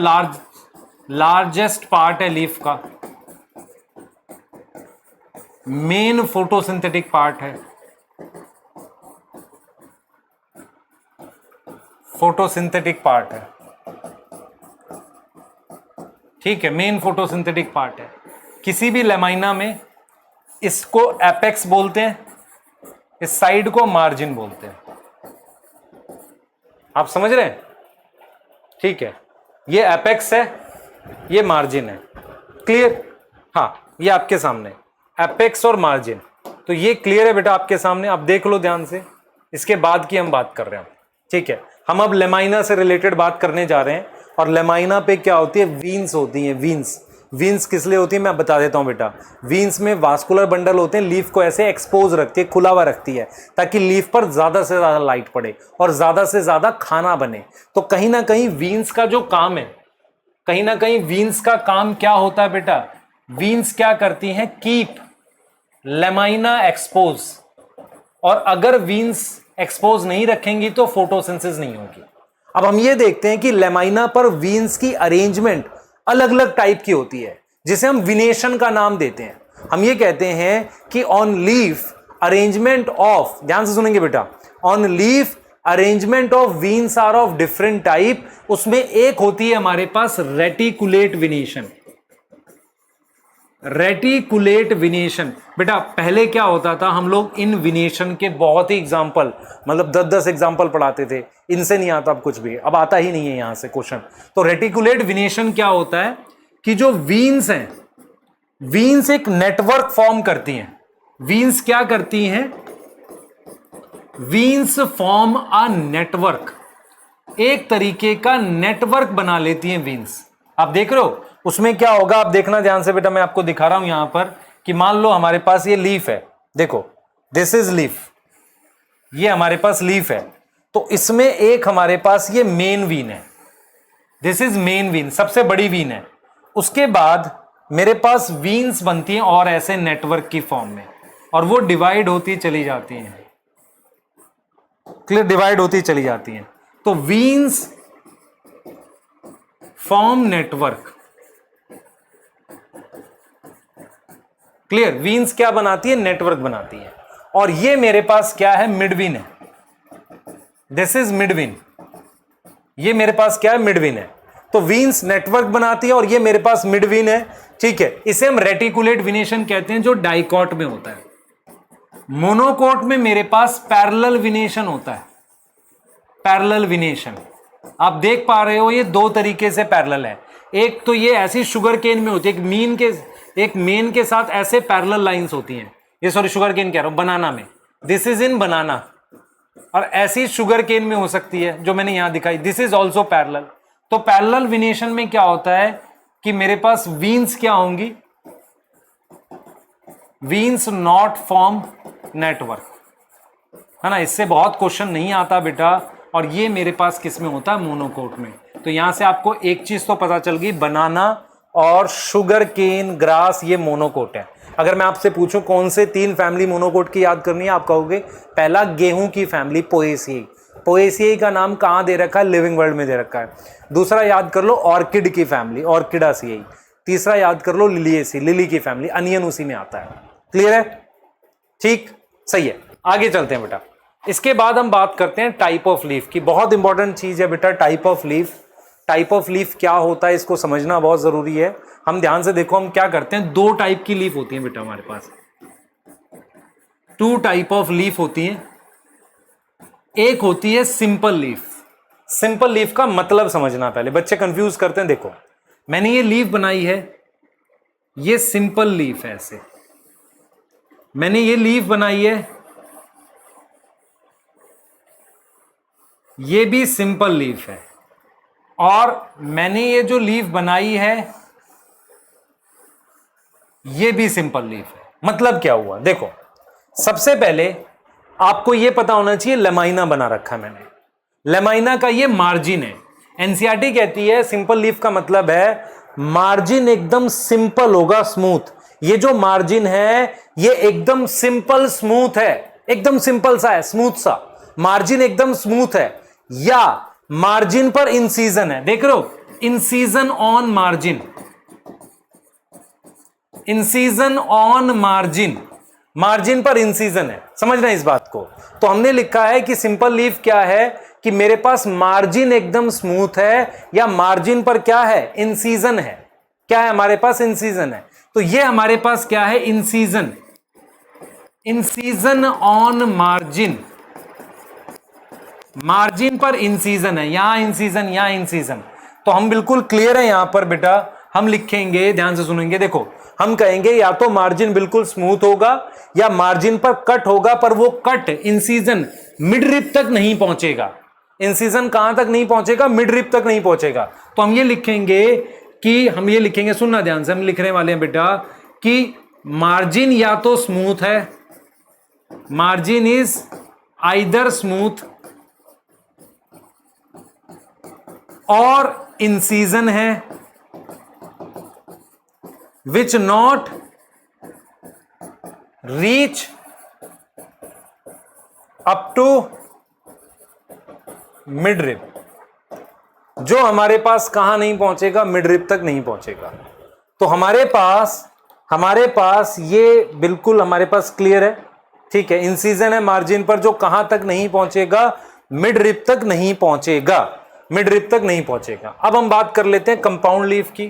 लार्जेस्ट पार्ट है लीफ का, मेन फोटोसिंथेटिक पार्ट है, फोटोसिंथेटिक पार्ट है। ठीक है, मेन फोटोसिंथेटिक पार्ट है किसी भी लेमाइना में। इसको एपेक्स बोलते हैं, इस साइड को मार्जिन बोलते हैं। आप समझ रहे हैं? ठीक है, ये एपेक्स है, ये मार्जिन है। क्लियर, हाँ, ये आपके सामने एपेक्स और मार्जिन। तो ये क्लियर है बेटा आपके सामने, आप देख लो ध्यान से। इसके बाद की हम बात कर रहे हैं। ठीक है, हम अब लेमाइना से रिलेटेड बात करने जा रहे हैं। और लेमाइना पे क्या होती है, वीन्स होती हैं, वीन्स। वीन्स किस लिए होती है मैं बता देता हूं बेटा। वीन्स में वास्कुलर बंडल होते हैं, लीफ को ऐसे एक्सपोज रखती है, खुला हुआ रखती है, ताकि लीफ पर ज्यादा से ज्यादा लाइट पड़े और ज्यादा से ज्यादा खाना बने। तो कहीं ना कहीं वीन्स का जो काम है, कहीं ना कहीं वीन्स का काम क्या होता है बेटा, वीन्स क्या करती हैं, कीप लेमाइना एक्सपोज। और अगर वीन्स एक्सपोज नहीं रखेंगी तो फोटोसिंथेसिस नहीं होगी। अब हम ये देखते हैं कि लेमाइना पर वीन्स की अरेंजमेंट अलग अलग टाइप की होती है, जिसे हम विनेशन का नाम देते हैं। हम ये कहते हैं कि ऑन लीफ अरेंजमेंट ऑफ, ध्यान से सुनेंगे बेटा, on leaf arrangement of veins are of different type. उसमें एक होती है हमारे पास रेटिकुलेट विनेशन, रेटिकुलेट विनेशन। बेटा पहले क्या होता था, हम लोग इन विनेशन के बहुत ही एग्जाम्पल, मतलब 10-10 एग्जाम्पल पढ़ाते थे, इनसे नहीं आता अब कुछ भी, अब आता ही नहीं है यहां से क्वेश्चन। तो रेटिकुलेट विनेशन क्या होता है कि जो वीन्स हैं, वीन्स एक नेटवर्क फॉर्म करती हैं। वीन्स क्या करती हैं? वीन्स फॉर्म अ नेटवर्क, एक तरीके का नेटवर्क बना लेती हैं वीन्स। आप देख रहे हो उसमें क्या होगा, आप देखना ध्यान से बेटा, मैं आपको दिखा रहा हूं यहां पर कि मान लो हमारे पास ये लीफ है, देखो दिस इज लीफ, ये हमारे पास लीफ है, तो इसमें एक हमारे पास ये मेन वीन है, दिस इज मेन वीन, सबसे बड़ी वीन है। उसके बाद मेरे पास वीन्स बनती हैं और ऐसे नेटवर्क की फॉर्म में, और वो डिवाइड होती चली जाती हैं, क्लियर, डिवाइड होती चली जाती हैं। तो veins form network, clear, veins क्या बनाती है? नेटवर्क बनाती है। और ये मेरे पास क्या है? मिडवीन है, दिस इज मिडवीन, ये मेरे पास क्या है? मिडवीन है। तो वीन्स नेटवर्क बनाती है और ये मेरे पास मिडवीन है, ठीक है। इसे हम रेटिकुलेट विनेशन कहते हैं, जो डाइकॉट में होता है। मोनोकोट में मेरे पास पैरेलल विनेशन होता है, पैरेलल विनेशन। आप देख पा रहे हो ये दो तरीके से पैरेलल है। एक तो ये ऐसी शुगर केन में होती है, एक मेन के साथ ऐसे पैरेलल लाइंस होती हैं, ये सॉरी शुगर केन कह रहा हूं, बनाना में, दिस इज इन बनाना, और ऐसी शुगर केन में हो सकती है जो मैंने यहां दिखाई, दिस इज ऑल्सो पैरेलल। तो पैरेलल विनेशन में क्या होता है कि मेरे पास वीन्स क्या होंगी? वीन्स नॉट फॉर्म नेटवर्क, है ना। इससे बहुत क्वेश्चन नहीं आता बेटा, और ये मेरे पास किस में होता है? मोनोकोट में। तो यहां से आपको एक चीज तो पता चल गई, बनाना और शुगर केन ग्रास ये मोनोकोट है। अगर मैं आपसे पूछूं कौन से 3 फैमिली मोनोकोट की याद करनी है, आप कहोगे पहला गेहूं की फैमिली पोएसियाई, पोएसियाई का नाम कहां दे रखा है? लिविंग वर्ल्ड में दे रखा है। दूसरा याद कर लो ऑर्किड की फैमिली, ऑर्किडासियाई। तीसरा याद कर लो लिलिएसी, लिली की फैमिली, अनियन उसी में आता है। क्लियर है? ठीक, सही है। आगे चलते हैं बेटा। इसके बाद हम बात करते हैं टाइप ऑफ लीफ की। बहुत इंपॉर्टेंट चीज है बेटा type of leaf. Type of leaf क्या होता है इसको समझना बहुत जरूरी है। हम ध्यान से देखो हम क्या करते हैं, 2 टाइप की लीफ होती है बेटा हमारे पास, 2 टाइप ऑफ लीफ होती है। एक होती है सिंपल लीफ। सिंपल लीफ का मतलब समझना, पहले बच्चे कंफ्यूज करते हैं। देखो मैंने ये लीफ बनाई है, ये सिंपल लीफ है, ऐसे मैंने ये लीफ बनाई है, ये भी सिंपल लीफ है, और मैंने ये जो लीफ बनाई है ये भी सिंपल लीफ है। मतलब क्या हुआ? देखो सबसे पहले आपको ये पता होना चाहिए लेमाइना बना रखा है मैंने, लेमाइना का ये मार्जिन है। एनसीईआरटी कहती है सिंपल लीफ का मतलब है मार्जिन एकदम सिंपल होगा, स्मूथ। ये जो मार्जिन है ये एकदम सिंपल स्मूथ है, एकदम सिंपल सा है, स्मूथ सा मार्जिन, एकदम स्मूथ है। या मार्जिन पर इंसीजन है, देख रहे हो, incision on margin, incision on margin, margin पर इंसीजन है, समझना इस बात को। तो हमने लिखा है कि सिंपल लीफ क्या है कि मेरे पास मार्जिन एकदम स्मूथ है, या मार्जिन पर क्या है? इंसीजन है। क्या है हमारे पास? इंसीजन है। तो ये हमारे पास क्या है? Incision, incision on margin, margin पर इंसीजन है, यहां इंसीजन, यहां इंसीजन। तो हम बिल्कुल क्लियर है यहां पर बेटा, हम लिखेंगे, ध्यान से सुनेंगे, देखो हम कहेंगे या तो मार्जिन बिल्कुल स्मूथ होगा या मार्जिन पर कट होगा, पर वो कट इंसीजन मिड रिप तक नहीं पहुंचेगा। इंसीजन कहां तक नहीं पहुंचेगा? मिड रिप तक नहीं पहुंचेगा। तो हम ये लिखेंगे कि हम ये लिखेंगे, सुनना ध्यान से, हम लिखने वाले हैं बेटा कि मार्जिन या तो स्मूथ है, मार्जिन इज आइदर स्मूथ और इंसीजन है, which not reach up to mid rib, जो हमारे पास कहां नहीं पहुंचेगा? मिड रिप तक नहीं पहुंचेगा। तो हमारे पास ये बिल्कुल हमारे पास क्लियर है, ठीक है। इंसीजन है मार्जिन पर, जो कहां तक नहीं पहुंचेगा? मिड रिप तक नहीं पहुंचेगा, मिड रिप तक नहीं पहुंचेगा। अब हम बात कर लेते हैं कंपाउंड लीफ की।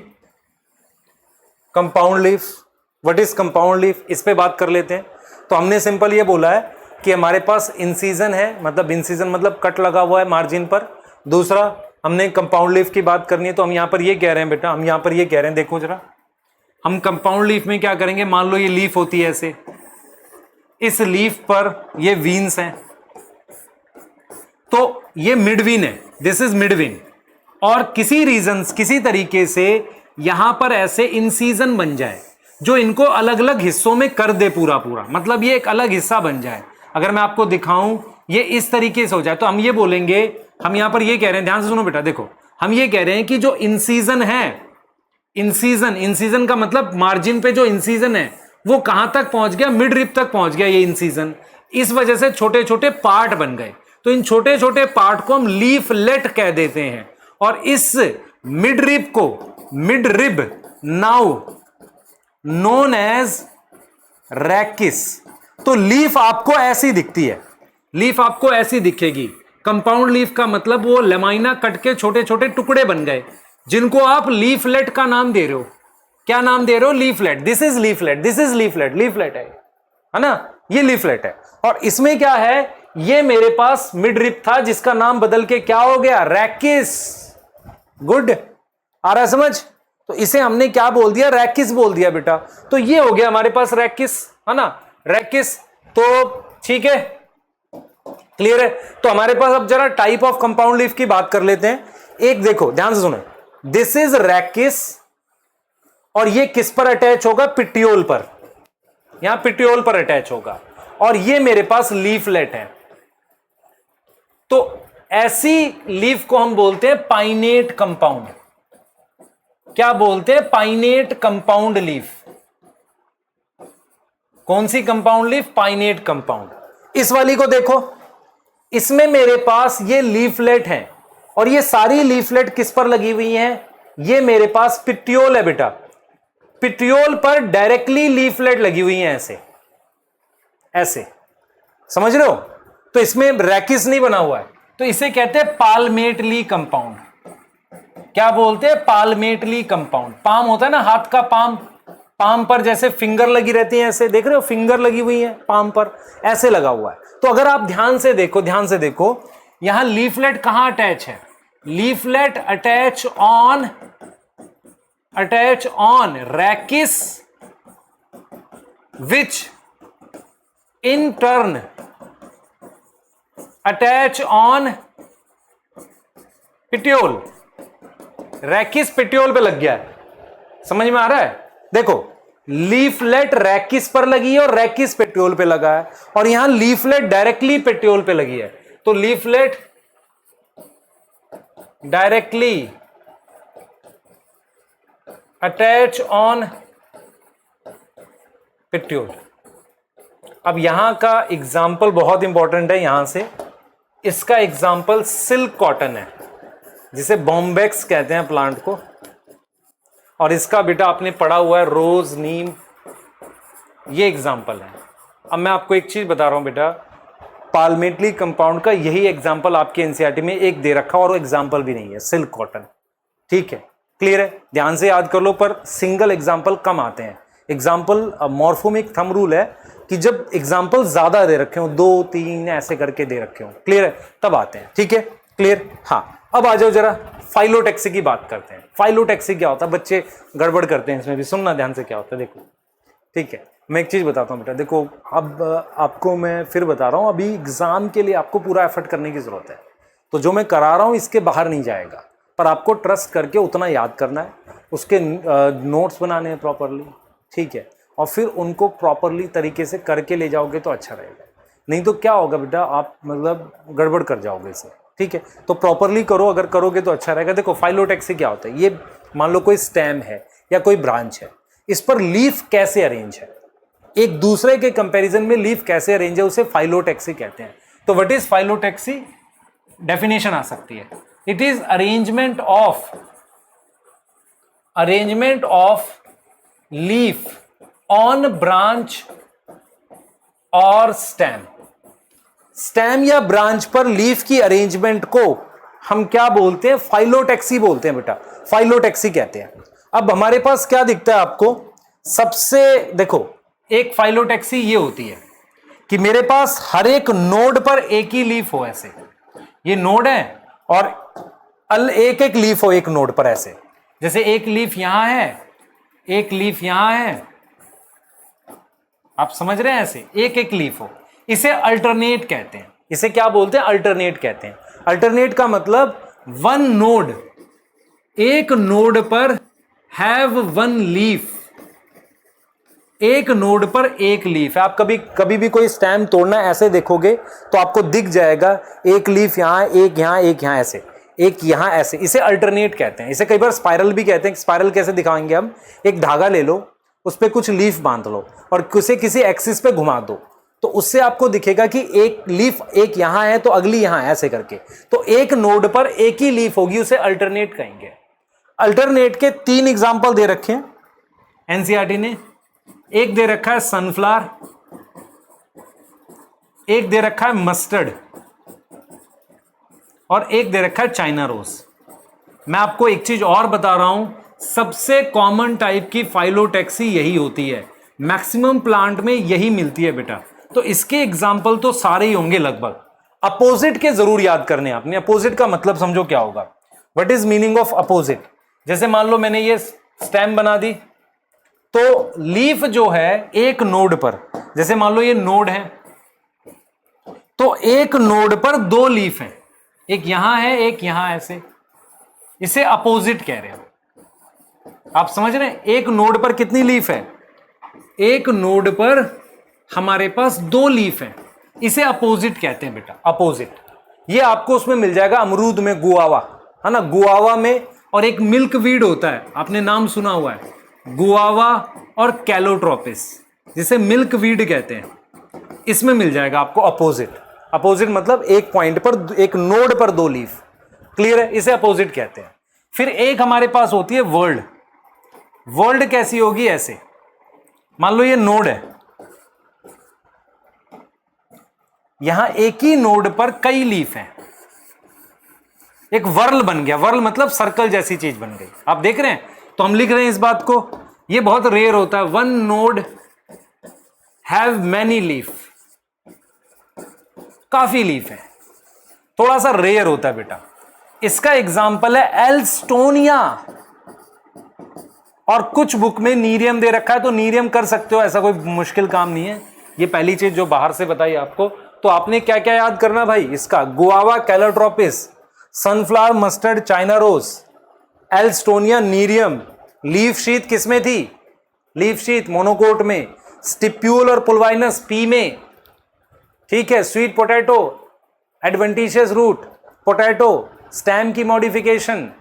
Compound leaf, what is compound leaf, इस पे बात कर लेते हैं। तो हमने सिंपल ये बोला है कि हमारे पास इंसीजन है, मतलब इंसीजन मतलब कट लगा हुआ है मार्जिन पर। दूसरा हमने कंपाउंड लीफ की बात करनी है, तो हम यहां पर ये कह रहे हैं बेटा, हम यहां पर ये कह रहे हैं, देखो जरा, हम कंपाउंड लीफ में क्या करेंगे, मान लो ये लीफ होती है ऐसे, इस लीफ पर ये वीन्स हैं, तो ये मिडवीन है, दिस इज मिडवीन, और किसी रीजन किसी तरीके से यहां पर ऐसे इंसीजन बन जाए जो इनको अलग अलग हिस्सों में कर दे, पूरा पूरा, मतलब ये एक अलग हिस्सा बन जाए। अगर मैं आपको दिखाऊं ये इस तरीके से हो जाए, तो हम ये बोलेंगे, हम यहां पर ये कह रहे हैं, ध्यान से सुनो बेटा, देखो हम ये कह रहे हैं कि जो इंसीजन है, इंसीजन का मतलब मार्जिन पे जो इंसीजन है वो कहां तक पहुंच गया, मिड रिब तक पहुंच गया ये इंसीजन, इस वजह से छोटे छोटे पार्ट बन गए। तो इन छोटे छोटे पार्ट को हम लीफलेट कह देते हैं, और इस मिड रिब को, mid rib now known as rachis. तो लीफ आपको ऐसी दिखती है, लीफ आपको ऐसी दिखेगी। कंपाउंड लीफ का मतलब वो लेमाइना कट के छोटे छोटे टुकड़े बन गए, जिनको आप लीफलेट का नाम दे रहे हो। क्या नाम दे रहे हो, leaflet, this is leaflet, this is leaflet, leaflet है ना, ये लीफलेट है। और इसमें क्या है, ये मेरे पास मिड रिब था जिसका नाम बदल के क्या हो गया, रैकिस। गुड, आ रहा है समझ? तो इसे हमने क्या बोल दिया, रैकिस बोल दिया बेटा। तो ये हो गया हमारे पास रैकिस, है ना, रैकिस। तो ठीक है, क्लियर है? तो हमारे पास अब जरा टाइप ऑफ कंपाउंड लीफ की बात कर लेते हैं। एक देखो, ध्यान से सुनो, दिस इज रैकिस, और ये किस पर अटैच होगा, पिट्यूल पर, यहां पिट्यूल पर अटैच होगा, और ये मेरे पास लीफलेट है। तो ऐसी लीफ को हम बोलते हैं पाइनेट कंपाउंड। क्या बोलते हैं, पाइनेट कंपाउंड लीफ। कौन सी कंपाउंड लीफ, पाइनेट कंपाउंड। इस वाली को देखो, इसमें मेरे पास ये लीफलेट है, और ये सारी लीफलेट किस पर लगी हुई हैं, ये मेरे पास पिट्यूल है बेटा, पिट्यूल पर डायरेक्टली लीफलेट लगी हुई हैं, ऐसे ऐसे, समझ रहे हो? तो इसमें रैकिस नहीं बना हुआ है, तो इसे कहते हैं पाल्मेटली कंपाउंड। क्या बोलते हैं, पाल्मेटली कंपाउंड। पाम होता है ना, हाथ का पाम, पाम पर जैसे फिंगर लगी रहती है, ऐसे देख रहे हो, फिंगर लगी हुई है पाम पर, ऐसे लगा हुआ है। तो अगर आप ध्यान से देखो, ध्यान से देखो, यहां लीफलेट कहां अटैच है, leaflet attach on rachis, which in turn attach on petiole. Rachis petiole पे लग गया है, समझ में आ रहा है? देखो, लीफलेट रैकिस पर लगी है और रैकिस पिट्यूल पे लगा है, और यहां लीफलेट डायरेक्टली पिट्यूल पे लगी है। तो लीफलेट डायरेक्टली अटैच ऑन पिट्यूल। अब यहां का एग्जाम्पल बहुत इंपॉर्टेंट है, यहां से इसका एग्जाम्पल सिल्क कॉटन है, जिसे बॉम्बेक्स कहते हैं प्लांट को, और इसका बेटा आपने पढ़ा हुआ है रोज, नीम, ये एग्जाम्पल है। अब मैं आपको एक चीज बता रहा हूं बेटा, पाल्मेटली कंपाउंड का यही एग्जाम्पल आपके एनसीईआरटी में एक दे रखा, और एग्जाम्पल भी नहीं है, सिल्क कॉटन। ठीक है, क्लियर है? ध्यान से याद कर लो, पर सिंगल एग्जाम्पल कम आते हैं। एग्जाम्पल मॉर्फोमिक थंब रूल है कि जब एग्जाम्पल ज्यादा दे रखे हो, 2 3 ऐसे करके दे रखे हो, क्लियर है, तब आते हैं। ठीक है, क्लियर? हाँ, अब आ जाओ जरा फाइलोटैक्सी की बात करते हैं। फाइलोटैक्सी क्या होता है, बच्चे गड़बड़ करते हैं इसमें भी, सुनना ध्यान से क्या होता है। देखो, ठीक है, मैं एक चीज बताता हूँ बेटा, देखो अब आपको मैं फिर बता रहा हूँ, अभी एग्जाम के लिए आपको पूरा एफर्ट करने की जरूरत है, तो जो मैं करा रहा हूँ इसके बाहर नहीं जाएगा, पर आपको ट्रस्ट करके उतना याद करना है, उसके नोट्स बनाने हैं प्रॉपरली, ठीक है, और फिर उनको प्रॉपरली तरीके से करके ले जाओगे तो अच्छा रहेगा। नहीं तो क्या होगा बेटा, आप मतलब गड़बड़ कर जाओगे इसे। ठीक है, तो प्रॉपरली करो, अगर करोगे तो अच्छा रहेगा। देखो फाइलोटैक्सी क्या होता है, ये मान लो कोई स्टेम है या कोई ब्रांच है, इस पर लीफ कैसे अरेंज है, एक दूसरे के कंपैरिजन में लीफ कैसे अरेंज है, उसे फाइलोटैक्सी कहते हैं। तो व्हाट इज फाइलोटैक्सी, डेफिनेशन आ सकती है, it is arrangement of leaf on branch और स्टेम या ब्रांच पर लीफ की अरेंजमेंट को हम क्या बोलते हैं, फाइलोटैक्सी बोलते हैं बेटा, फाइलोटैक्सी कहते हैं। अब हमारे पास क्या दिखता है आपको, सबसे देखो, एक फाइलोटैक्सी ये होती है कि मेरे पास हर एक नोड पर एक ही लीफ हो, ऐसे ये नोड है और एक एक लीफ हो एक नोड पर, ऐसे जैसे एक लीफ यहां है, एक लीफ यहां है, आप समझ रहे हैं, ऐसे एक एक लीफ हो। इसे अल्टरनेट कहते हैं। इसे क्या बोलते हैं? अल्टरनेट कहते हैं। अल्टरनेट का मतलब वन नोड, एक नोड पर हैव वन लीफ, एक नोड पर एक लीफ है। आप कभी भी कोई स्टैम्प तोड़ना ऐसे देखोगे तो आपको दिख जाएगा, एक लीफ यहां, एक यहां, एक यहां, ऐसे एक यहां, ऐसे। इसे अल्टरनेट कहते हैं। इसे कई बार स्पाइरल भी कहते हैं। स्पाइरल कैसे दिखाएंगे हम? एक धागा ले लो, उस पर कुछ लीफ बांध लो और उसे किसी एक्सिस पे घुमा दो, तो उससे आपको दिखेगा कि एक लीफ एक यहां है तो अगली यहां, ऐसे करके। तो एक नोड पर एक ही लीफ होगी, उसे अल्टरनेट कहेंगे। अल्टरनेट के 3 एग्जाम्पल दे रखे हैं एनसीईआरटी ने। एक दे रखा है सनफ्लावर, एक दे रखा है मस्टर्ड और एक दे रखा है चाइना रोज। मैं आपको एक चीज और बता रहा हूं, सबसे कॉमन टाइप की फाइलोटैक्सी यही होती है, मैक्सिमम प्लांट में यही मिलती है बेटा। तो इसके एग्जाम्पल तो सारे ही होंगे लगभग। अपोजिट के जरूर याद करने आपने। अपोजिट का मतलब समझो क्या होगा, what is meaning of opposite. जैसे मान लो मैंने ये स्टेम बना दी, तो लीफ जो है एक नोड पर, जैसे मान लो ये नोड है, तो एक नोड पर 2 लीफ हैं, एक यहां है एक यहां, ऐसे। इसे अपोजिट कह रहे हो। आप समझ रहे हैं? एक नोड पर कितनी लीफ है? एक नोड पर हमारे पास 2 लीफ हैं, इसे अपोजिट कहते हैं बेटा, अपोजिट। ये आपको उसमें मिल जाएगा अमरूद में, गुआवा है ना, गुआवा में। और एक मिल्क वीड होता है, आपने नाम सुना हुआ है, गुआवा और कैलोट्रोपिस, जिसे मिल्क वीड कहते हैं। इसमें मिल जाएगा आपको अपोजिट। अपोजिट मतलब एक पॉइंट पर, एक नोड पर 2 लीफ। क्लियर है? इसे अपोजिट कहते हैं। फिर एक हमारे पास होती है वर्ल्ड। वर्ल्ड कैसी होगी? ऐसे मान लो ये नोड है, यहां एक ही नोड पर कई लीफ हैं, एक वर्ल बन गया। वर्ल मतलब सर्कल जैसी चीज बन गई। आप देख रहे हैं? तो हम लिख रहे हैं इस बात को, ये बहुत रेयर होता है, one node have many leaf, काफी लीफ है, थोड़ा सा रेयर होता है बेटा। इसका एग्जाम्पल है एल्स्टोनिया। और कुछ बुक में नीरियम दे रखा है, तो नीरियम कर सकते हो, ऐसा कोई मुश्किल काम नहीं है। ये पहली चीज जो बाहर से बताई आपको। तो आपने क्या क्या याद करना भाई? इसका guava, calotropis, sunflower, mustard, China rose, alstonia, nerium. Leaf sheath किसमें थी? लीफ शीथ मोनोकोट में। स्टिप्यूल और पुलवाइनस पी में। ठीक है। Sweet potato, adventitious root, potato, stem की मॉडिफिकेशन।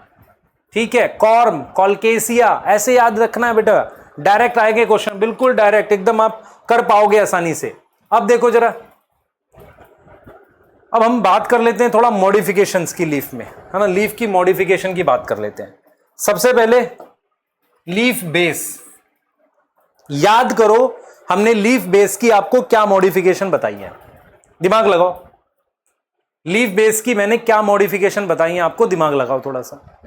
ठीक है। कॉर्म, कॉलकेसिया, ऐसे याद रखना है बेटा। डायरेक्ट आएंगे क्वेश्चन, बिल्कुल डायरेक्ट, एकदम आप कर पाओगे आसानी से। अब देखो जरा, अब हम बात कर लेते हैं थोड़ा मॉडिफिकेशंस की लीफ में, है ना। लीफ की मॉडिफिकेशन की बात कर लेते हैं। सबसे पहले लीफ बेस। याद करो हमने लीफ बेस की आपको क्या मॉडिफिकेशन बताई है, दिमाग लगाओ। लीफ बेस की मैंने क्या मॉडिफिकेशन बताई है आपको, दिमाग लगाओ थोड़ा सा।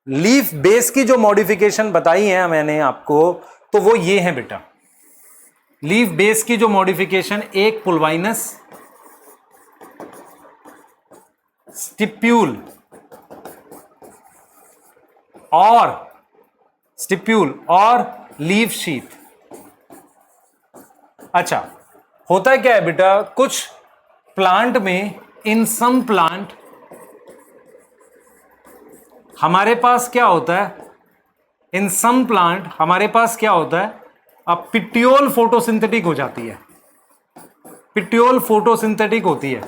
लीफ बेस की जो मॉडिफिकेशन बताई है मैंने आपको, तो वो ये है बेटा। लीफ बेस की जो मॉडिफिकेशन, एक पुलवाइनस, स्टिप्यूल और लीफ शीथ। अच्छा, होता क्या है बेटा, कुछ प्लांट में, इन सम प्लांट हमारे पास क्या होता है, इन सम प्लांट हमारे पास क्या होता है, अब पिट्यूल फोटोसिंथेटिक हो जाती है। पिट्यूल फोटोसिंथेटिक होती है।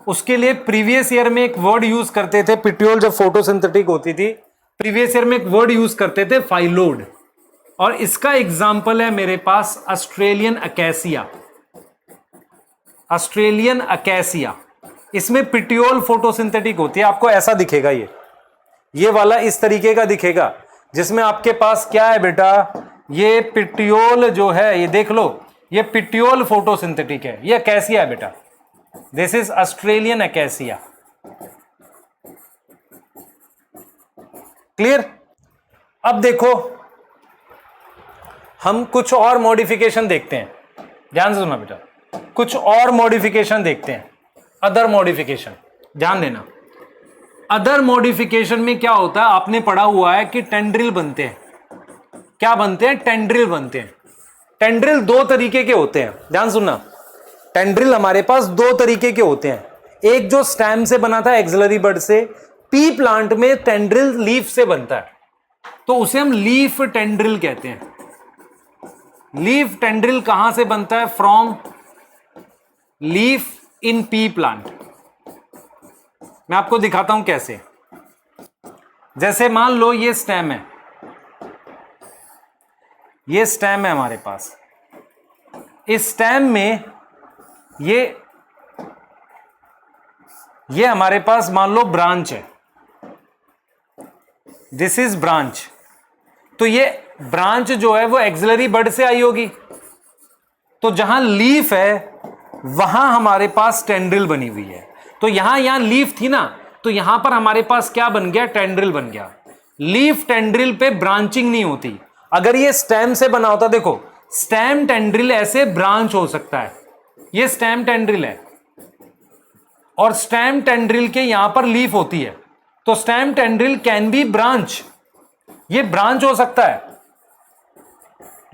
उसके लिए प्रीवियस ईयर में एक वर्ड यूज करते थे, पिट्यूल जब फोटोसिंथेटिक होती थी, प्रीवियस ईयर में एक वर्ड यूज करते थे, फाइलोड। और इसका एग्जाम्पल है मेरे पास ऑस्ट्रेलियन अकेसिया। ऑस्ट्रेलियन अकेसिया, इसमें पिट्यूल फोटोसिंथेटिक होती है। आपको ऐसा दिखेगा, ये वाला इस तरीके का दिखेगा, जिसमें आपके पास क्या है बेटा, ये पिट्यूल जो है, ये देख लो, ये पिट्यूल फोटोसिंथेटिक है, ये अकेसिया है बेटा। This is Australian acacia. Clear? अब देखो, हम कुछ और मॉडिफिकेशन देखते हैं, ध्यान से सुनना बेटा, कुछ और मॉडिफिकेशन देखते हैं, अदर मॉडिफिकेशन, ध्यान देना। अदर मॉडिफिकेशन में क्या होता है, आपने पढ़ा हुआ है कि टेंड्रिल बनते हैं। क्या बनते हैं? टेंड्रिल बनते हैं। टेंड्रिल दो तरीके के होते हैं, ध्यान सुनना। टेंड्रिल हमारे पास दो तरीके के होते हैं, एक जो स्टेम से बना था एक्सिलरी बड से, पी प्लांट में टेंड्रिल लीफ से बनता है, तो उसे हम लीफ टेंड्रिल कहते हैं। लीफ टेंड्रिल कहां से बनता है? From leaf in P plant. मैं आपको दिखाता हूं कैसे। जैसे मान लो ये स्टेम है, ये स्टेम है हमारे पास, इस स्टेम में ये हमारे पास मान लो ब्रांच है, दिस इज ब्रांच। तो ये ब्रांच जो है वो एक्सिलरी बड से आई होगी, तो जहां लीफ है वहां हमारे पास टेंड्रिल बनी हुई है। तो यहां लीफ थी ना, तो यहां पर हमारे पास क्या बन गया? टेंड्रिल बन गया। लीफ टेंड्रिल पे ब्रांचिंग नहीं होती। अगर ये स्टेम से बना होता, देखो स्टेम टेंड्रिल ऐसे ब्रांच हो सकता है, ये स्टेम टेंड्रिल है और स्टेम टेंड्रिल के यहां पर लीफ होती है, तो stem tendril can be branch, ये ब्रांच हो सकता है।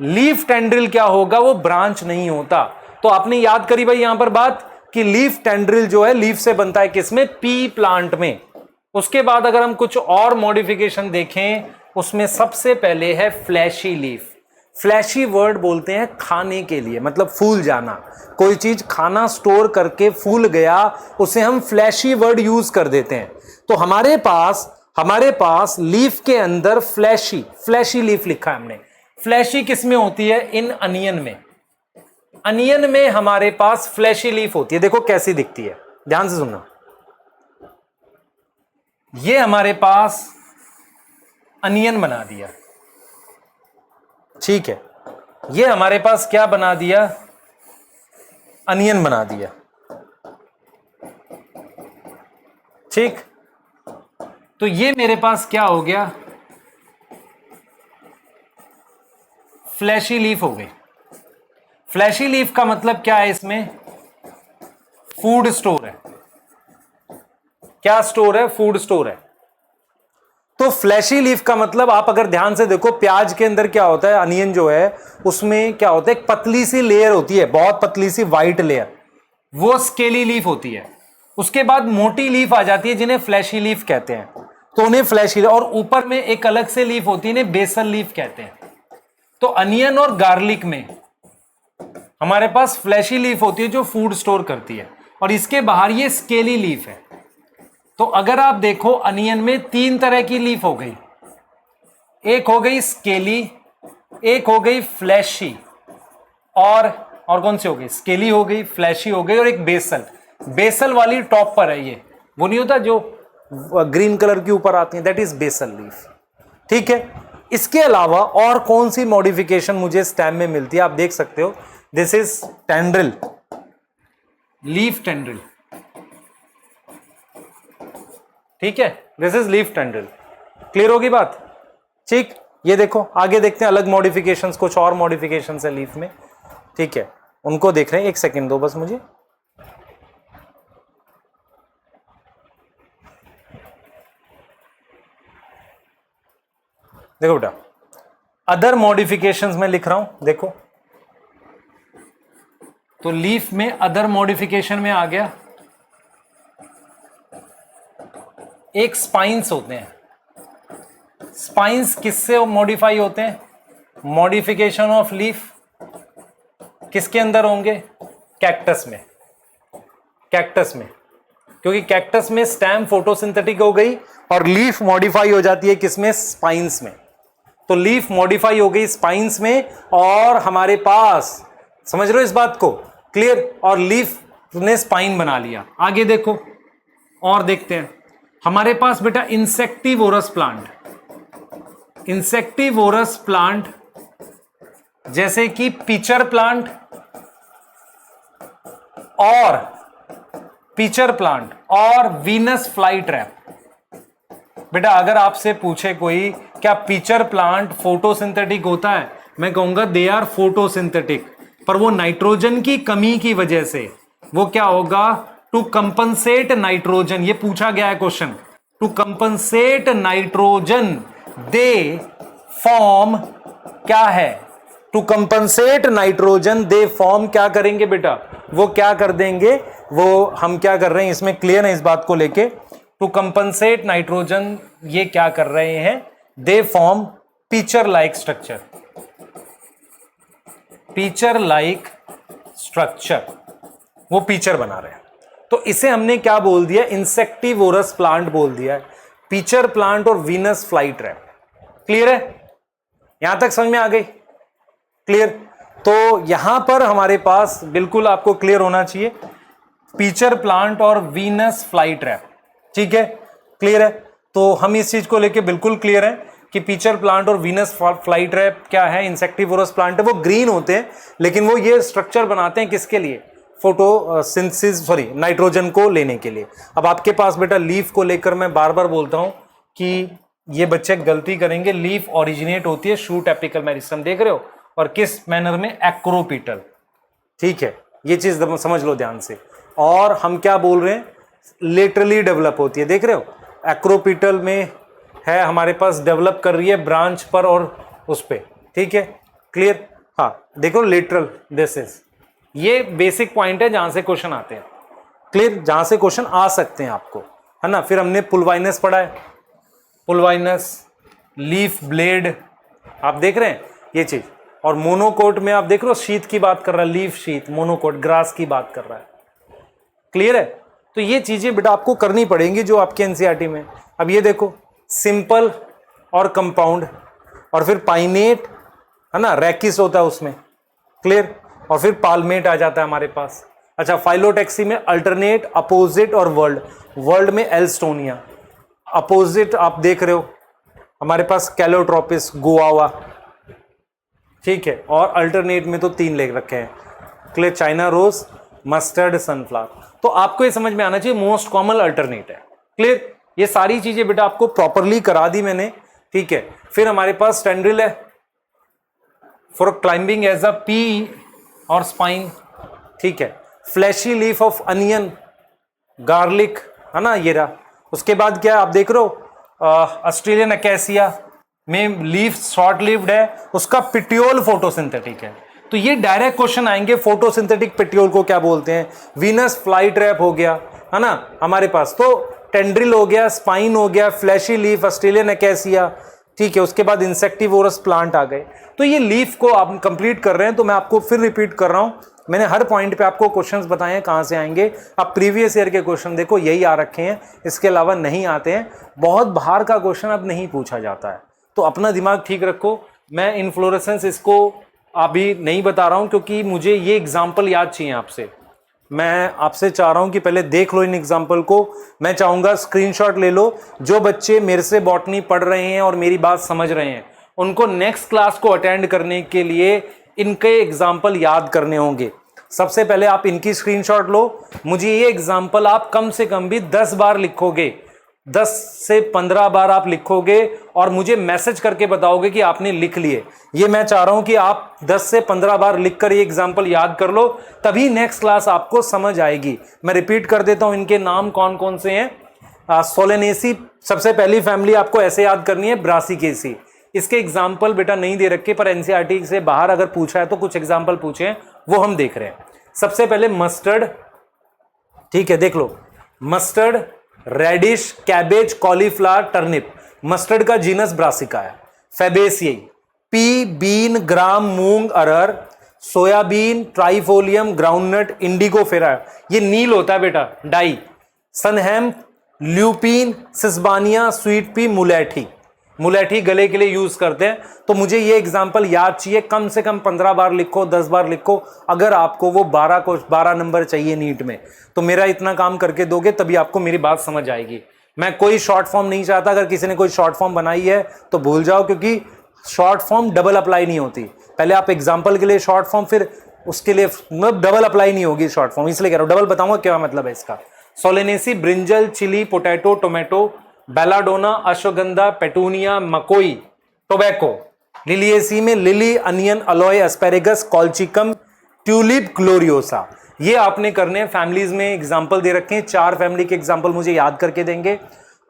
लीफ टेंड्रिल क्या होगा? वो ब्रांच नहीं होता। तो आपने याद करी भाई यहां पर बात कि लीफ टेंड्रिल जो है लीफ से बनता है, किसमें? पी प्लांट में। उसके बाद अगर हम कुछ और मॉडिफिकेशन देखें, उसमें सबसे पहले है फ्लैशी लीफ। फ्लैशी वर्ड बोलते हैं खाने के लिए, मतलब फूल जाना। कोई चीज खाना स्टोर करके फूल गया, उसे हम फ्लैशी वर्ड यूज कर देते हैं। तो हमारे पास लीफ के अंदर फ्लैशी लीफ लिखा है हमने। फ्लैशी किस में होती है? इन अनियन में। अनियन में हमारे पास फ्लैशी लीफ होती है। देखो कैसी दिखती है, ध्यान से सुनना। ये हमारे पास अनियन बना दिया, ठीक है। ये हमारे पास क्या बना दिया? अनियन बना दिया, ठीक। तो ये मेरे पास क्या हो गया? फ्लैशी लीफ हो गई। फ्लैशी लीफ का मतलब क्या है? इसमें फूड स्टोर है। क्या स्टोर है? फूड स्टोर है। तो फ्लैशी लीफ का मतलब, आप अगर ध्यान से देखो, प्याज के अंदर क्या होता है? अनियन जो है उसमें क्या होता है? एक पतली सी लेयर होती है, बहुत पतली सी व्हाइट लेयर, वो स्केली लीफ होती है। उसके बाद मोटी लीफ आ जाती है जिन्हें फ्लैशी लीफ कहते हैं, तो उन्हें फ्लैशी, और ऊपर में एक अलग से लीफ होती है, इन्हें बेसल लीफ कहते हैं। तो अनियन और गार्लिक में हमारे पास फ्लैशी लीफ होती है जो फूड स्टोर करती है, और इसके बाहर ये स्केली लीफ है। तो अगर आप देखो अनियन में तीन तरह की लीफ हो गई, एक हो गई स्केली, एक हो गई फ्लैशी, और कौन सी हो गई? स्केली हो गई, फ्लैशी हो गई, और एक बेसल। बेसल वाली टॉप पर है, ये वो नहीं होता जो ग्रीन कलर के ऊपर आती है, दैट इज बेसल लीफ, ठीक है। इसके अलावा और कौन सी मॉडिफिकेशन मुझे स्टेम में मिलती है? आप देख सकते हो, this is tendril, leaf tendril, ठीक है, this is leaf tendril. Clear होगी बात? ठीक। ये देखो आगे देखते हैं अलग मॉडिफिकेशंस, कुछ और मॉडिफिकेशंस है लीफ में, ठीक है, उनको देख रहे हैं। एक सेकेंड दो बस मुझे। देखो बेटा, अदर मॉडिफिकेशंस में लिख रहा हूं, देखो तो लीफ में अदर मॉडिफिकेशन में आ गया, एक स्पाइंस होते हैं। स्पाइंस किससे मॉडिफाई होते हैं? मॉडिफिकेशन ऑफ लीफ किसके अंदर होंगे? कैक्टस में। कैक्टस में, क्योंकि कैक्टस में स्टेम फोटोसिंथेटिक हो गई और लीफ मॉडिफाई हो जाती है किसमें? स्पाइंस में। तो लीफ मॉडिफाई हो गई स्पाइंस में, और हमारे पास, समझ रहे हो इस बात को? क्लियर। और लीफ ने स्पाइन बना लिया। आगे देखो और देखते हैं। हमारे पास बेटा इंसेक्टिवोरस प्लांट, इंसेक्टिवोरस प्लांट जैसे कि पिचर प्लांट और पिचर प्लांट और वीनस फ्लाई ट्रैप। बेटा अगर आपसे पूछे कोई क्या पिचर प्लांट फोटोसिंथेटिक होता है, मैं कहूंगा दे आर फोटोसिंथेटिक, पर वो नाइट्रोजन की कमी की वजह से वो क्या होगा, टू कंपनसेट नाइट्रोजन, ये पूछा गया है question, to compensate nitrogen they form क्या है, to compensate nitrogen they form क्या करेंगे बेटा, वो क्या कर देंगे, वो हम क्या कर रहे हैं इसमें क्लियर है इस बात को लेके, टू कंपनसेट नाइट्रोजन ये क्या कर रहे हैं, they form picture like structure, picture like structure, वो पिक्चर बना रहे हैं। तो इसे हमने क्या बोल दिया, इंसेक्टिवोरस प्लांट बोल दिया है, पिक्चर प्लांट और वीनस फ्लाई ट्रैप। क्लियर है, यहां तक समझ में आ गई, क्लियर। तो यहां पर हमारे पास बिल्कुल आपको क्लियर होना चाहिए, पिक्चर प्लांट और वीनस फ्लाई ट्रैप, ठीक है, क्लियर है। तो हम इस चीज को लेके बिल्कुल क्लियर है कि पिक्चर प्लांट और वीनस फ्लाई ट्रैप क्या है, इंसेक्टिवोरस प्लांट है, वो ग्रीन होते हैं लेकिन वो ये स्ट्रक्चर बनाते हैं किसके लिए, फोटोसिंथेसिस सॉरी नाइट्रोजन को लेने के लिए। अब आपके पास बेटा लीफ को लेकर मैं बार बार बोलता हूं कि ये बच्चे गलती करेंगे, लीफ ओरिजिनेट होती है शूट एपिकल मेरिस्टम, देख रहे हो, और किस मैनर में, एक्रोपीटल, ठीक है, ये चीज समझ लो ध्यान से। और हम क्या बोल रहे हैं, लेटरली डेवलप होती है, देख रहे हो, एक्रोपीटल में है हमारे पास, डेवलप कर रही है ब्रांच पर और उस पे, ठीक है, क्लियर। हाँ देखो लेटरल, दिस इज, ये बेसिक पॉइंट है जहां से क्वेश्चन आते हैं, क्लियर, जहां से क्वेश्चन आ सकते हैं आपको, है ना। फिर हमने पुलवाइनस पढ़ा है, पुलवाइनस, लीफ ब्लेड, आप देख रहे हैं ये चीज। और मोनोकोट में आप देख रहे हो, शीत की बात कर रहा है, लीफ शीत, मोनोकोट ग्रास की बात कर रहा है, क्लियर है। तो ये चीजें बेटा आपको करनी पड़ेंगी जो आपके एनसीईआरटी में। अब ये देखो, सिंपल और कंपाउंड, और फिर पाइनेट, है ना, रैकिस होता है उसमें, क्लियर, और फिर पाल्मेट आ जाता है हमारे पास। अच्छा, फाइलोटैक्सी में अल्टरनेट, अपोजिट और वर्ल्ड, वर्ल्ड में एल्स्टोनिया, अपोजिट आप देख रहे हो हमारे पास कैलोट्रोपिस, गुआवा, ठीक है, और अल्टरनेट में तो 3 लेख रखे हैं, clear, china rose, mustard, sunflower. तो आपको ये समझ में आना चाहिए मोस्ट कॉमन अल्टरनेट है, क्लियर। ये सारी चीजें बेटा आपको प्रॉपरली करा दी मैंने, ठीक है। फिर हमारे पास स्टैंड्रिल है for climbing as a pea और स्पाइन, ठीक है। Fleshy leaf of onion, garlic, है ना, ये रहा। उसके बाद क्या आप देख रहे हो, ऑस्ट्रेलियन अकेसिया में लीफ शॉर्ट लिव्ड है, उसका पिट्योल फोटोसिंथेटिक है। तो ये डायरेक्ट क्वेश्चन आएंगे, फोटोसिंथेटिक पिट्योल को क्या बोलते हैं, वीनस फ्लाई ट्रैप हो गया, है ना हमारे पास, तो टेंड्रिल हो गया, स्पाइन हो गया, फ्लैशी लीफ, ऑस्ट्रेलियन अकेसिया, ठीक है। उसके बाद इंसेक्टिवोरस प्लांट आ गए। तो ये लीफ को आप कंप्लीट कर रहे हैं, तो मैं आपको फिर रिपीट कर रहा हूं, मैंने हर पॉइंट पे आपको क्वेश्चंस बताए हैं कहां से आएंगे। आप प्रीवियस ईयर के क्वेश्चन देखो, यही आ रखे हैं, इसके अलावा नहीं आते हैं, बहुत बाहर का क्वेश्चन अब नहीं पूछा जाता है। तो अपना दिमाग ठीक रखो। मैं इन्फ्लोरेसेंस इसको अभी नहीं बता रहा हूं क्योंकि मुझे ये एग्जाम्पल याद चाहिए आपसे। मैं आपसे चाह रहा हूं कि पहले देख लो इन एग्जाम्पल को। मैं चाहूंगा स्क्रीनशॉट ले लो। जो बच्चे मेरे से बॉटनी पढ़ रहे हैं और मेरी बात समझ रहे हैं, उनको नेक्स्ट क्लास को अटेंड करने के लिए इनके एग्जाम्पल याद करने होंगे। सबसे पहले आप इनकी स्क्रीनशॉट लो। मुझे ये एग्जाम्पल आप कम से कम भी 10 बार लिखोगे, 10 से 15 बार आप लिखोगे और मुझे मैसेज करके बताओगे कि आपने लिख लिए। ये मैं चाह रहा हूं कि आप 10 से 15 बार लिखकर ये एग्जाम्पल याद कर लो, तभी नेक्स्ट क्लास आपको समझ आएगी। मैं रिपीट कर देता हूं, इनके नाम कौन कौन से हैं। सोलेनेसी सबसे पहली फैमिली आपको ऐसे याद करनी है, ब्रासिकेसी। इसके एग्जाम्पल बेटा नहीं दे रखे, पर एनसीईआरटी से बाहर अगर पूछा है तो कुछ एग्जाम्पल पूछे हैं, वो हम देख रहे हैं। सबसे पहले मस्टर्ड, ठीक है, देख लो, mustard, radish, cabbage, cauliflower, turnip. Mustard का जीनस ब्रासिका है। फैबेसियाई, पी, बीन, ग्राम, मूंग, अरहर, सोयाबीन, ट्राइफोलियम, ग्राउंडनट, इंडिगोफेरा, ये नील होता है बेटा, dye. Sunnhemp, lupin, sesbania, sweet pea, मुलेठी। मुलेठी गले के लिए यूज करते हैं। तो मुझे ये एग्जाम्पल याद चाहिए, कम से कम 15 बार लिखो, 10 बार लिखो। अगर आपको वो 12 नंबर चाहिए नीट में, तो मेरा इतना काम करके दोगे तभी आपको मेरी बात समझ आएगी। मैं कोई शॉर्ट फॉर्म नहीं चाहता। अगर किसी ने कोई शॉर्ट फॉर्म बनाई है तो भूल जाओ, क्योंकि शॉर्ट फॉर्म डबल अप्लाई नहीं होती। पहले आप एग्जाम्पल के लिए शॉर्ट फॉर्म, फिर उसके लिए डबल अप्लाई नहीं होगी शॉर्ट फॉर्म, इसलिए कह रहा हूं। डबल बताऊंगा क्या मतलब है इसका। Solanaceae, brinjal, chilli, potato, tomato, belladonna, ashwagandha, petunia, मकोई, टोबैको, लिलिएसी में lily, onion, aloe, asparagus, colchicum, tulip, gloriosa. ये आपने करने हैं। फैमिलीज में एग्जाम्पल दे रखे हैं, 4 फैमिली के एग्जाम्पल मुझे याद करके देंगे।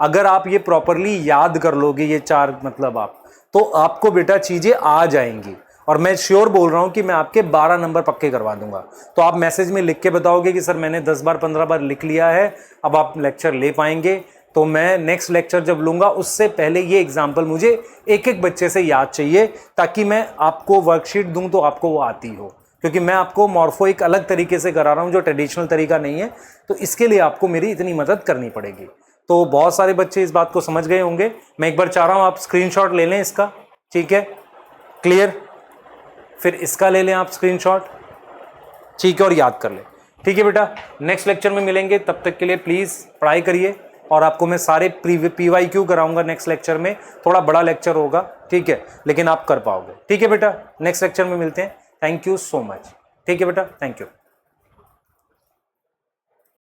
अगर आप ये प्रॉपरली याद कर लोगे ये 4 मतलब आप, तो आपको बेटा चीजें आ जाएंगी। और मैं श्योर बोल रहा हूं कि मैं आपके 12 नंबर पक्के करवा दूंगा। तो आप मैसेज में लिख के बताओगे कि सर मैंने 10 बार 15 बार लिख लिया है, अब आप लेक्चर ले पाएंगे। तो मैं नेक्स्ट लेक्चर जब लूंगा उससे पहले ये एग्जाम्पल मुझे एक एक बच्चे से याद चाहिए, ताकि मैं आपको वर्कशीट दूं तो आपको वो आती हो। क्योंकि मैं आपको मॉर्फो एक अलग तरीके से करा रहा हूं जो ट्रेडिशनल तरीका नहीं है, तो इसके लिए आपको मेरी इतनी मदद करनी पड़ेगी। तो बहुत सारे बच्चे इस बात को समझ गए होंगे। मैं एक बार चाह रहा हूं आप स्क्रीनशॉट ले लें इसका, ठीक है, क्लियर। फिर इसका ले लें आप स्क्रीनशॉट, ठीक है, और याद कर लें। ठीक है बेटा, नेक्स्ट लेक्चर में मिलेंगे, तब तक के लिए प्लीज़ पढ़ाई करिए। और आपको मैं सारे PYQ कराऊंगा नेक्स्ट लेक्चर में। थोड़ा बड़ा लेक्चर होगा, ठीक है, लेकिन आप कर पाओगे। ठीक है बेटा, नेक्स्ट लेक्चर में मिलते हैं। Thank you so much. ठीक है बेटा, थैंक यू।